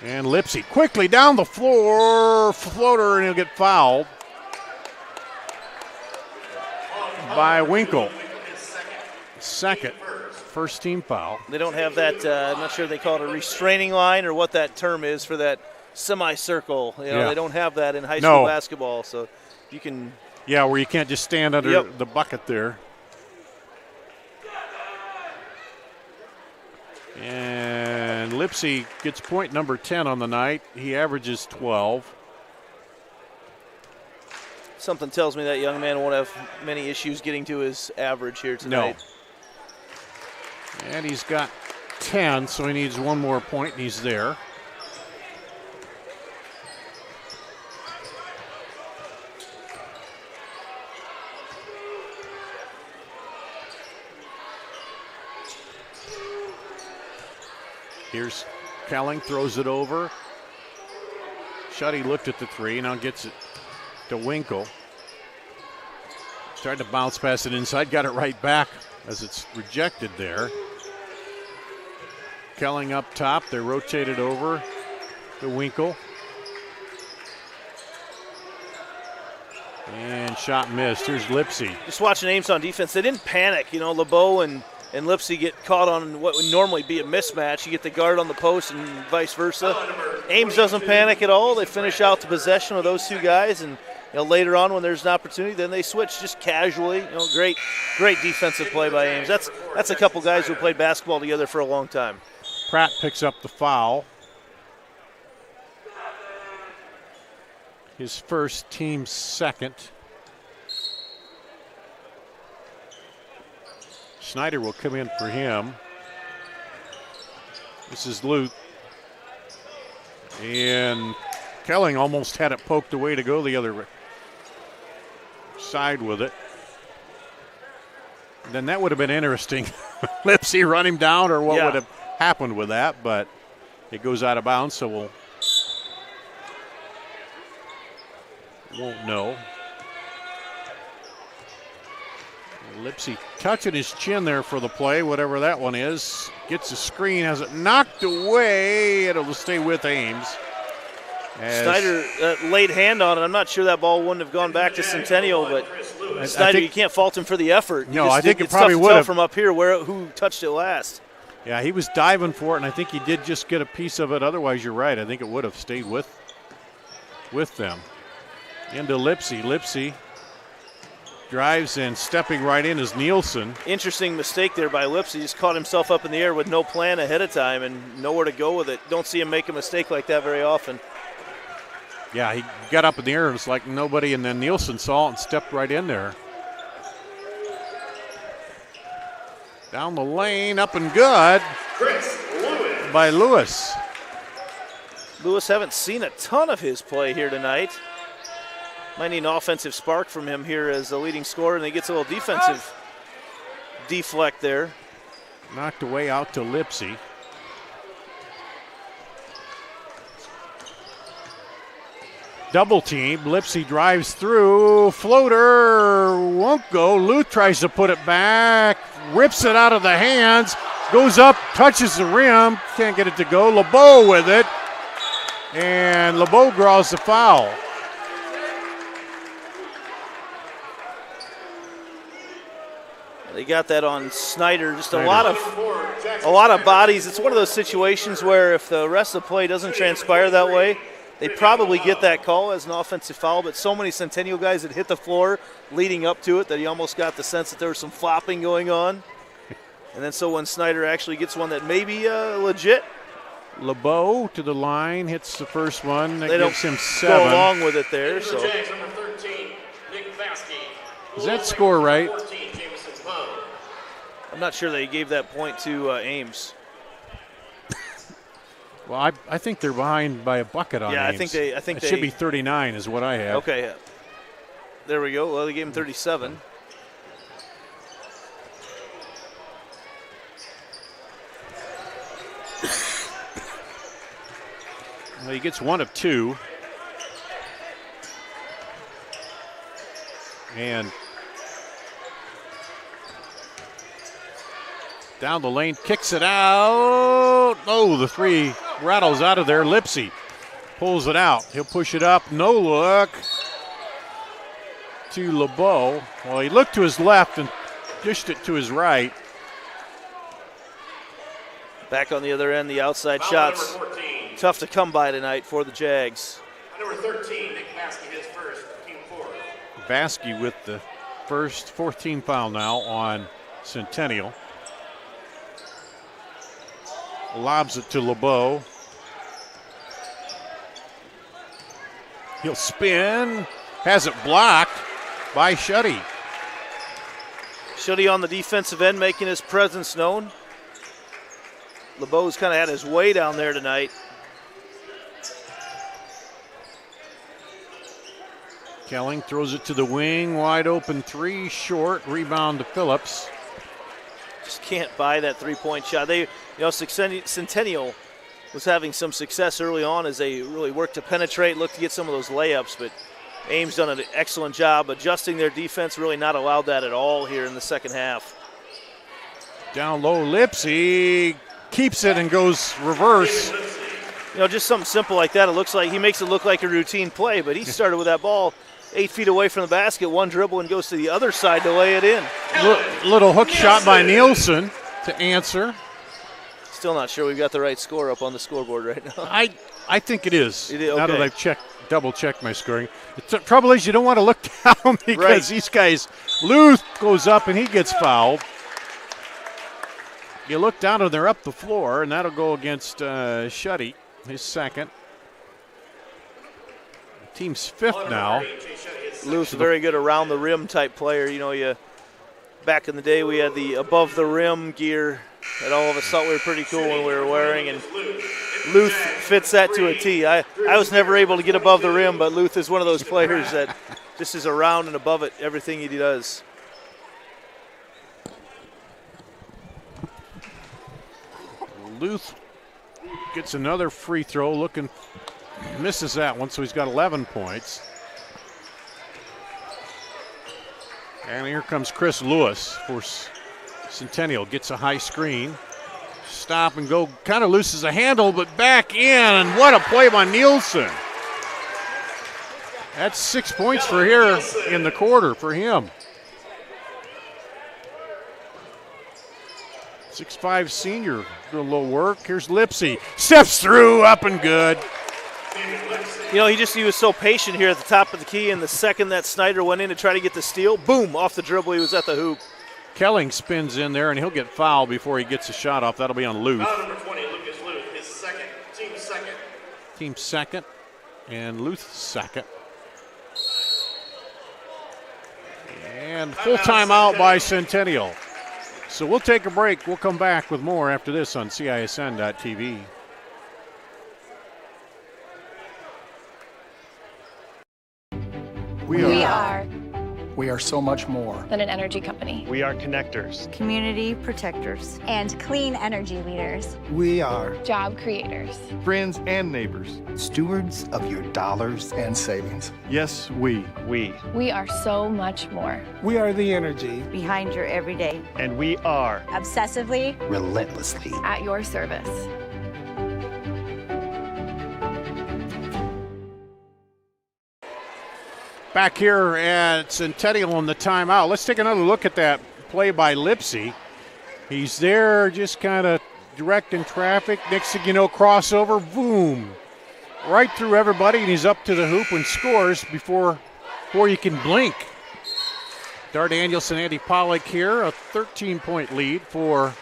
And Lipsy quickly down the floor, floater, and he'll get fouled by Winkle. Second, first team foul. They don't have that, I'm not sure they call it a restraining line or what that term is for that semicircle. You know, they don't have that in high school basketball, so you can. Yeah, where you can't just stand under the bucket there. And Lipsy gets point number 10 on the night. He averages 12. Something tells me that young man won't have many issues getting to his average here tonight. No. And he's got 10, so he needs one more point, and he's there. Here's Kelling, throws it over. Shuddy looked at the three, now gets it to Winkle. Tried to bounce past it inside, got it right back as it's rejected there. Kelling up top, they rotate it over to Winkle. And shot missed. Here's Lipsy. Just watching Ames on defense, they didn't panic. You know, LeBeau and Lipsy get caught on what would normally be a mismatch. You get the guard on the post and vice versa. Ames doesn't panic at all. They finish out the possession with those two guys, and later on when there's an opportunity, then they switch just casually. Great defensive play by Ames. That's a couple guys who played basketball together for a long time. Pratt picks up the foul. His first, team second. Snyder will come in for him. This is Luth. And Kelling almost had it poked away to go the other side with it. Then that would have been interesting. Lipsy run him down or what would have happened with that, but it goes out of bounds, so won't know. Lipsy touching his chin there for the play, whatever that one is. Gets a screen, has it knocked away. It'll stay with Ames. Snyder laid hand on it. I'm not sure that ball wouldn't have gone back to Centennial, but Snyder, you can't fault him for the effort. No, I think it probably would have. From up here, who touched it last. Yeah, he was diving for it, and I think he did just get a piece of it. Otherwise, you're right. I think it would have stayed with them. Into Lipsy. Lipsy drives and stepping right in is Nielsen. Interesting mistake there by Lipsy. He just caught himself up in the air with no plan ahead of time and nowhere to go with it. Don't see him make a mistake like that very often. Yeah, he got up in the air and it's like nobody, and then Nielsen saw it and stepped right in there. Down the lane, up and good by Lewis. Lewis, haven't seen a ton of his play here tonight. Might need an offensive spark from him here as the leading scorer, and he gets a little defensive deflect there. Knocked away out to Lipsy. Double team. Lipsy drives through. Floater won't go. Luth tries to put it back. Rips it out of the hands. Goes up, touches the rim. Can't get it to go. LeBeau with it. And LeBeau draws the foul. They got that on Snyder. Just a lot of bodies. It's one of those situations where if the rest of the play doesn't transpire that way, they probably get that call as an offensive foul. But so many Centennial guys that hit the floor leading up to it that he almost got the sense that there was some flopping going on. And then so when Snyder actually gets one that may be legit. LeBeau to the line, hits the first one. That they gives don't him 7. go along with it there. So. Does that score right? I'm not sure they gave that point to Ames. Well, I think they're behind by a bucket on Ames. I think it should be 39 is what I have. Okay. There we go. Well, they gave him 37. Well, he gets one of two. And down the lane, kicks it out. Oh, the three rattles out of there. Lipsy pulls it out. He'll push it up. No look to LeBeau. Well, he looked to his left and dished it to his right. Back on the other end, the outside shots. Tough to come by tonight for the Jags. Number 13, Nick Maskey, his first, team 4. Vasky with the first 14 foul now on Centennial. Lobs it to LeBeau. He'll spin. Has it blocked by Shuddy. Shuddy on the defensive end making his presence known. LeBeau's kind of had his way down there tonight. Kelling throws it to the wing. Wide open three. Short. Rebound to Phillips. Just can't buy that three-point shot. Centennial was having some success early on as they really worked to penetrate, looked to get some of those layups, but Ames done an excellent job adjusting their defense, really not allowed that at all here in the second half. Down low, Lipsy keeps it and goes reverse. Just something simple like that. It looks like he makes it look like a routine play, but he started with that ball 8 feet away from the basket, one dribble, and goes to the other side to lay it in. Little hook shot by Nielsen to answer. Still not sure we've got the right score up on the scoreboard right now. I think it is. It is, okay. Now that I've double-checked my scoring. The trouble is you don't want to look down because these guys, Luth goes up and he gets fouled. You look down and they're up the floor, and that'll go against Shuddy, his second. Team's fifth now. Luth, very good around the rim type player. Back in the day we had the above the rim gear that all of us thought we were pretty cool when we were wearing, and Luth fits that to a T. I was never able to get above the rim, but Luth is one of those players that just is around and above it, everything he does. Luth gets another free throw, misses that one, so he's got 11 points. And here comes Chris Lewis for Centennial. Gets a high screen. Stop and go. Kind of loses a handle, but back in. And what a play by Nielsen. That's 6 points for here in the quarter for him. 6'5" senior. Do a little work. Here's Lipsy. Steps through, up and good. He was so patient here at the top of the key, and the second that Snyder went in to try to get the steal, boom, off the dribble, he was at the hoop. Kelling spins in there, and he'll get fouled before he gets a shot off. That'll be on Luth. Foul number 20, Lucas Luth, his second, team second. Team second, and Luth second. And full timeout by Centennial. So we'll take a break. We'll come back with more after this on CISN.TV. We are so much more than an energy company. We are connectors, community protectors, and clean energy leaders. We are Job creators. friends and neighbors. stewards of your dollars and savings. Yes, we. We are so much more. We are the energy Behind your everyday. And we are Obsessively. relentlessly. At your service. Back here at Centennial on the timeout. Let's take another look at that play by Lipsy. He's there just kind of directing traffic. Next thing you know, crossover, boom. Right through everybody, and he's up to the hoop and scores before you can blink. Dar Danielson, Andy Pollock here, a 13-point lead for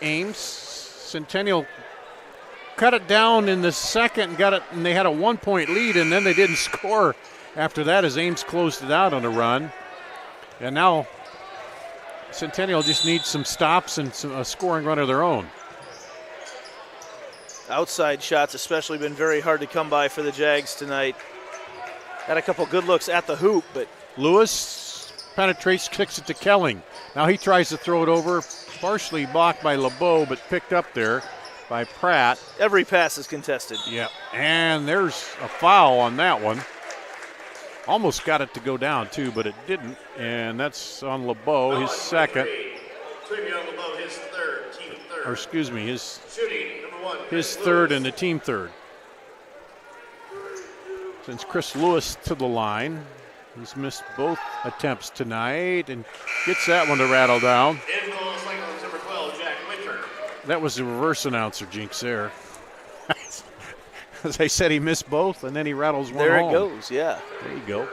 Ames. Centennial cut it down in the second and they had a 1-point lead, and then they didn't score after that as Ames closed it out on a run. And now Centennial just needs some stops and a scoring run of their own. Outside shots especially been very hard to come by for the Jags tonight. Had a couple good looks at the hoop, but Lewis penetrates, kicks it to Kelling. Now he tries to throw it over, partially blocked by LeBeau, but picked up there. by Pratt. Every pass is contested. Yep. And there's a foul on that one. Almost got it to go down, too, but it didn't. And that's on LeBeau, his second. His third, team third. Or excuse me, his Shooting, number 1. his third and the team third. Since Chris Lewis to the line, he's missed both attempts tonight and gets that one to rattle down. Number 12, Jack Winter. That was the reverse announcer jinx there. As I said, he missed both, and then he rattles one There home. it goes, yeah. There you go.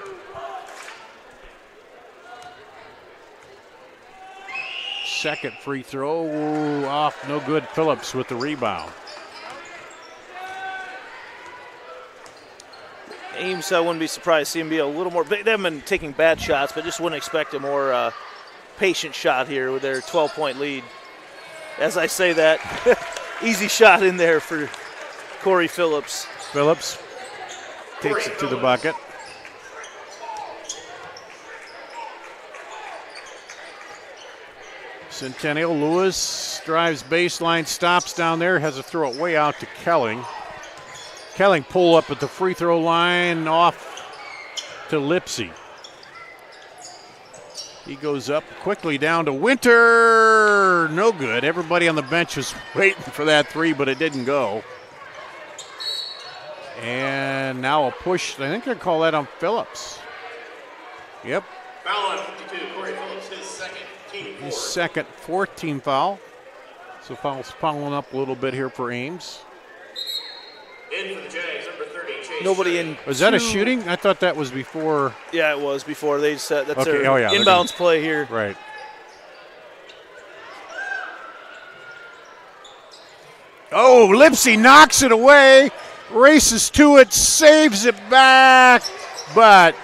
Second free throw, off, no good. Phillips with the rebound. Ames, I wouldn't be surprised to see him be a little more. They haven't been taking bad shots, but just wouldn't expect a more patient shot here with their 12-point lead. As I say that, easy shot in there for Corey Phillips. Phillips takes it to the bucket. Centennial, Lewis drives baseline, stops down there, has to throw it way out to Kelling. Kelling pull up at the free throw line, off to Lipsy. He goes up quickly down to Winter. No good. Everybody on the bench was waiting for that three, but it didn't go. And now a push. I think they call that on Phillips. Yep. Foul on 52, Corey Phillips, his second, team His fourth. second, fourth team foul. So fouls following up a little bit here for Ames. In for the Jags, number 30, Chase. Nobody in. Was that a shooting? I thought that was before. Yeah, it was before. They said that's Okay, their oh, yeah, inbounds play here. Right. Oh, Lipsy knocks it away, races to it, saves it back, but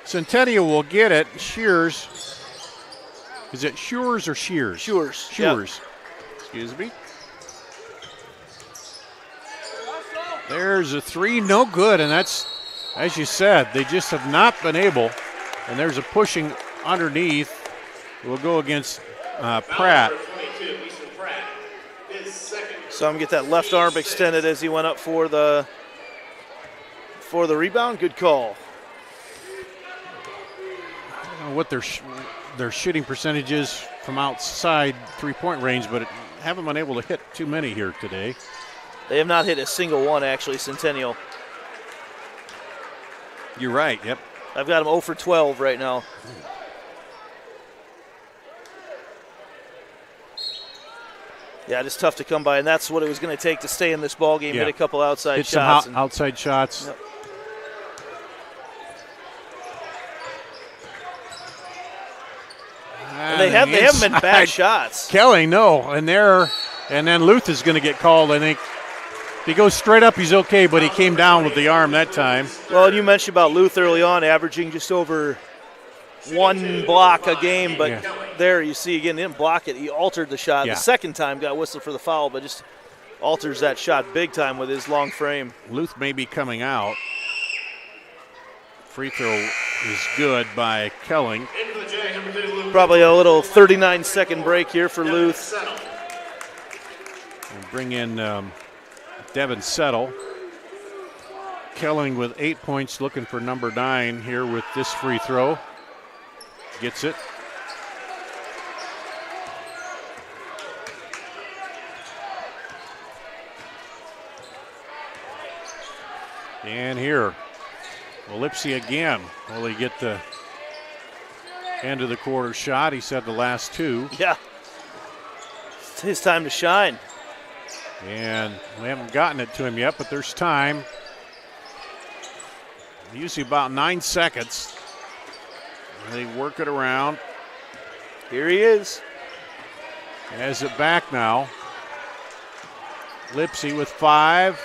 Centennial will get it. Shears. Is it Shears or Shears? Shears. Shears. Yep. Excuse me. There's a three, no good, and that's, as you said, they just have not been able, and there's a pushing underneath. We'll go against Pratt. Saw him get that left arm extended as he went up for the rebound. Good call. I don't know what their shooting percentage is from outside three-point range, but haven't been able to hit too many here today. They have not hit a single one, actually, Centennial. You're right, yep. I've got them 0 for 12 right now. Yeah, just tough to come by, and that's what it was going to take to stay in this ball game. Yeah. Hit a couple outside Hit shots. some outside shots. Yep. And they haven't been bad shots. Kelly, no, and then Luth is going to get called. I think if he goes straight up, he's okay, but he came down with the arm that time. Well, and you mentioned about Luth early on, averaging just over one block a game, but there you see again, he didn't block it. He altered the shot. Yeah. The second time got whistled for the foul, but just alters that shot big time with his long frame. Luth may be coming out. Free throw is good by Kelling. Probably a little 39-second break here for Luth. We'll bring in Devin Settle. Kelling with 8 points, looking for number 9 here with this free throw. Gets it. And here, Lipsy again. Will he get the end of the quarter shot? He said the last two. Yeah. It's his time to shine. And we haven't gotten it to him yet, but there's time. Usually about 9 seconds. They work it around. Here he is. Has it back now. Lipsy with 5.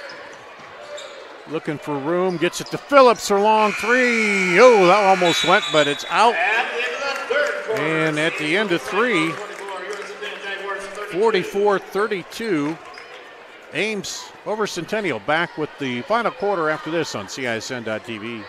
Looking for room. Gets it to Phillips for long three. Oh, that almost went, but it's out. And at the end of 3, 44-32. Ames over Centennial. Back with the final quarter after this on CISN.TV.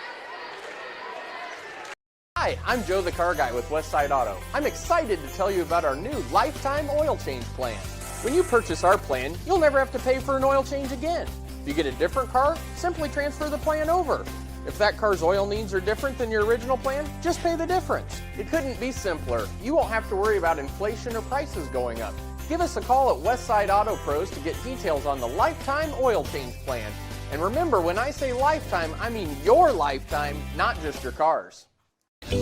Hi, I'm Joe the Car Guy with Westside Auto. I'm excited to tell you about our new lifetime oil change plan. When you purchase our plan, you'll never have to pay for an oil change again. If you get a different car, simply transfer the plan over. If that car's oil needs are different than your original plan, just pay the difference. It couldn't be simpler. You won't have to worry about inflation or prices going up. Give us a call at Westside Auto Pros to get details on the lifetime oil change plan. And remember, when I say lifetime, I mean your lifetime, not just your car's.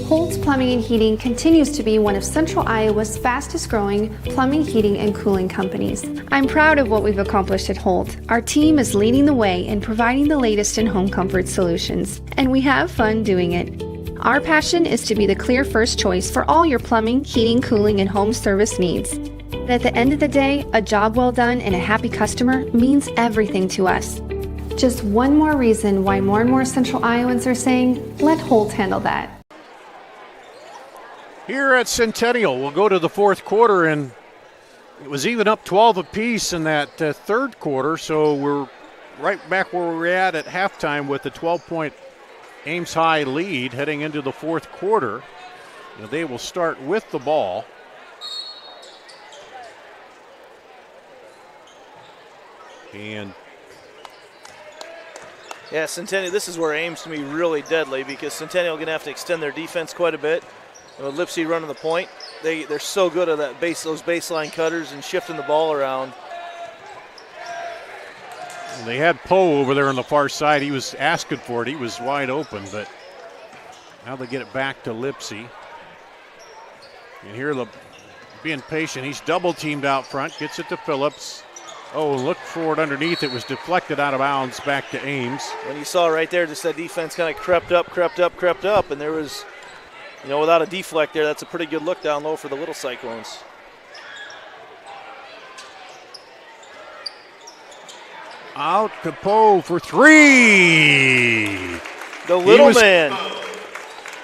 Holt's Plumbing and Heating continues to be one of Central Iowa's fastest growing plumbing, heating, and cooling companies. I'm proud of what we've accomplished at Holt. Our team is leading the way in providing the latest in home comfort solutions, and we have fun doing it. Our passion is to be the clear first choice for all your plumbing, heating, cooling, and home service needs. But at the end of the day, a job well done and a happy customer means everything to us. Just one more reason why more and more Central Iowans are saying, let Holt handle that. Here at Centennial, we'll go to the fourth quarter, and it was even up 12 apiece in that third quarter, so we're right back where we were at halftime with a 12-point Ames High lead heading into the fourth quarter. Now they will start with the ball. And yeah, Centennial, this is where Ames can be really deadly because Centennial going to have to extend their defense quite a bit. And with Lipsy running the point, they're so good at that those baseline cutters and shifting the ball around. They had Poe over there on the far side. He was asking for it. He was wide open, but now they get it back to Lipsy. And here, being patient, he's double teamed out front, gets it to Phillips. Oh, look for it underneath. It was deflected out of bounds back to Ames. When you saw right there, just that defense kind of crept up, and there was, without a deflect there, that's a pretty good look down low for the Little Cyclones. Out to Poe for three. The little man.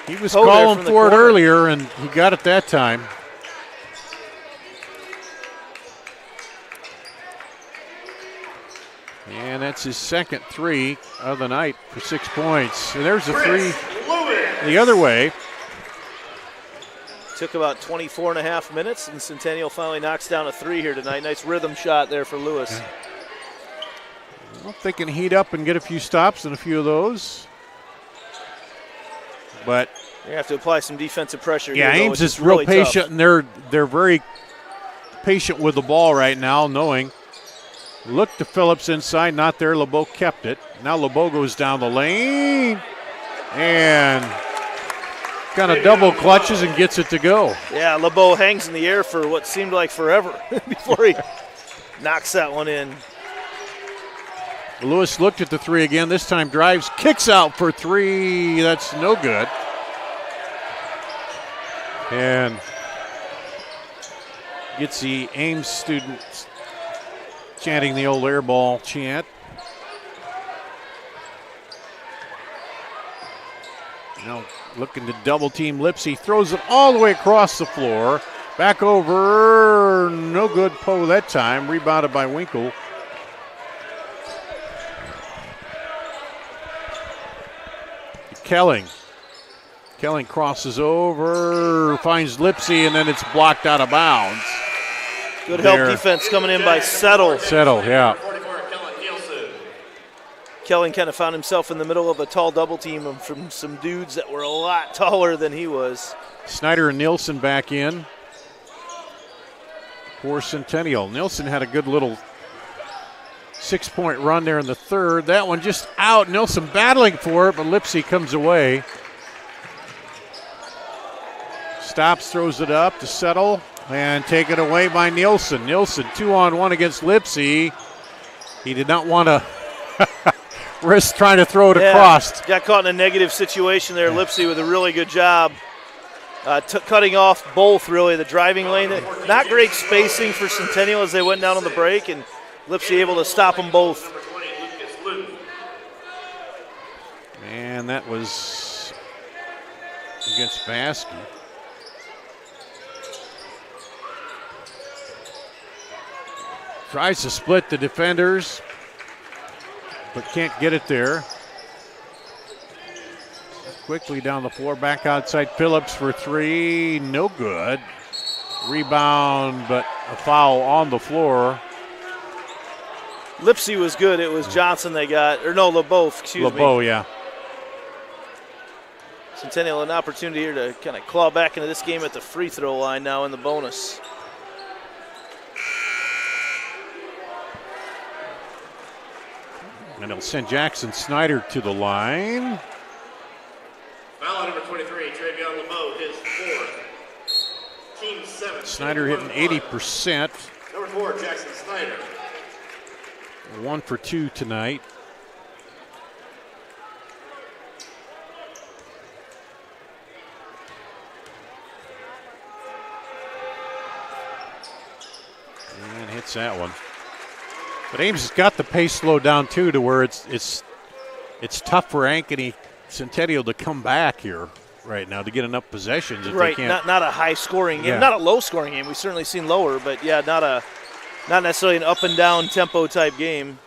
He was calling for it earlier, and he got it that time. And that's his second three of the night for 6 points. And there's a three the other way. Took about 24 and a half minutes, and Centennial finally knocks down a three here tonight. Nice rhythm shot there for Lewis. Yeah. Well, if they can heat up and get a few stops and a few of those. But you have to apply some defensive pressure. Yeah, here, Ames is real patient, tough. And they're very patient with the ball right now, knowing. Look to Phillips inside, not there. LeBeau kept it. Now LeBeau goes down the lane and kind of double clutches and gets it to go. Yeah, LeBeau hangs in the air for what seemed like forever before he knocks that one in. Lewis looked at the three again. This time drives, kicks out for three. That's no good. And gets the Ames students chanting the old air ball chant. Now looking to double team Lipsy. Throws it all the way across the floor. Back over. No good. Poe that time. Rebounded by Winkle. Kelling crosses over, finds Lipsy, and then it's blocked out of bounds. Good help defense coming in by Settle. Settle, yeah. Kelling kind of found himself in the middle of a tall double team from some dudes that were a lot taller than he was. Snyder and Nielsen back in for Centennial. Nielsen had a good little 6-point run there in the third. That one just out. Nielsen battling for it, but Lipsy comes away. Stops, throws it up to Settle, and taken away by Nielsen. Nielsen 2-on-1 against Lipsy. He did not want to risk trying to throw it across. Got caught in a negative situation there. Lipsy with a really good job cutting off both, really, the driving lane. Not great spacing for Centennial as they went down on the break, and Lipsy able to stop them both. And that was against Baskey. Tries to split the defenders, but can't get it there. Quickly down the floor, back outside Phillips for three. No good. Rebound, but a foul on the floor. Lipsy was good. It was Johnson they got, or no, LeBeau, excuse me. LeBeau, yeah. Centennial an opportunity here to kind of claw back into this game at the free throw line now in the bonus. And it'll send Jackson Snyder to the line. Foul on number 23, Travion LeBeau, his fourth. Team 7. Snyder hitting 80%. Number 4, Jackson Snyder. 1 for 2 tonight. And hits that one. But Ames has got the pace slowed down too, to where it's tough for Ankeny Centennial to come back here right now to get enough possessions. If Right, they can't. not a high scoring game, Yeah. not a low scoring game. We've certainly seen lower, but yeah, not necessarily an up and down tempo type game.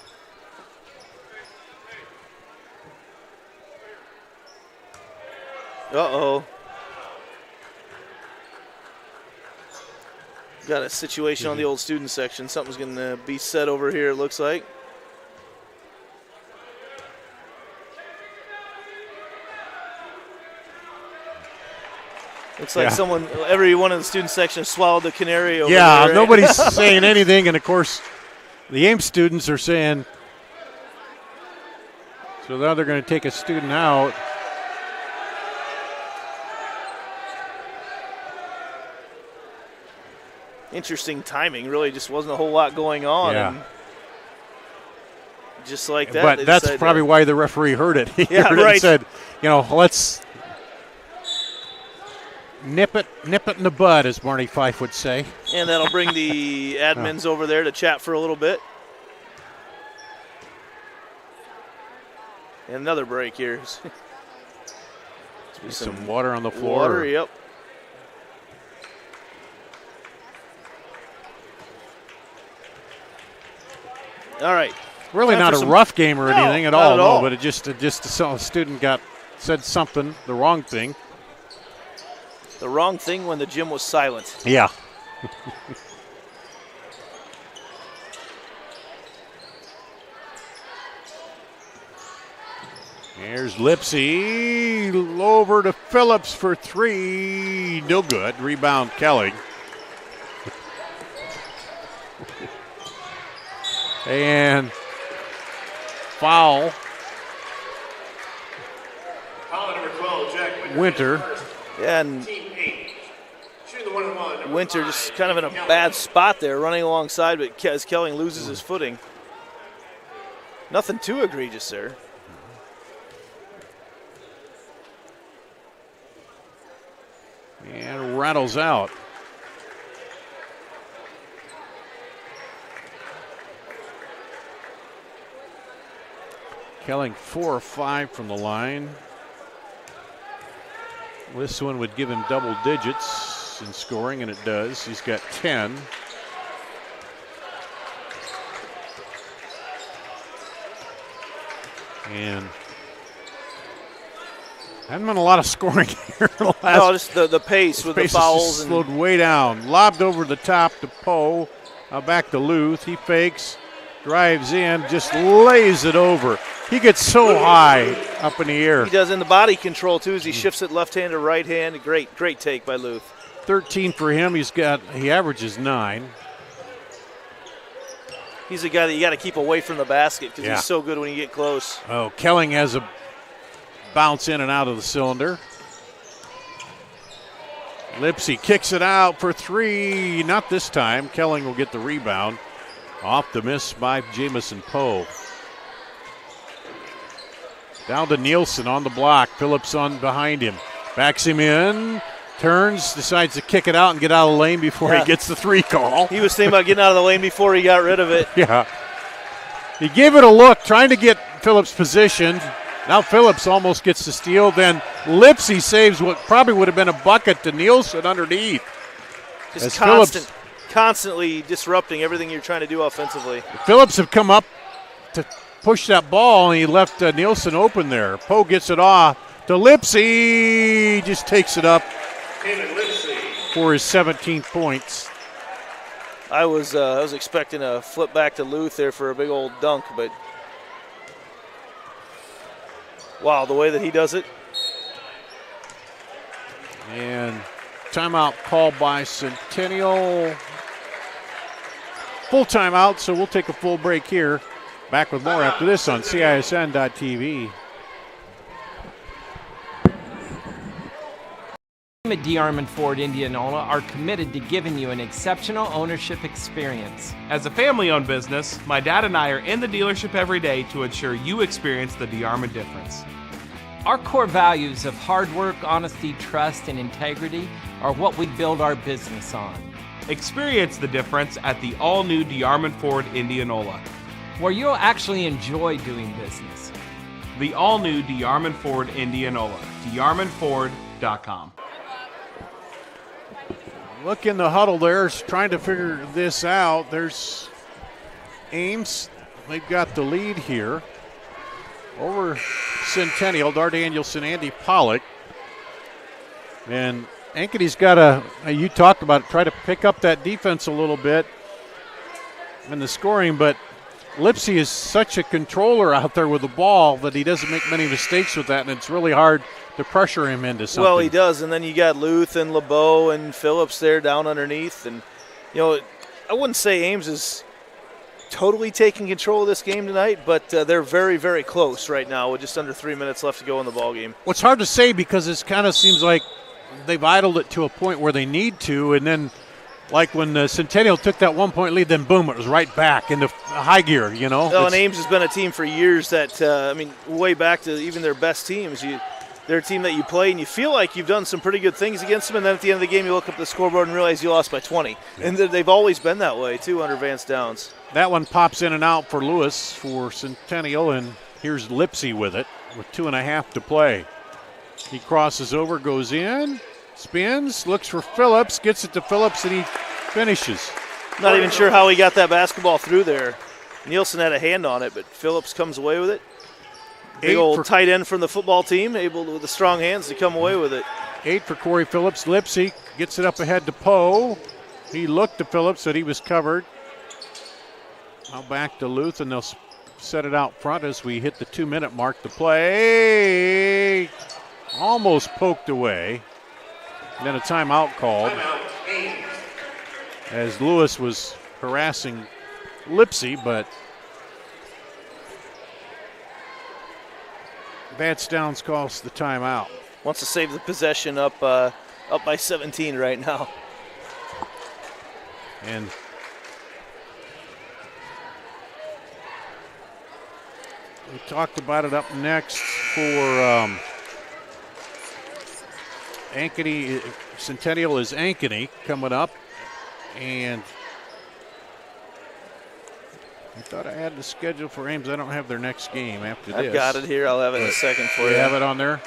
Uh-oh. Got a situation on the old student section. Something's going to be said over here, it looks like. Looks like every one of the student section swallowed the canary over there. Yeah, nobody's saying anything, and of course, the Ames students are saying, so now they're going to take a student out. Interesting timing. Really just wasn't a whole lot going on. Yeah. And just like that. But that's probably why the referee heard it. He Yeah, heard it right. and said, let's nip it in the bud, as Marty Fife would say. And that'll bring the admins over there to chat for a little bit. And another break here. Some water on the floor. Water, yep. All right. Really not a rough game or anything at not all, at all. but it just a student said something, the wrong thing. The wrong thing when the gym was silent. Yeah. Here's Lipsy over to Phillips for 3. No good. Rebound Kelly. And foul. Foul number 12, Jack Winter. Yeah, and Team 8. Shooting the 1-on-1. number Winter 5, just kind of in a Kelly. bad spot there, running alongside, but as Kelly loses his footing. Nothing too egregious there. And rattles out. Kelling 4 or 5 from the line. This one would give him double digits in scoring, and it does. He's got 10. And hasn't been a lot of scoring here in the last. No, just the pace with the fouls. Just slowed way down. Lobbed over the top to Poe. Back to Luth. He fakes, drives in, just lays it over. He gets so high up in the air. He does in the body control, too, as he shifts it left hand to right hand. Great take by Luth. 13 for him. He averages 9. He's a guy that you got to keep away from the basket because Yeah. he's so good when you get close. Oh, Kelling has a bounce in and out of the cylinder. Lipsy kicks it out for 3. Not this time. Kelling will get the rebound. Off the miss by Jamison Poe. Down to Nielsen on the block. Phillips on behind him. Backs him in. Turns. Decides to kick it out and get out of the lane before he gets the 3 call. He was thinking about getting out of the lane before he got rid of it. Yeah. He gave it a look, trying to get Phillips positioned. Now Phillips almost gets the steal. Then Lipsy saves what probably would have been a bucket to Nielsen underneath. Just As constantly disrupting everything you're trying to do offensively. Phillips have come up to push that ball, and he left Nielsen open there. Poe gets it off to Lipsy. Just takes it up David Lipsy. for his 17th points. I was expecting a flip back to Luth there for a big old dunk, but wow, the way that he does it. And timeout called by Centennial. Full timeout, so we'll take a full break here. Back with more after this on CISN.TV. At D. Armand Ford Indianola are committed to giving you an exceptional ownership experience. As a family-owned business, my dad and I are in the dealership every day to ensure you experience the D. Armand difference. Our core values of hard work, honesty, trust, and integrity are what we build our business on. Experience the difference at the all-new D. Armand Ford Indianola, where you'll actually enjoy doing business. The all-new D. Armand Ford Indianola, darmandford.com. Look in the huddle there, trying to figure this out. There's Ames. They've got the lead here over Centennial, Dar Danielson, Andy Pollock. And Ankeny's got you talked about it, try to pick up that defense a little bit in the scoring, but Lipsy is such a controller out there with the ball that he doesn't make many mistakes with that, and it's really hard to pressure him into something. Well, he does, and then you got Luth and LeBeau and Phillips there down underneath. And, I wouldn't say Ames is totally taking control of this game tonight, but they're very, very close right now with just under 3 minutes left to go in the ball game. Well, it's hard to say because it kind of seems like they've idled it to a point where they need to, and then like when Centennial took that 1-point lead, then boom, it was right back into high gear, Well, and Ames has been a team for years that, way back to even their best teams. They're a team that you play and you feel like you've done some pretty good things against them, and then at the end of the game you look up the scoreboard and realize you lost by 20. And they've always been that way, too, under Vance Downs. That one pops in and out for Lewis for Centennial, and here's Lipsy with it with 2.5 to play. He crosses over, goes in, spins, looks for Phillips, gets it to Phillips, and he finishes. Not even sure how he got that basketball through there. Nielsen had a hand on it, but Phillips comes away with it. Big old tight end from the football team, able with the strong hands to come away with it. 8 for Corey Phillips. Lipsy gets it up ahead to Poe. He looked to Phillips, but he was covered. Now back to Luth, and they'll set it out front as we hit the 2-minute mark to play. Almost poked away. And then a timeout called as Lewis was harassing Lipsy, but Vance Downs calls the timeout. Wants to save the possession up by 17 right now. And we talked about it up next for Ankeny. Centennial is Ankeny coming up. And I thought I had the schedule for Ames. I don't have their next game after this. I've got it here. I'll have it in a second for you. You have it on there?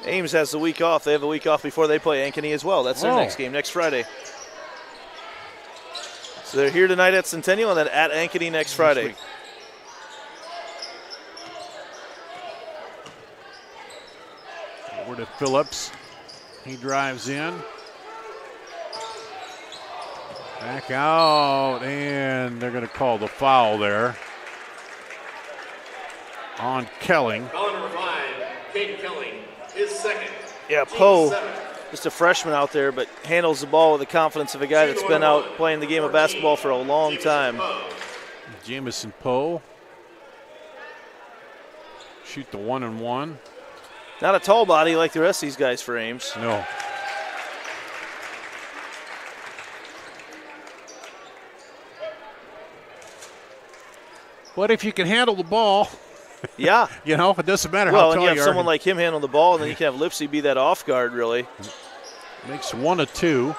Ames has the week off. They have a week off before they play Ankeny as well. That's their next game, next Friday. So they're here tonight at Centennial and then at Ankeny next Friday. Over to Phillips. He drives in. Back out, and they're going to call the foul there on Kelling. Foul number 5, Caden Kelling, his second. Yeah, Poe, just a freshman out there, but handles the ball with the confidence of a guy that's been out playing the game of basketball for a long time. Jamison Poe. Shoot the 1-and-1. Not a tall body like the rest of these guys for Ames. No. But if you can handle the ball, yeah, it doesn't matter how well, tall and you have you are. someone like him handle the ball, and then you can have Lipsy be that off guard, really. Makes 1 of 2.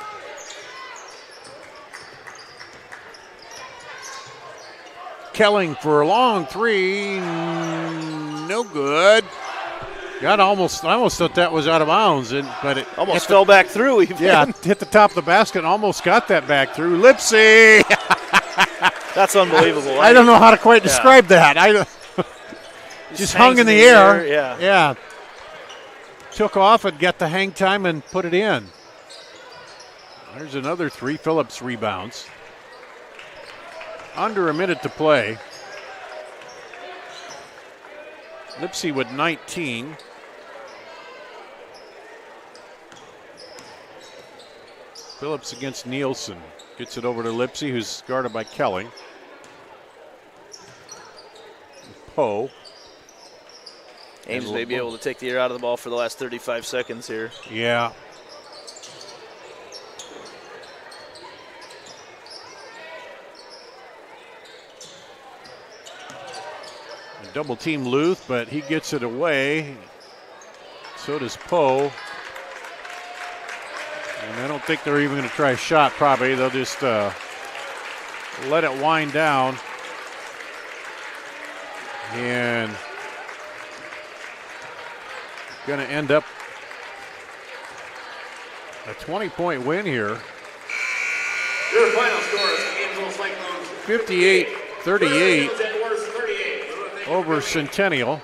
Kelling for a long 3, no good. I almost thought that was out of bounds, but it almost fell back through. Even. Yeah, hit the top of the basket and almost got that back through. Lipsy! That's unbelievable. I don't know how to quite describe that. Just hung in the air. Yeah. Took off and got the hang time and put it in. There's another three. Phillips rebounds. Under a minute to play. Lipsy with 19. Phillips against Nielsen. Gets it over to Lipsy, who's guarded by Kelly. Poe. Ames may be able to take the air out of the ball for the last 35 seconds here. Yeah. Double team Luth, but he gets it away. So does Poe. And I don't think they're even going to try a shot, probably. They'll just let it wind down. And going to end up a 20-point win here. Your final score is Ames Cyclones 58-38 over Centennial.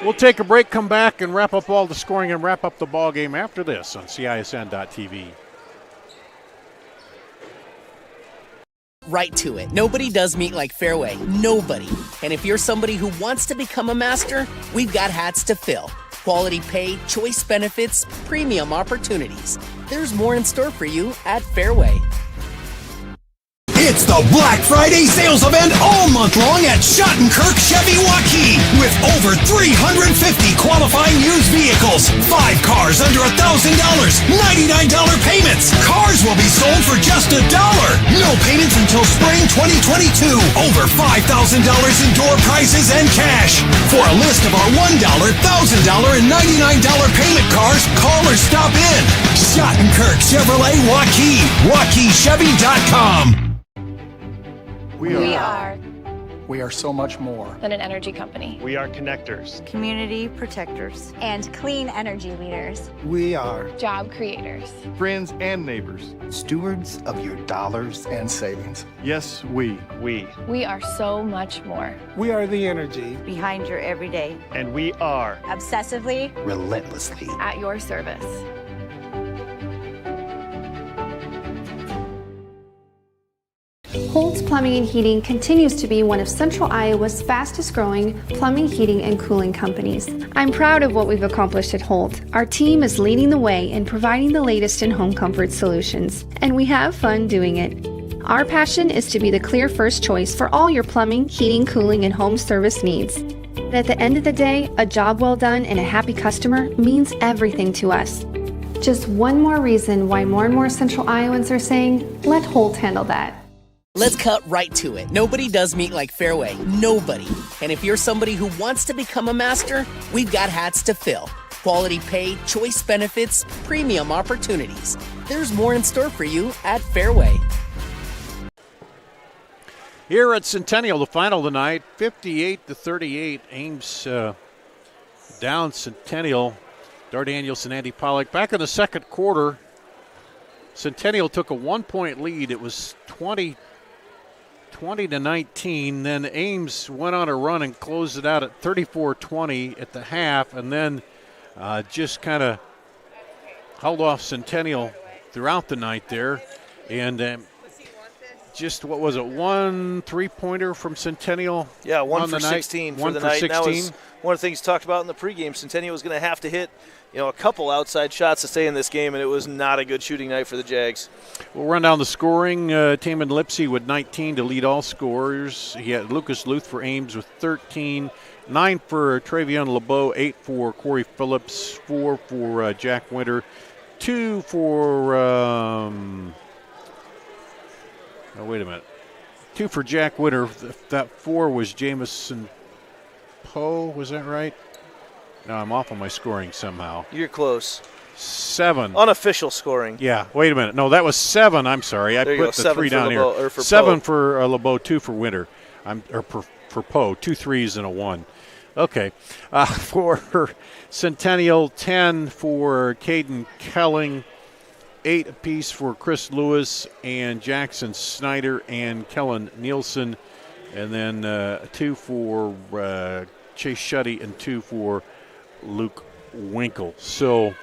We'll take a break, come back, and wrap up all the scoring and wrap up the ball game after this on CISN.TV. Right to it. Nobody does meet like Fairway. Nobody. And if you're somebody who wants to become a master, we've got hats to fill. Quality pay, choice benefits, premium opportunities. There's more in store for you at Fairway. It's the Black Friday sales event all month long at Schottenkirk Chevy Waukee with over 350 qualifying used vehicles, 5 cars under $1,000, $99 payments. Cars will be sold for just $1. No payments until spring 2022. Over $5,000 in door prizes and cash. For a list of our $1, $1,000, and $99 payment cars, call or stop in. Schottenkirk Chevrolet Waukee. WaukeeChevy.com. We are so much more than an energy company. We are connectors, community protectors, and clean energy leaders. We are job creators, friends and neighbors, stewards of your dollars and savings. Yes, we are so much more. We are the energy behind your everyday. And we are obsessively, relentlessly at your service. Holt's Plumbing and Heating continues to be one of Central Iowa's fastest growing plumbing, heating, and cooling companies. I'm proud of what we've accomplished at Holt. Our team is leading the way in providing the latest in home comfort solutions, and we have fun doing it. Our passion is to be the clear first choice for all your plumbing, heating, cooling, and home service needs. But at the end of the day, a job well done and a happy customer means everything to us. Just one more reason why more and more Central Iowans are saying, let Holt handle that. Let's cut right to it. Nobody does meet like Fairway. Nobody. And if you're somebody who wants to become a master, we've got hats to fill. Quality pay, choice benefits, premium opportunities. There's more in store for you at Fairway. Here at Centennial, the final tonight, 58-38. Ames down Centennial. Dar Daniels and Andy Pollock. Back in the second quarter, Centennial took a 1-point lead. It was 20-19. Then Ames went on a run and closed it out at 34-20 at the half, and then just kind of held off Centennial throughout the night there. And just, what was it, 1 3-pointer from Centennial? Yeah, 1 for night. 16 for 1 the for night. 16. That was one of the things talked about in the pregame. Centennial was going to have to hit a couple outside shots to stay in this game, and it was not a good shooting night for the Jags. We'll run down the scoring. Taman Lipsy with 19 to lead all scorers. He had Lucas Luth for Ames with 13, 9 for Travion LeBeau, 8 for Corey Phillips, 4 for Jack Winter, 2 for, wait a minute, 2 for Jack Winter. That 4 was Jamison Poe, was that right? No, I'm off on my scoring somehow. You're close. 7. Unofficial scoring. Yeah, wait a minute. No, that was 7. I'm sorry. I put the 3 down here. 7 for LeBeau, 2 for Winter. For Poe, 2 threes and a 1. Okay. For Centennial, 10 for Caden Kelling, 8 apiece for Chris Lewis and Jackson Snyder and Kellen Nielsen, and then 2 for Chase Shuddy and 2 for Luke Winkle. So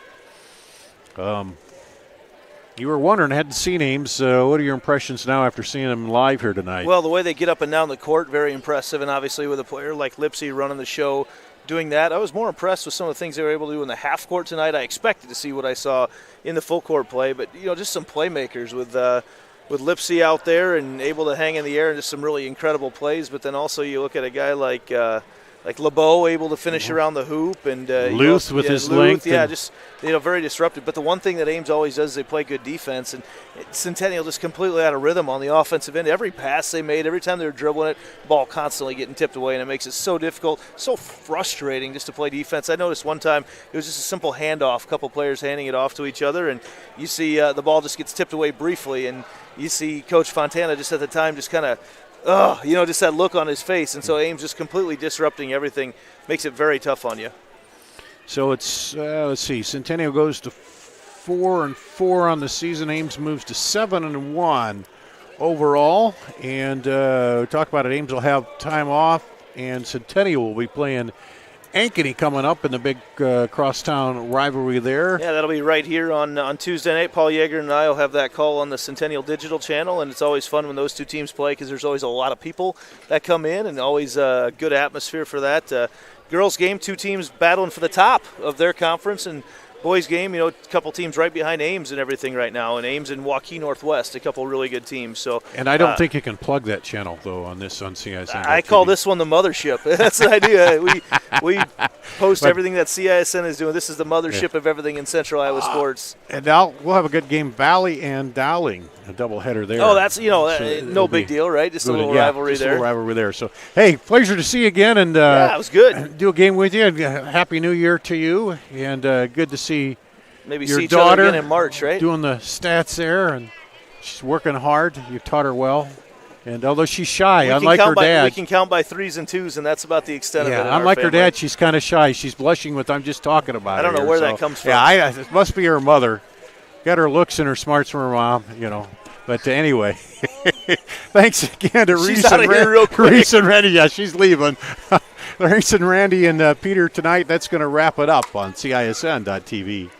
you were wondering, hadn't seen Ames. What are your impressions now after seeing them live here tonight? Well, the way they get up and down the court, very impressive, and obviously with a player like Lipsy running the show, doing that. I was more impressed with some of the things they were able to do in the half court tonight. I expected to see what I saw in the full court play, but just some playmakers with Lipsy out there and able to hang in the air and just some really incredible plays. But then also you look at a guy like LeBeau able to finish around the hoop, and Luth with his length. Yeah, just very disruptive. But the one thing that Ames always does is they play good defense, and Centennial just completely out of rhythm on the offensive end. Every pass they made, every time they were dribbling it, ball constantly getting tipped away, and it makes it so difficult, so frustrating just to play defense. I noticed one time it was just a simple handoff, a couple players handing it off to each other, and you see the ball just gets tipped away briefly, and you see Coach Fontana just at the time just kind of just that look on his face. And so Ames just completely disrupting everything makes it very tough on you. So it's, let's see, Centennial goes to 4-4 on the season. Ames moves to 7-1 overall. And talk about it, Ames will have time off, and Centennial will be playing Ankeny coming up in the big crosstown rivalry there. Yeah, that'll be right here on Tuesday night. Paul Yeager and I will have that call on the Centennial Digital channel, and it's always fun when those two teams play because there's always a lot of people that come in and always a good atmosphere for that. Girls game, 2 teams battling for the top of their conference, and boys game, a couple teams right behind Ames and everything right now, and Ames and Waukee Northwest, a couple really good teams. So, and I don't think you can plug that channel though on CISN. I call this one the mothership. That's the idea. We post everything that CISN is doing. This is the mothership of everything in Central Iowa sports. And now we'll have a good game, Valley and Dowling, a doubleheader there. Oh, that's no big deal, right? Just a little rivalry there. A little rivalry there. So, hey, pleasure to see you again, and it was good. Do a game with you. And Happy New Year to you, and good to see. Maybe your see each daughter other again in March, right? Doing the stats there, and she's working hard. You taught her well, and although she's shy, unlike her dad, we can count by 3s and 2s, and that's about the extent of it. Yeah, unlike her dad, she's kind of shy. She's blushing with I'm just talking about. I don't know where that comes from. Yeah, it must be her mother. Got her looks and her smarts from her mom, But anyway, thanks again to Reese and Randy. Yeah, she's leaving. Reese and Randy and Peter tonight. That's going to wrap it up on CISN.TV.